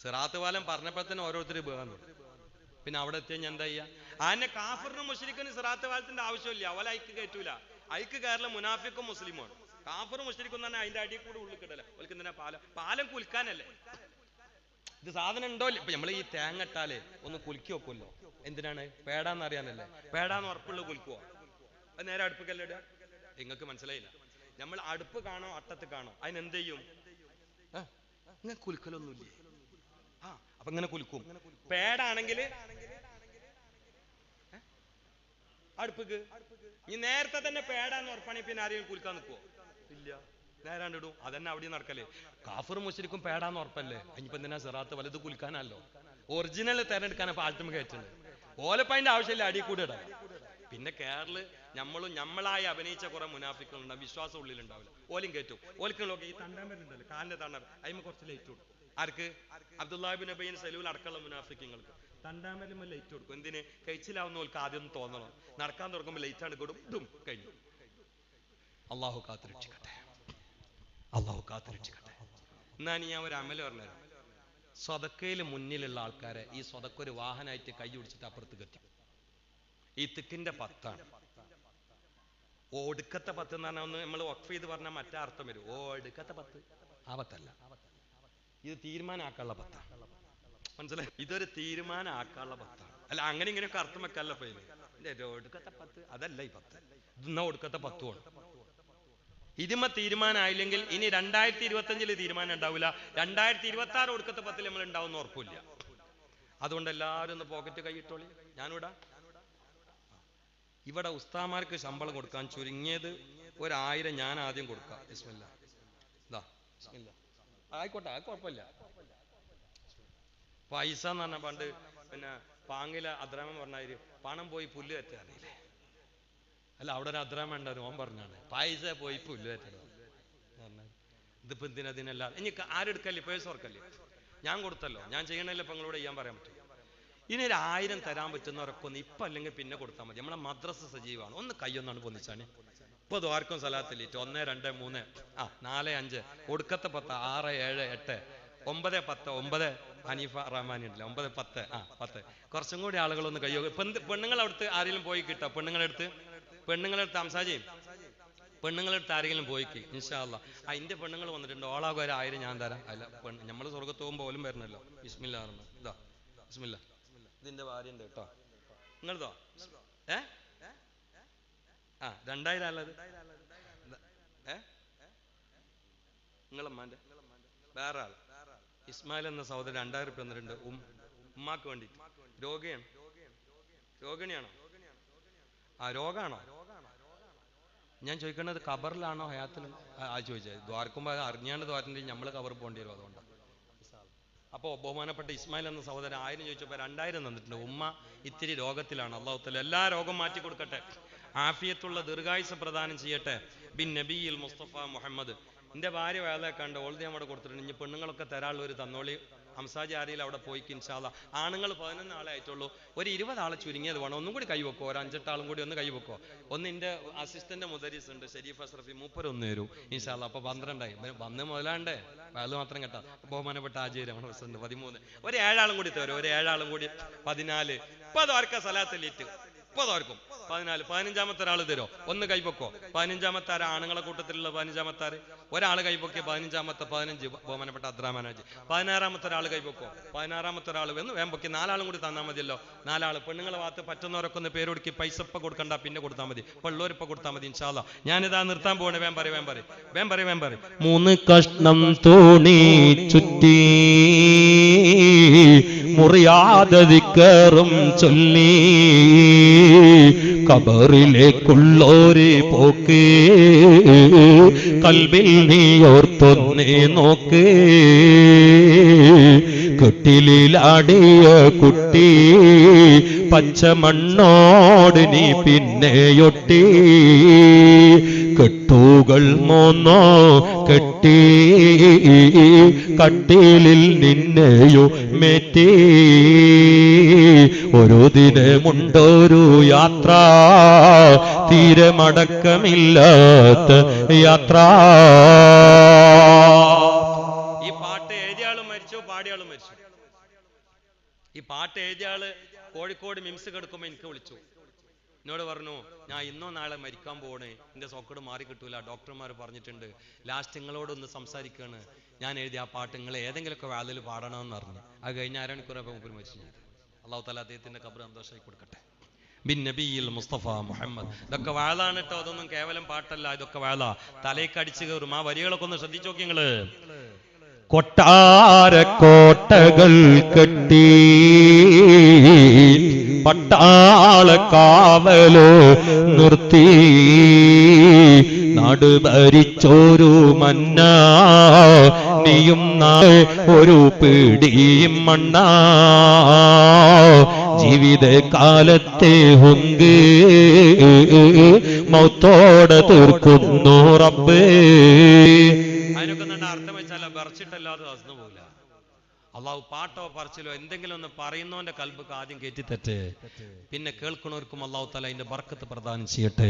സിറാത്ത് പാലം പറഞ്ഞപ്പോ തന്നെ ഓരോരുത്തർ വീണു. പിന്നെ അവിടെ എത്തിയ ഞാൻ എന്താ ചെയ്യാ? അതിനെ കാഫിറിനും മുശ്രിക്കിനും സിറാത്ത് പാലത്തിന്റെ ആവശ്യമില്ല. അവല ഐക്ക് കയറ്റൂല. ഐക്ക് കയറല മുനാഫിക്കും മുസ്ലിമുമാണ്. കാഫിറും മുശ്രിക്കും തന്നെ അതിന്റെ അടിയിൽ കൂടെ ഉള്ളിൽ കിടല. അവർക്ക് എന്തിനാ പാലം കുൽക്കാനല്ലേ? ഇത് സാധനം ഉണ്ടോ? ഇപ്പൊ നമ്മൾ ഈ തേങ്ങട്ടാലേ ഒന്ന് കുലുക്കി വെക്കുമല്ലോ. എന്തിനാണ്? പേടാന്ന് അറിയാനല്ലേ. പേടാന്ന് ഉറപ്പുള്ള കുലുക്കുവോ? അത് നേരെ അടുപ്പിക്കല്ലേ ഇടുക? നിങ്ങൾക്ക് മനസ്സിലായില്ല. നമ്മൾ അടുപ്പ് കാണോ അട്ടത്ത് കാണോ അതിനെന്ത് ചെയ്യും? ഇങ്ങനെ കുലുക്കലൊന്നുമില്ലേ? അപ്പൊ ഇങ്ങനെ കുലുക്കും. പേടാണെങ്കിൽ അടുപ്പിക്ക്. ഈ നേരത്തെ തന്നെ പേടാന്ന് ഉറപ്പാണെങ്കിൽ പിന്നെ ആരെയും കുലുക്കാൻ നിൽക്കുവോ? ഇല്ല, നേരാണ്ടിടും. അതന്നെ അവിടെ നടക്കല്ലേ. കാഫിർ മുശ്രിക്കും പേടാന്ന് ഉറപ്പല്ലേ? ഇനിയിപ്പോ എന്തിനാ സിറാത്ത് വലുത് കുലുക്കാനല്ലോ. ഒറിജിനൽ തെരഞ്ഞെടുക്കാൻ പാലത്തും കയറ്റുന്നത്. ഓലപ്പതിന്റെ ആവശ്യമില്ല, അടി കൂടെ ഇടാൻ. പിന്നെ കേരള നമ്മളായി അഭിനയിച്ച കുറെ മുനാഫിക്കുകളുണ്ടാവും. വിശ്വാസം ഉള്ളിലുണ്ടാവില്ല. ഓലും കയറ്റും. ഓൽക്ക് നോക്കി ഈ തണ്ടാമരുണ്ടല്ലോ, കാലിന്റെ തണ്ടാമര, അതിന് കുറച്ച് ലൈറ്റ് കൊടുക്കും. ആർക്ക്? അബ്ദുല്ലാഹിബ്നു ഉബൈ സലൂൽ അടക്കമുള്ള മുനാഫിക്കങ്ങൾക്ക് തണ്ടാമരുമ്പോ ലൈറ്റ് കൊടുക്കും. എന്തിന്? കഴിച്ചിലാവുന്നവർക്ക് ആദ്യം ഒന്ന് തോന്നണം. നടക്കാൻ തുടങ്ങുമ്പോൾ ലൈറ്റ് ആണ് കൊടുക്കും. ഇതും കഴിഞ്ഞു. അള്ളാഹു കാത്തുരക്ഷിക്കട്ടെ. അള്ളാഹു കാത്തുരക്ഷിക്കട്ടെ. എന്നാണ് ഞാൻ ഒരു അമല് പറഞ്ഞത്. സ്വതക്കയിൽ മുന്നിലുള്ള ആൾക്കാരെ ഈ സ്വതക്ക ഒരു വാഹനമായിട്ട് കൈ പിടിച്ചിട്ട് അപ്പുറത്ത് കത്തി. ഈ തിക്കിന്റെ 10 ഒടുക്കത്തെ 10 എന്ന് പറഞ്ഞാൽ ഒന്ന് നമ്മൾ വഖഫ് ചെയ്ത് പറഞ്ഞാൽ മറ്റേ അർത്ഥം വരും. ഒടുക്കത്തെ 10 ആ 10 അല്ല. ഇത് തീരുമാനമാക്കാനുള്ള 10. മനസ്സിലായി? ഇതൊരു തീരുമാനമാക്കാനുള്ള 10. അല്ല അങ്ങനെ ഇങ്ങനെയൊക്കെ അർത്ഥം വെക്കാനുള്ള പേര്. ഒടുക്കത്തെ 10 അതല്ല ഈ 10, ഇന്ന ഒടുക്കത്തെ 10 ആണ്. ഇതിമ തീരുമാനമായില്ലെങ്കിൽ ഇനി 2025 തീരുമാനം ഉണ്ടാവില്ല. 2026 ഒടുക്കത്തെ 10 നമ്മൾ ഉണ്ടാവുന്ന ഉറപ്പില്ല. അതുകൊണ്ട് എല്ലാവരും ഒന്ന് പോക്കറ്റ് കൈയിട്ടോളി. ഇവിടെ ഉസ്താമാർക്ക് ശമ്പളം കൊടുക്കാൻ ചുരുങ്ങിയത് 1000 ഞാൻ ആദ്യം കൊടുക്കാം. ബിസ്മില്ലാ. ബിസ്മില്ലാ. ആയിക്കോട്ടെ, അത് കുഴപ്പമില്ല. പൈസ എന്ന് പറഞ്ഞ പണ്ട് പിന്നെ പാങ്ങില അദ്രാമൻ പറഞ്ഞാല് പണം പോയി പുല്ല് തെറ്റാറിയില്ലേ? അല്ല, അവിടെ ഒരു അദ്രാമൻ ഉണ്ടായിരുന്നു, ഓൻ പറഞ്ഞാണ് പൈസ പോയി പുല്ല് തെറ്റണം. ഇതിപ്പോ ഇതിനല്ല ഇനി ആരെടുക്കല്ലേ? പേഴ്സ് ഓർക്കല്ലേ? ഞാൻ കൊടുത്തല്ലോ, ഞാൻ ചെയ്യണല്ലോ. ഇപ്പൊ നിങ്ങളോട് ചെയ്യാൻ പറയാൻ പറ്റും. ഇനി 1000 തരാൻ പറ്റുന്നവരൊക്കെ ഒന്ന് ഇപ്പൊ അല്ലെങ്കിൽ പിന്നെ കൊടുത്താൽ മതി. നമ്മളെ മദ്രസ സജീവമാണ്. ഒന്ന് കയ്യൊന്നാണ് പൊന്നിച്ചാണ്. ഇപ്പൊ ആർക്കും സലാത്തില്ലിട്ട് 1 2 3 4 5 ഒടുക്കത്തെ 10 6 7 8 9 10 9 ഹനീഫ റഹ്മാനി ഉണ്ടല്ലോ 9 10 10 കുറച്ചും കൂടി ആളുകളൊന്ന് കയ്യോ. പെണ്ണുങ്ങൾ അടുത്ത് ആരെങ്കിലും പോയി കിട്ടാം. പെണ്ണുങ്ങളെടുത്ത് അംസാജയും പെണ്ണുങ്ങളെടുത്ത് ആരെങ്കിലും പോയിക്ക് ഇൻഷാ അല്ലാ. അതിന്റെ പെണ്ണുങ്ങൾ വന്നിട്ടുണ്ട്. ഓളാകും 1000 ഞാൻ തരാം. അല്ല, നമ്മൾ സ്വർഗത്ത് പോകുമ്പോൾ പോലും വരണല്ലോ. ബിസ്മില്ലാ. ഇതാ ബിസ്മില്ലാ. ഇതിന്റെ ഭാര്യ ഉണ്ട് കേട്ടോ. നിങ്ങളതോ 2000 ഉള്ളത് നിങ്ങളമ്മാന്റെ വേറെ ആൾ ഇസ്മായിൽ എന്ന സഹോദരൻ 2000 രൂപ തന്നിട്ടുണ്ട്. ഉമ്മാക്ക് വേണ്ടി. രോഗിണിയാണോ? രോഗാണോ? ഞാൻ ചോദിക്കേണ്ടത് ഖബറിലാണോ ഹയാത്തിലും? ചോദിച്ചത് ദ്വാരക്കുമ്പോൾ അറിഞ്ഞാണ്ട് ദ്വാരൻ്റെ നമ്മൾ ഖബർ പോകേണ്ടി വരും. അതുകൊണ്ടാണ്. അപ്പോൾ ബഹുമാനപ്പെട്ട ഇസ്മായിൽ എന്ന സഹോദരൻ 1000 ചോദിച്ചപ്പോൾ 2000 തന്നിട്ടുണ്ട്. ഉമ്മ ഇത്തിരി രോഗത്തിലാണ്. അല്ലാഹു തആല എല്ലാ രോഗം മാറ്റി കൊടുക്കട്ടെ, ആഫിയത്തുള്ള ദീർഘായുസ് പ്രദാനം ചെയ്യട്ടെ. ബിൻ നബിയിൽ മുസ്തഫ മുഹമ്മദ്. എൻ്റെ ഭാര്യ വേദക്കാണ്ട് ഓൾദി നമ്മുടെ കൊടുത്തിട്ടുണ്ട്. ഇനി പെണ്ണുങ്ങളൊക്കെ തരാനുള്ള ഒരു തന്നോളി. ഹംസാജി ആരിയിൽ അവിടെ പോയിക്ക് ഇൻഷാ അല്ലാ. ആണുങ്ങൾ 11 ആളെ ആയിട്ടുള്ളൂ. ഒരു 20 ആളെ ചുരുങ്ങിയത് വേണം. ഒന്നും കൂടി കൈവെക്കോ, ഒരു 5-8 ആളും കൂടി ഒന്ന് കൈവെക്കോ. ഒന്ന് എൻ്റെ അസിസ്റ്റന്റ് മുദരീസ് ഉണ്ട് ഷെരീഫ് അഷ്റഫി, മൂപ്പര് ഒന്ന് തരൂ ഇൻഷാ അല്ലാ. അപ്പോൾ 12 വന്ന് മുതലാണ്ടേ അത് മാത്രം കേട്ടാ. ബഹുമാനപ്പെട്ട ആചാര്യ നമ്മുടെ പ്രസിഡന്റ് 13. ഒരു 7 ആളും കൂടി തരും. ഒരു 7 ആളും കൂടി 14. ഇപ്പൊ അതാർക്കാ സലാത്തല്ലിറ്റ്? ഇപ്പൊ അതാർക്കും 14. 15-ാമത്തെ ഒരാൾ തരോ? ഒന്ന് കൈപ്പൊക്കോ. 15-ാമത്തെ ആണുങ്ങളെ കൂട്ടത്തിലുള്ള 15-ാമത്തെ ഒരാൾ കൈപ്പൊക്കിയ 15-ാമത്തെ 15 ബഹുമാനപ്പെട്ട അദ്രാമാനാജി. 16-ാമത്തെ ഒരാൾ കൈപ്പൊക്കോ. 16-ാമത്തെ ഒരാൾ വന്ന് വേമ്പൊക്കി 4 ആളും കൂടി തന്നാൽ മതിയല്ലോ. 4 ആള് പെണ്ണുങ്ങളെ ഭാഗത്ത് പറ്റുന്നവരൊക്കെ ഒന്ന് പേര് കൊടുക്കി. പൈസ ഇപ്പൊ കൊടുക്കണ്ട, പിന്നെ കൊടുത്താൽ മതി. ഇപ്പൊ ഉള്ളവരിപ്പൊ കൊടുത്താൽ മതി ഇൻഷാ അല്ലാ. ഞാനിതാ നിർത്താൻ പോവാണ്. വേം പറയും 3 കഷ്ണം തോണി ചുറ്റി മുറിയാതെ ദിക്റും ചൊല്ലി ഖബറിലേക്കുള്ളോരെ പോക്ക് കൽബിൽ നീ ഓർത്തൊന്നേ നോക്ക്. കെട്ടിലാടിയ കുട്ടി പച്ചമണ്ണോട് നീ പിന്നെയൊട്ടി. കെട്ടുകൾ 3 കെട്ടി കട്ടിലിൽ നിന്നെയോ മേറ്റി. ഒരു ദിനമുണ്ടൊരു യാത്ര, തീരമടക്കമില്ലാത്ത യാത്ര. ഈ പാട്ട് എഴുതിയ ആളും മരിച്ചു, പാടിയ ആളും മരിച്ചു. ഈ പാട്ട് എഴുതിയ ആള് കോഴിക്കോട് മിംസ് കിടക്കുമ്പോൾ എനിക്ക് വിളിച്ചു. എന്നോട് പറഞ്ഞു, ഞാൻ ഇന്നോ നാളെ മരിക്കാൻ പോണേ, എൻ്റെ സോക്കട് മാറി കിട്ടൂല, ഡോക്ടർമാർ പറഞ്ഞിട്ടുണ്ട്, ലാസ്റ്റ് നിങ്ങളോടൊന്ന് സംസാരിക്കുകയാണ്. ഞാൻ എഴുതിയ ആ പാട്ട് നിങ്ങൾ ഏതെങ്കിലുമൊക്കെ വാതിൽ പാടണമെന്ന് പറഞ്ഞു. അത് കഴിഞ്ഞ അരമണിക്കൂറൊക്കെ മുമ്പിൽ മരിച്ചു. അള്ളാഹു തആല അദ്ദേഹത്തിന്റെ ഖബർ സന്തോഷമായി കൊടുക്കട്ടെ. ബിൻ നബിയിൽ മുസ്തഫ മുഹമ്മദ്. ഇതൊക്കെ വാഴാണ് കേട്ടോ, അതൊന്നും കേവലം പാട്ടല്ല, ഇതൊക്കെ വാഴ. തലയ്ക്ക് അടിച്ചു കയറും. ആ വരികളൊക്കെ ഒന്ന് ശ്രദ്ധിച്ചു നോക്കി നിങ്ങള്. കൊട്ടാരക്കോട്ടകൾ കെട്ടി പട്ടാള കാവലോ നിർത്തി നാട് ഭരിച്ചോരു മന്നാ നീയും ഒരു പിടിയും മണ്ണ ജീവിതകാലത്തെ ഹുങ്ക് മൗത്തോടെ തീർക്കുന്നു റബ്ബേ. അതിനൊക്കെ അർത്ഥം വെച്ചാൽ പറിച്ചിട്ടല്ലാതെ വസ്തു പോകില്ല. അള്ളാഹു പാട്ടോ പറച്ചിലോ എന്തെങ്കിലും ഒന്ന് പറയുന്നവന്റെ കൽബക്ക് ആദ്യം കയറ്റിത്തറ്റ്, പിന്നെ കേൾക്കുന്നവർക്കും അള്ളാഹു തആല അതിന്റെ ബർക്കത്ത് പ്രദാനം ചെയ്യട്ടെ.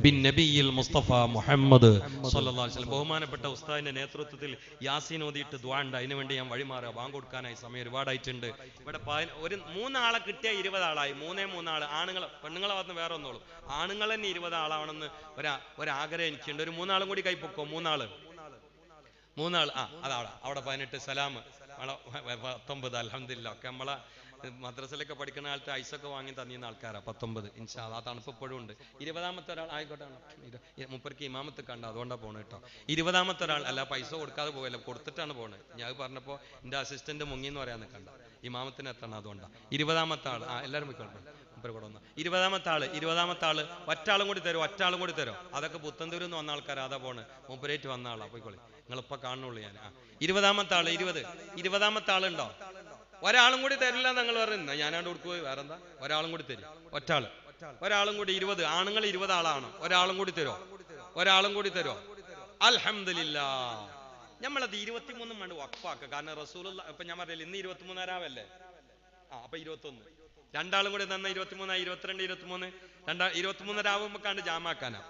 ബിൻ നബിയിൽ മുസ്തഫ മുഹമ്മദ് സ്വല്ലല്ലാഹു അലൈഹി വസല്ലം. ബഹുമാനപ്പെട്ട ഉസ്താദിന്റെ നേതൃത്വത്തിൽ യാസീൻ ഓതിയിട്ട് ദുആ ഉണ്ട്. അതിനുവേണ്ടി ഞാൻ വഴിമാറുക. ബാങ്ക് കൊടുക്കാനായി സമയം ഒരുപാടായിട്ടുണ്ട്. ഇവിടെ ഒരു 3 ആളെ കിട്ടിയ 20 ആളായി. 3 ആള് ആണുങ്ങൾ, പെണ്ണുങ്ങളെ വന്ന് വേറെ ഒന്നോളൂ. ആണുങ്ങൾ തന്നെ 20 ആളാവണമെന്ന് ഒരാഗ്രഹം എനിക്കുണ്ട്. ഒരു 3 ആളും കൂടി കൈപ്പൊക്കോ. 3 ആള് അതാ അവിടെ 18 സലാം, 19 അൽഹംദുലില്ലാ. ഒക്കെ മദ്രസയിലൊക്കെ പഠിക്കുന്ന കാലത്ത് ഐസൊക്കെ വാങ്ങി തന്നിരുന്ന ആൾക്കാരാ 19. ഇൻഷാ അല്ലാഹ് ആ തണുപ്പ് ഇപ്പോഴും ഉണ്ട്. 20ാമത്തെ ഒരാൾ ആയിക്കോട്ടെ, മുപ്പർക്ക് ഇമാമത്ത് കണ്ട അതുകൊണ്ടാണ് പോണത് കേട്ടോ. 20ാമത്തെ ഒരാൾ അല്ല, പൈസ കൊടുക്കാതെ പോകല്ല, കൊടുത്തിട്ടാണ് പോണത്. ഞാൻ പറഞ്ഞപ്പോൾ എൻ്റെ അസിസ്റ്റന്റ് മുങ്ങിന്ന് പറയാൻ നിൽക്കണ്ട, ഇമാമത്തിന് എത്തണം, അതുകൊണ്ടാണ്. 20ാമത്തെ ആൾ എല്ലാവരും പോയിക്കോട്ടെ, മുപ്പര് കൂടെ വന്ന 20ാമത്തെ ആള് ഒറ്റാളും കൂടി തരും. അതൊക്കെ പുത്തന്തൂരിൽ നിന്ന് വന്ന ആൾക്കാർ അതാ പോണ്, മൂപ്പരേറ്റ് വന്ന ആളാ, പോയിക്കോളി, നിങ്ങളിപ്പോൾ കാണുള്ളൂ ഞാൻ. 20ാമത്തെ ആള് 20ാമത്തെ ആളുണ്ടോ? ഒരാളും കൂടി തരില്ല നിങ്ങൾ പറയുന്ന, ഞാനാണ്ട് കൊടുക്കുപോയി, വേറെന്താ, ഒരാളും കൂടി തരും, ഒരാളും കൂടി 20 ആണുങ്ങൾ 20 ആളാണ്, ഒരാളും കൂടി തരോ? അൽഹംദുലില്ലാഹ്. നമ്മളത് 23 മണി വഖഫാക്കുക. കാരണം റസൂലുള്ള ഇപ്പൊ ഞാൻ പറയില്ല, ഇന്ന് 23 രാവല്ലേ, അപ്പൊ 21 രണ്ടാളും കൂടി തന്ന 23, 22, 23 23 രാവുമ്പോ കണ്ട് ജാമാക്കാനാ.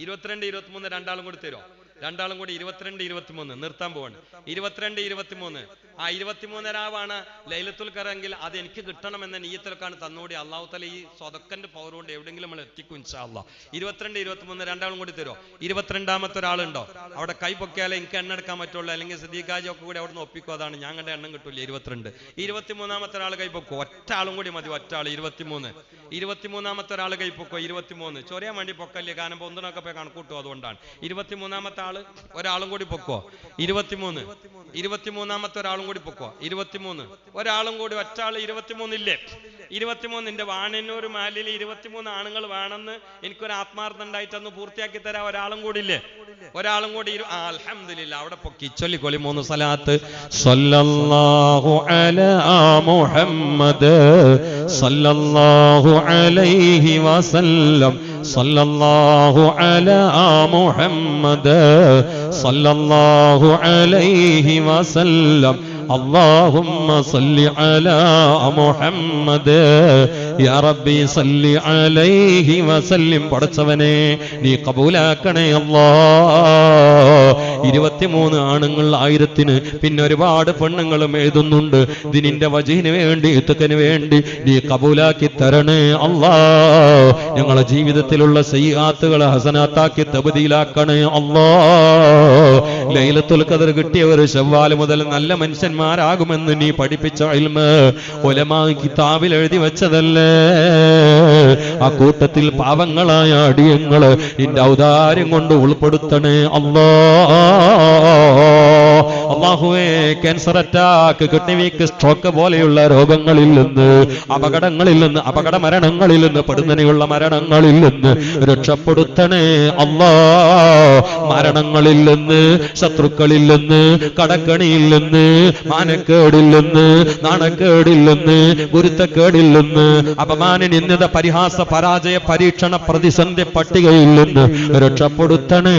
22, 23 രണ്ടാളും കൂടി തരുമോ? രണ്ടാളും കൂടി 22, 23 നിർത്താൻ പോവാണ്. 22, 23 ആ 23 രാവാണ് ലൈലത്തുൽ ഖദറെങ്കിൽ അത് എനിക്ക് കിട്ടണമെന്ന നിയ്യത്തിലൊക്കെയാണ് തന്നോടി. അള്ളാഹു തആല ഈ സ്വതക്കന്റെ പവർ കൊണ്ട് എവിടെയെങ്കിലും നമ്മൾ എത്തിക്കും ഇൻഷാ അല്ലാഹ്. 22, 23 രണ്ടാളും കൂടി തരുമോ? 22ാമത്തെ ഒരാളുണ്ടോ? അവിടെ കൈ പൊക്കിയാലേ എനിക്ക് എണ്ണ എടുക്കാൻ പറ്റുള്ളൂ, അല്ലെങ്കിൽ സിദ്ദീഖാജി ഒക്കെ കൂടി അവിടെ നിന്ന് ഒപ്പിക്കും, അതാണ് ഞാൻ കണ്ട എണ്ണം കിട്ടൂല. 22. 23ാമത്തെ ഒരാൾ കൈ പൊക്കും, ഒറ്റ ആളും കൂടി മതി, ഒറ്റ ആൾ 23. 23ാമത്തെ ഒരാൾ കൈ പൊക്കോ, 23 ചൊറിയാൻ വേണ്ടി പൊക്കല്ലേ, കാരണം പൊന്തിനൊക്കെ പോയി കണക്കൂട്ടും, അതുകൊണ്ടാണ്. 23ാമത്തെ ആള് ഒരാളും കൂടി പൊക്കോ, 23. 23ാമത്തെ ഒരാളും കൂടി പൊക്കോ, 23. ഒരാളും കൂടി, ഒറ്റ ആള് 23 ഇല്ലേ? 23. എന്റെ വാണിനൂർ മാലിൽ 23 ആണുങ്ങൾ വേണമെന്ന് എനിക്കൊരു ആത്മാർത്ഥം ഉണ്ടായിട്ടൊന്ന് പൂർത്തിയാക്കി തരാം. ഒരാളും കൂടി ഇല്ലേ? ഒരാളും കൂടി. അൽഹംദുലില്ലാഹ്. അവിടെ പൊക്കി ചൊല്ലിക്കൊള്ളി 3 സ്വലാത്ത്. സല്ലല്ലാഹു അലാ മുഹമ്മദ് സല്ലല്ലാഹു അലൈഹി വസല്ലം സല്ലല്ലാഹു അലാ മുഹമ്മദ് സല്ലല്ലാഹു അലൈഹി വസല്ലം اللهم صل على محمد يا ربي صل عليه وسلم. പടച്ചവനെ നീ കബൂലാക്കണേ അല്ലാഹ്. 23 ആണുങ്ങൾ 1000-ന്, പിന്നെ ഒരുപാട് പെണ്ണുങ്ങളും എഴുതുന്നുണ്ട്. ദിനിന്റെ വജീഹിന് വേണ്ടി, ഇത്തക്കന് വേണ്ടി നീ കബൂലാക്കി തരണേ അല്ലാഹ്. ഞങ്ങളുടെ ജീവിതത്തിലുള്ള സയ്യിആത്തുകളെ ഹസനാത്താക്കി തബ്ദീലാക്കണേ അല്ലാഹ്. ലൈലത്തുൽ ഖദർ കിട്ടിയവർ ശവ്വാൽ മുതൽ നല്ല മനുഷ്യന്മാരാകുമെന്ന് നീ പഠിപ്പിച്ച ഇൽമ് ഉലമാ കിതാബിൽ എഴുതി വെച്ചതല്ലേ. ആ കൂട്ടത്തിൽ പാവങ്ങളായ അടിയങ്ങള് നിന്റെ ഔദാര്യം കൊണ്ട് ഉൾപ്പെടുത്തണേ അല്ലാഹ്. അല്ലാഹുവേ, cancer attack, kidney weak, stroke പോലെയുള്ള രോഗങ്ങളിൽ നിന്ന്, അപകടങ്ങളിൽ നിന്ന്, അപകട മരണങ്ങളിൽ നിന്ന്, പെടുന്നതിനുള്ള മരണങ്ങളിൽ നിന്ന് രക്ഷപ്പെടുത്തണേ അല്ലാഹ്. മരണങ്ങളിൽ നിന്ന്, ശത്രുക്കളിൽ നിന്ന്, കടക്കണിയിൽ നിന്ന്, മാനക്കേടിൽ നിന്ന്, നാണക്കേടിൽ നിന്ന്, ഗുരുത്തക്കേടിൽ നിന്ന്, അപമാന, നിന്ദിത, പരിഹാസ, പരാജയ, പരീക്ഷണ, പ്രതിസന്ധി പട്ടികയിൽ നിന്ന് രക്ഷപ്പെടുത്തണേ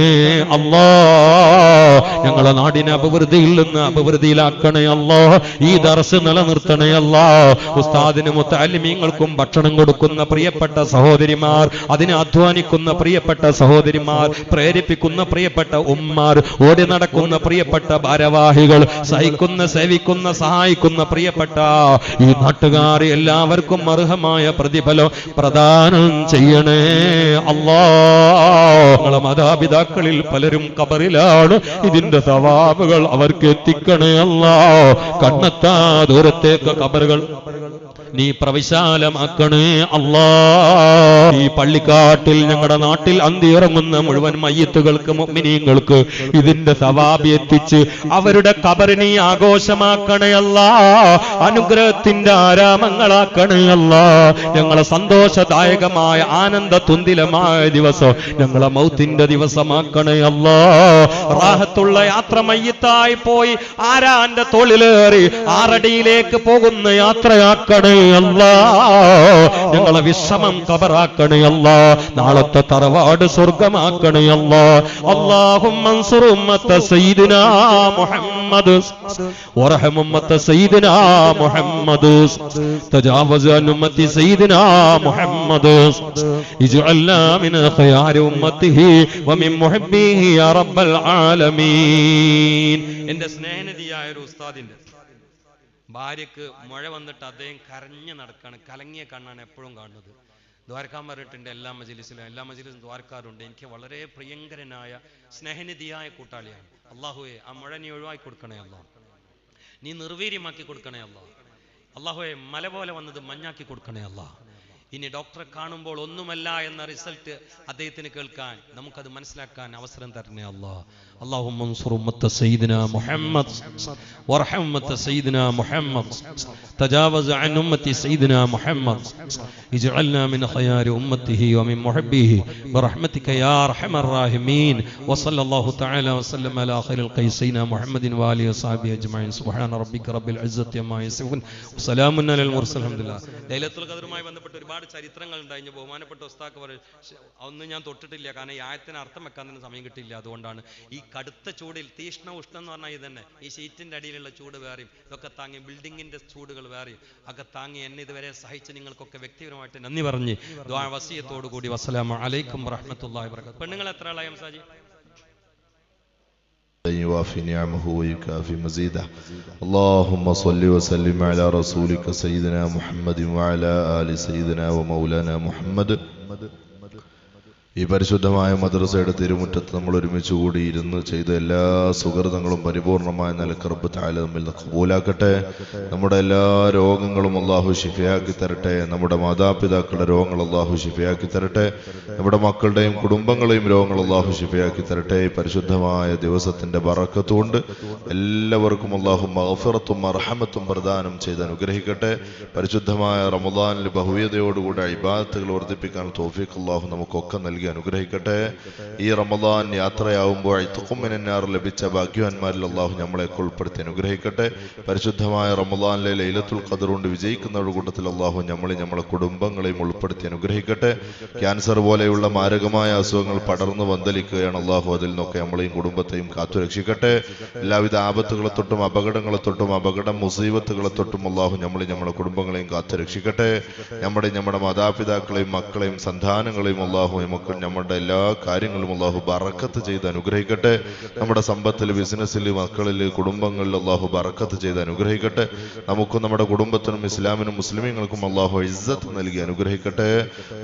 അല്ലാഹ്. ഞങ്ങളെ നാടിനെ അഭിവൃദ്ധിയിൽ നിന്ന് അഭിവൃദ്ധിയിലാക്കണേ അല്ലാഹ്. ഈ ദർസ് നിലനിർത്തണേ അല്ലാഹ്. ഉസ്താദിനും മുത്തഅല്ലിമീങ്ങൾക്കും ഭക്ഷണം കൊടുക്കുന്ന പ്രിയപ്പെട്ട സഹോദരിമാർ, അതിനെ അധ്വാനിക്കുന്ന പ്രിയപ്പെട്ട സഹോദരിമാർ, പ്രേരിപ്പിക്കുന്ന പ്രിയപ്പെട്ട ഉമ്മാർ, ഓടി നടക്കുന്ന പ്രിയപ്പെട്ട ഭാരവാഹികൾ, സഹിക്കുന്ന, സേവിക്കുന്ന, സഹായിക്കുന്ന പ്രിയപ്പെട്ട ഈ നാട്ടുകാർ എല്ലാവർക്കും അർഹമായ പ്രതിഫലം പ്രദാനം ചെയ്യണേ അല്ലാഹ്. ഞങ്ങളെ മാതാപിതാക്കളിൽ പലരും ഖബറിലാണ്. ഇതിന്റെ സവാബുകൾ അവർക്ക് എത്തിക്കണേ അല്ലാഹ്. കണ്ണെത്താ ദൂരത്തേക്ക് ഖബറുകൾ നീ പ്രവിശാലമാക്കണേ അല്ലാഹ്. ഈ പള്ളിക്കാട്ടിൽ, ഞങ്ങളുടെ നാട്ടിൽ അന്തിയിറങ്ങുന്ന മുഴുവൻ മയ്യിത്തുകൾക്ക്, മുഅ്മിനീങ്ങൾക്ക് ഇതിന്റെ സവാബ് എത്തിച്ച് അവരുടെ ഖബർ നീ ആഘോഷമാക്കണേ അല്ലാഹ്. അനുഗ്രഹത്തിന്റെ ആരാമങ്ങളാക്കണേ അല്ലാഹ്. ഞങ്ങളെ സന്തോഷദായകമായ ആനന്ദ തുന്തിലമായ ദിവസം ഞങ്ങളെ മൗത്തിന്റെ ദിവസമാക്കണേ അല്ലാഹ്. റാഹത്തുള്ള യാത്ര മയ്യിത്തായി പോയി ആരാന്റെ തോളിലേറി 6 അടിയിലേക്ക് പോകുന്ന യാത്രയാക്കണേ അല്ലാഹ്. ഞങ്ങളെ വിശ്രമം ഖബറാക്കണേ അല്ലാഹ്. നാളത്തെ തറവാട് സ്വർഗമാക്കണേ അല്ലാഹ്. അല്ലാഹുമ്മ അൻസുർ ഉമ്മത സയ്യിദിനാ മുഹമ്മദ് വറഹം ഉമ്മത സയ്യിദിനാ മുഹമ്മദ് തജാവസ് അൻ ഉമ്മതി സയ്യിദിനാ മുഹമ്മദ് ഇജ്അൽനാ മിൻ ഖിയാരി ഉമ്മതിഹി വമിൻ മുഹബ്ബിഹി യാ റബ്ബൽ ആലമീൻ. എന്റെ സ്നേഹനിധിയായ ഒരു ഉസ്താദിന്റെ ഭാര്യക്ക് മഴ വന്നിട്ട് അദ്ദേഹം കരഞ്ഞു നടക്കാണ്, കലങ്ങിയ കണ്ണാണ് എപ്പോഴും കാണുന്നത്. ദ്വാരക്കാൻ പറഞ്ഞിട്ടുണ്ട് എല്ലാ മജ്ലിസും ദ്വാരക്കാരുണ്ട്. എനിക്ക് വളരെ പ്രിയങ്കരനായ സ്നേഹനിധിയായ കൂട്ടാളിയാണ്. അള്ളാഹുവേ, ആ മഴ നീ ഒഴിവാക്കി കൊടുക്കണേ അല്ലാഹ്, നീ നിർവീര്യമാക്കി കൊടുക്കണേ അല്ലാഹ്. അള്ളാഹുവെ മല പോലെ വന്നത് മഞ്ഞാക്കി കൊടുക്കണേ അല്ലാ. ഇനി ഡോക്ടറെ കാണുമ്പോൾ ഒന്നുമല്ല എന്ന റിസൾട്ട് അദ്ദേഹത്തിന് കേൾക്കാൻ, നമുക്കത് മനസ്സിലാക്കാൻ അവസരം തരണേ അല്ലാ. اللهم انصر أمة سيدنا محمد وارحم أمة سيدنا محمد تجاوز عن أمة سيدنا محمد اجعلنا من خيار أمته ومن محبيه برحمتك يا أرحم الراحمين. وصلى الله تعالى وسلم على خير الخلق سيدنا محمد وآله وصحبه أجمعين. سبحان ربك رب العزة عما يصفون وسلام على المرسلين. الحمد لله. ലൈലത്തുൽ ഖദറുമായി ബന്ധപ്പെട്ട് ഒരുപാട് ചരിത്രങ്ങൾ ഉണ്ടായി. ബഹുമാനപ്പെട്ട ഉസ്താദ് പറയും, ഒന്നും ഞാൻ തൊട്ടിട്ടില്ല, കാരണം ഈ ആയത്തിന് അർത്ഥം വെക്കാൻ തന്നെ സമയം കിട്ടിയില്ല. അതുകൊണ്ടാണ് ഈ കടുത്ത ചൂടിൽ, തീഷ്ണ ഉഷ്ണം എന്ന് പറഞ്ഞാൽ ഇത് തന്നെ, ഈ ഷീറ്റിന്റെ അടിയിലുള്ള ചൂട് വേറെയും ഇതൊക്കെ താങ്ങി, ബിൽഡിങ്ങിന്റെ ചൂടുകൾ വേറെയും ഒക്കെ താങ്ങി എന്നെ ഇതുവരെ സഹിച്ച് നിങ്ങൾക്കൊക്കെ വ്യക്തിപരമായിട്ട് നന്ദി പറഞ്ഞ് ദുആ വസിയത്തോടു കൂടി വസ്സലാമു അലൈക്കും വറഹ്മത്തുള്ളാഹി വബറകാതുഹു. പെണ്ണുങ്ങൾ എത്ര ആളായി മസാജി? يوافي نعمه ويكافي مزيده. اللهم صل وسلم على رسولك سيدنا محمد وعلى آل سيدنا ومولانا محمد. ഈ പരിശുദ്ധമായ മദ്രസയുടെ തിരുമുറ്റത്ത് നമ്മൾ ഒരുമിച്ച് കൂടി ഇരുന്ന് ചെയ്ത എല്ലാ സുഹൃതങ്ങളും പരിപൂർണമായ നിലക്ക് റബ്ബ് തആല നമ്മിൽ കബൂലാക്കട്ടെ. നമ്മുടെ എല്ലാ രോഗങ്ങളും അല്ലാഹു ശിഫയാക്കി തരട്ടെ. നമ്മുടെ മാതാപിതാക്കളുടെ രോഗങ്ങൾ അല്ലാഹു ശിഫയാക്കി തരട്ടെ. നമ്മുടെ മക്കളുടെയും കുടുംബങ്ങളെയും രോഗങ്ങൾ അല്ലാഹു ശിഫയാക്കി തരട്ടെ. ഈ പരിശുദ്ധമായ ദിവസത്തിന്റെ ബറക്കത്ത് കൊണ്ട് എല്ലാവർക്കും അല്ലാഹു മഗ്ഫിറത്തും മർഹമത്തും പ്രദാനം ചെയ്ത് അനുഗ്രഹിക്കട്ടെ. പരിശുദ്ധമായ റമദാനിൽ ബഹുവിയതയോടുകൂടി ഇബാദത്തുകൾ വർദ്ധിപ്പിക്കാൻ തൗഫീഖ് അല്ലാഹു നമുക്കൊക്കെ നൽകി അനുഗ്രഹിക്കട്ടെ. ഈ റമദാൻ യാത്രയാവുമ്പോൾ ഇത്ഖുമിനാർ ലഭിച്ച ഭാഗ്യവാന്മാരിൽ അല്ലാഹു നമ്മളെയൊക്കെ ഉൾപ്പെടുത്തി അനുഗ്രഹിക്കട്ടെ. പരിശുദ്ധമായ റമദാനിലെ ലൈലത്തുൽ ഖദർ കൊണ്ട് വിജയിക്കുന്നവരുടെ കൂട്ടത്തിൽ അല്ലാഹു നമ്മളെയും നമ്മളെ കുടുംബങ്ങളെയും ഉൾപ്പെടുത്തി അനുഗ്രഹിക്കട്ടെ. ക്യാൻസർ പോലെയുള്ള മാരകമായ അസുഖങ്ങൾ പടർന്നു വന്തലിക്കുകയാണ്. അല്ലാഹു അതിൽ നിന്നൊക്കെ നമ്മളെയും കുടുംബത്തെയും കാത്തുരക്ഷിക്കട്ടെ. എല്ലാവിധ ആപത്തുകളെ തൊട്ടും അപകടങ്ങളെ തൊട്ടും മുസീബത്തുകളെ തൊട്ടും അല്ലാഹു നമ്മളെയും നമ്മളെ കുടുംബങ്ങളെയും കാത്തുരക്ഷിക്കട്ടെ. നമ്മുടെ മാതാപിതാക്കളെയും മക്കളെയും സന്താനങ്ങളെയും അല്ലാഹു നമുക്ക് നമ്മുടെ എല്ലാ കാര്യങ്ങളും അല്ലാഹു ബറക്കത്ത് ചെയ്ത് അനുഗ്രഹിക്കട്ടെ. നമ്മുടെ സമ്പത്തിൽ, ബിസിനസ്സിൽ, മക്കളിൽ, കുടുംബങ്ങളിൽ അല്ലാഹു ബറക്കത്ത് ചെയ്ത് അനുഗ്രഹിക്കട്ടെ. നമുക്കും നമ്മുടെ കുടുംബത്തിനും ഇസ്ലാമിനും മുസ്ലിമീങ്ങൾക്കും അല്ലാഹു ഇസ്സത്ത് നൽകി അനുഗ്രഹിക്കട്ടെ.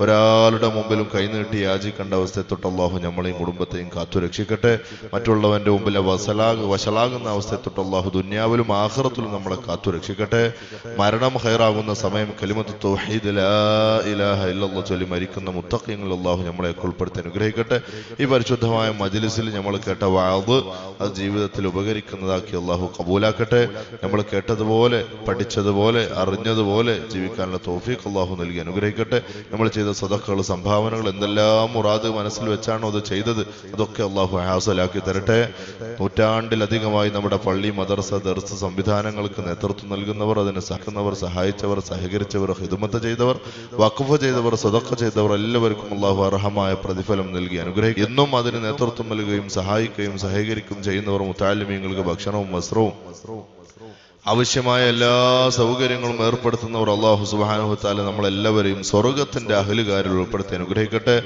ഒരാളുടെ മുമ്പിലും കൈനീട്ടി യാചിക്കേണ്ട അവസ്ഥയെ തൊട്ട് അല്ലാഹു നമ്മളെയും കുടുംബത്തെയും കാത്തു രക്ഷിക്കട്ടെ. മറ്റുള്ളവന്റെ മുമ്പിൽ വശലാകുന്ന അവസ്ഥയെ തൊട്ട് അല്ലാഹു ദുനിയാവിലും ആഖിറത്തിലും നമ്മളെ കാത്തു രക്ഷിക്കട്ടെ. മരണം ഖൈറാകുന്ന സമയം കലിമത്ത് തൗഹീദ് ലാ ഇലാഹ ഇല്ലല്ലാഹ് ചൊല്ലി മരിക്കുന്ന മുത്തഖീങ്ങൾ അല്ലാഹു നമ്മളെ ഉൾപ്പെടുത്തി അനുഗ്രഹിക്കട്ടെ. ഈ പരിശുദ്ധമായ മജ്ലിസിൽ നമ്മൾ കേട്ട വഅദ് അത് ജീവിതത്തിൽ ഉപകരിക്കുന്നതാക്കി അല്ലാഹു കബൂലാക്കട്ടെ. നമ്മൾ കേട്ടതുപോലെ, പഠിച്ചതുപോലെ, അറിഞ്ഞതുപോലെ ജീവിക്കാനുള്ള തൗഫീഖ് അല്ലാഹു നൽകി അനുഗ്രഹിക്കട്ടെ. നമ്മൾ ചെയ്ത സദഖകൾ, സംഭാവനകൾ, എന്തെല്ലാം മുറാദ് മനസ്സിൽ വെച്ചാണോ അത് ചെയ്തത്, അതൊക്കെ അല്ലാഹു ഹാസലാക്കി തരട്ടെ. നൂറ്റാണ്ടിലധികമായി നമ്മുടെ പള്ളി, മദ്രസ, ദർസ് സംവിധാനങ്ങൾക്ക് നേതൃത്വം നൽകുന്നവർ, അതിനെ സഹായിച്ചവർ, സഹകരിച്ചവർ, ഖിദ്മത്ത് ചെയ്തവർ, വഖഫ് ചെയ്തവർ, സദഖ ചെയ്തവർ എല്ലാവർക്കും അല്ലാഹു അർഹമായ പ്രതിഫലം നൽകി അനുഗ്രഹിക്കും. എന്നും അതിന് നേതൃത്വം നൽകുകയും സഹായിക്കുകയും സഹകരിക്കുകയും ചെയ്യുന്നവർ മുതഅല്ലിമീങ്ങൾക്ക് ഭക്ഷണവും വസ്ത്രവും ആവശ്യമായ എല്ലാ സൗകര്യങ്ങളും ഏർപ്പെടുത്തുന്നവർ അല്ലാഹു സുബ്ഹാനഹു വ തആല നമ്മളെല്ലാവരെയും സ്വർഗ്ഗത്തിന്റെ അഹ്ലുകാരിൽ ഉൾപ്പെടുത്തി അനുഗ്രഹിക്കട്ടെ.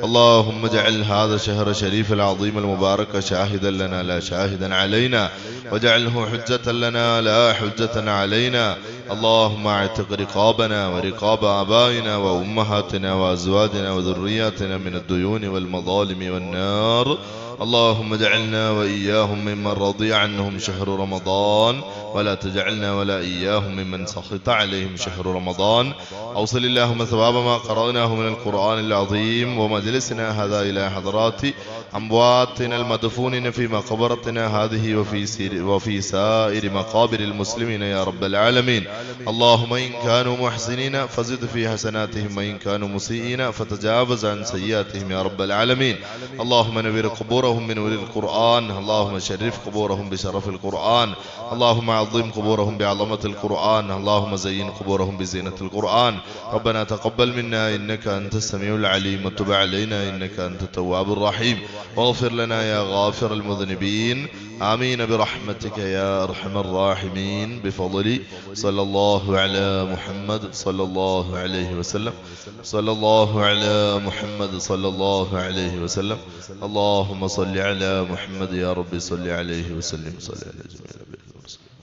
അല്ലാഹുമ്മ ജഅൽ ഹാദ ശഹറ ശരീഫൽ അദീമൽ മുബാറക ഷാഹിദൻ ലനാ ലാ ഷാഹിദൻ അലൈനാ വജഅൽഹു ഹുജ്ജതൻ ലനാ ലാ ഹുജ്ജതൻ അലൈനാ. اللهم اعتق رقابنا ورقاب آبائنا وأمهاتنا وأزواجنا وذرياتنا من الديون والمظالم والنار. اللهم اجعلنا وإياهم ممن رضي عنهم شهر رمضان ولا تجعلنا ولا إياهم ممن سخط عليهم شهر رمضان. أوصل اللهم ثواب ما قرأناه من القرآن العظيم ومجلسنا هذا إلى حضرات أمواتنا المدفونين في مقبرتنا هذه وفي سائر مقابر المسلمين يا رب العالمين. اللهم إن كانوا محسنين فزد في حسناتهم وإن كانوا مسيئين فتجاوز عن سيئاتهم يا رب العالمين. اللهم نوّر قبورهم بنور القرآن. اللهم شرف قبورهم بشرف القرآن. اللهم عظم قبورهم بعظمة القرآن. اللهم زين قبورهم بزينة القرآن. ربنا تقبل منا إنك أنت السميع العليم وتب علينا إنك أنت التواب الرحيم واغفر لنا يا غافر المذنبين. آمين برحمتك يا أرحم الراحمين. بفضل صلى الله على محمد صلى الله عليه وسلم. صلى الله على محمد صلى الله عليه وسلم. اللهم صل على محمد يا رب صل عليه وسلم. صل على جميع الأنبياء والمرسلين.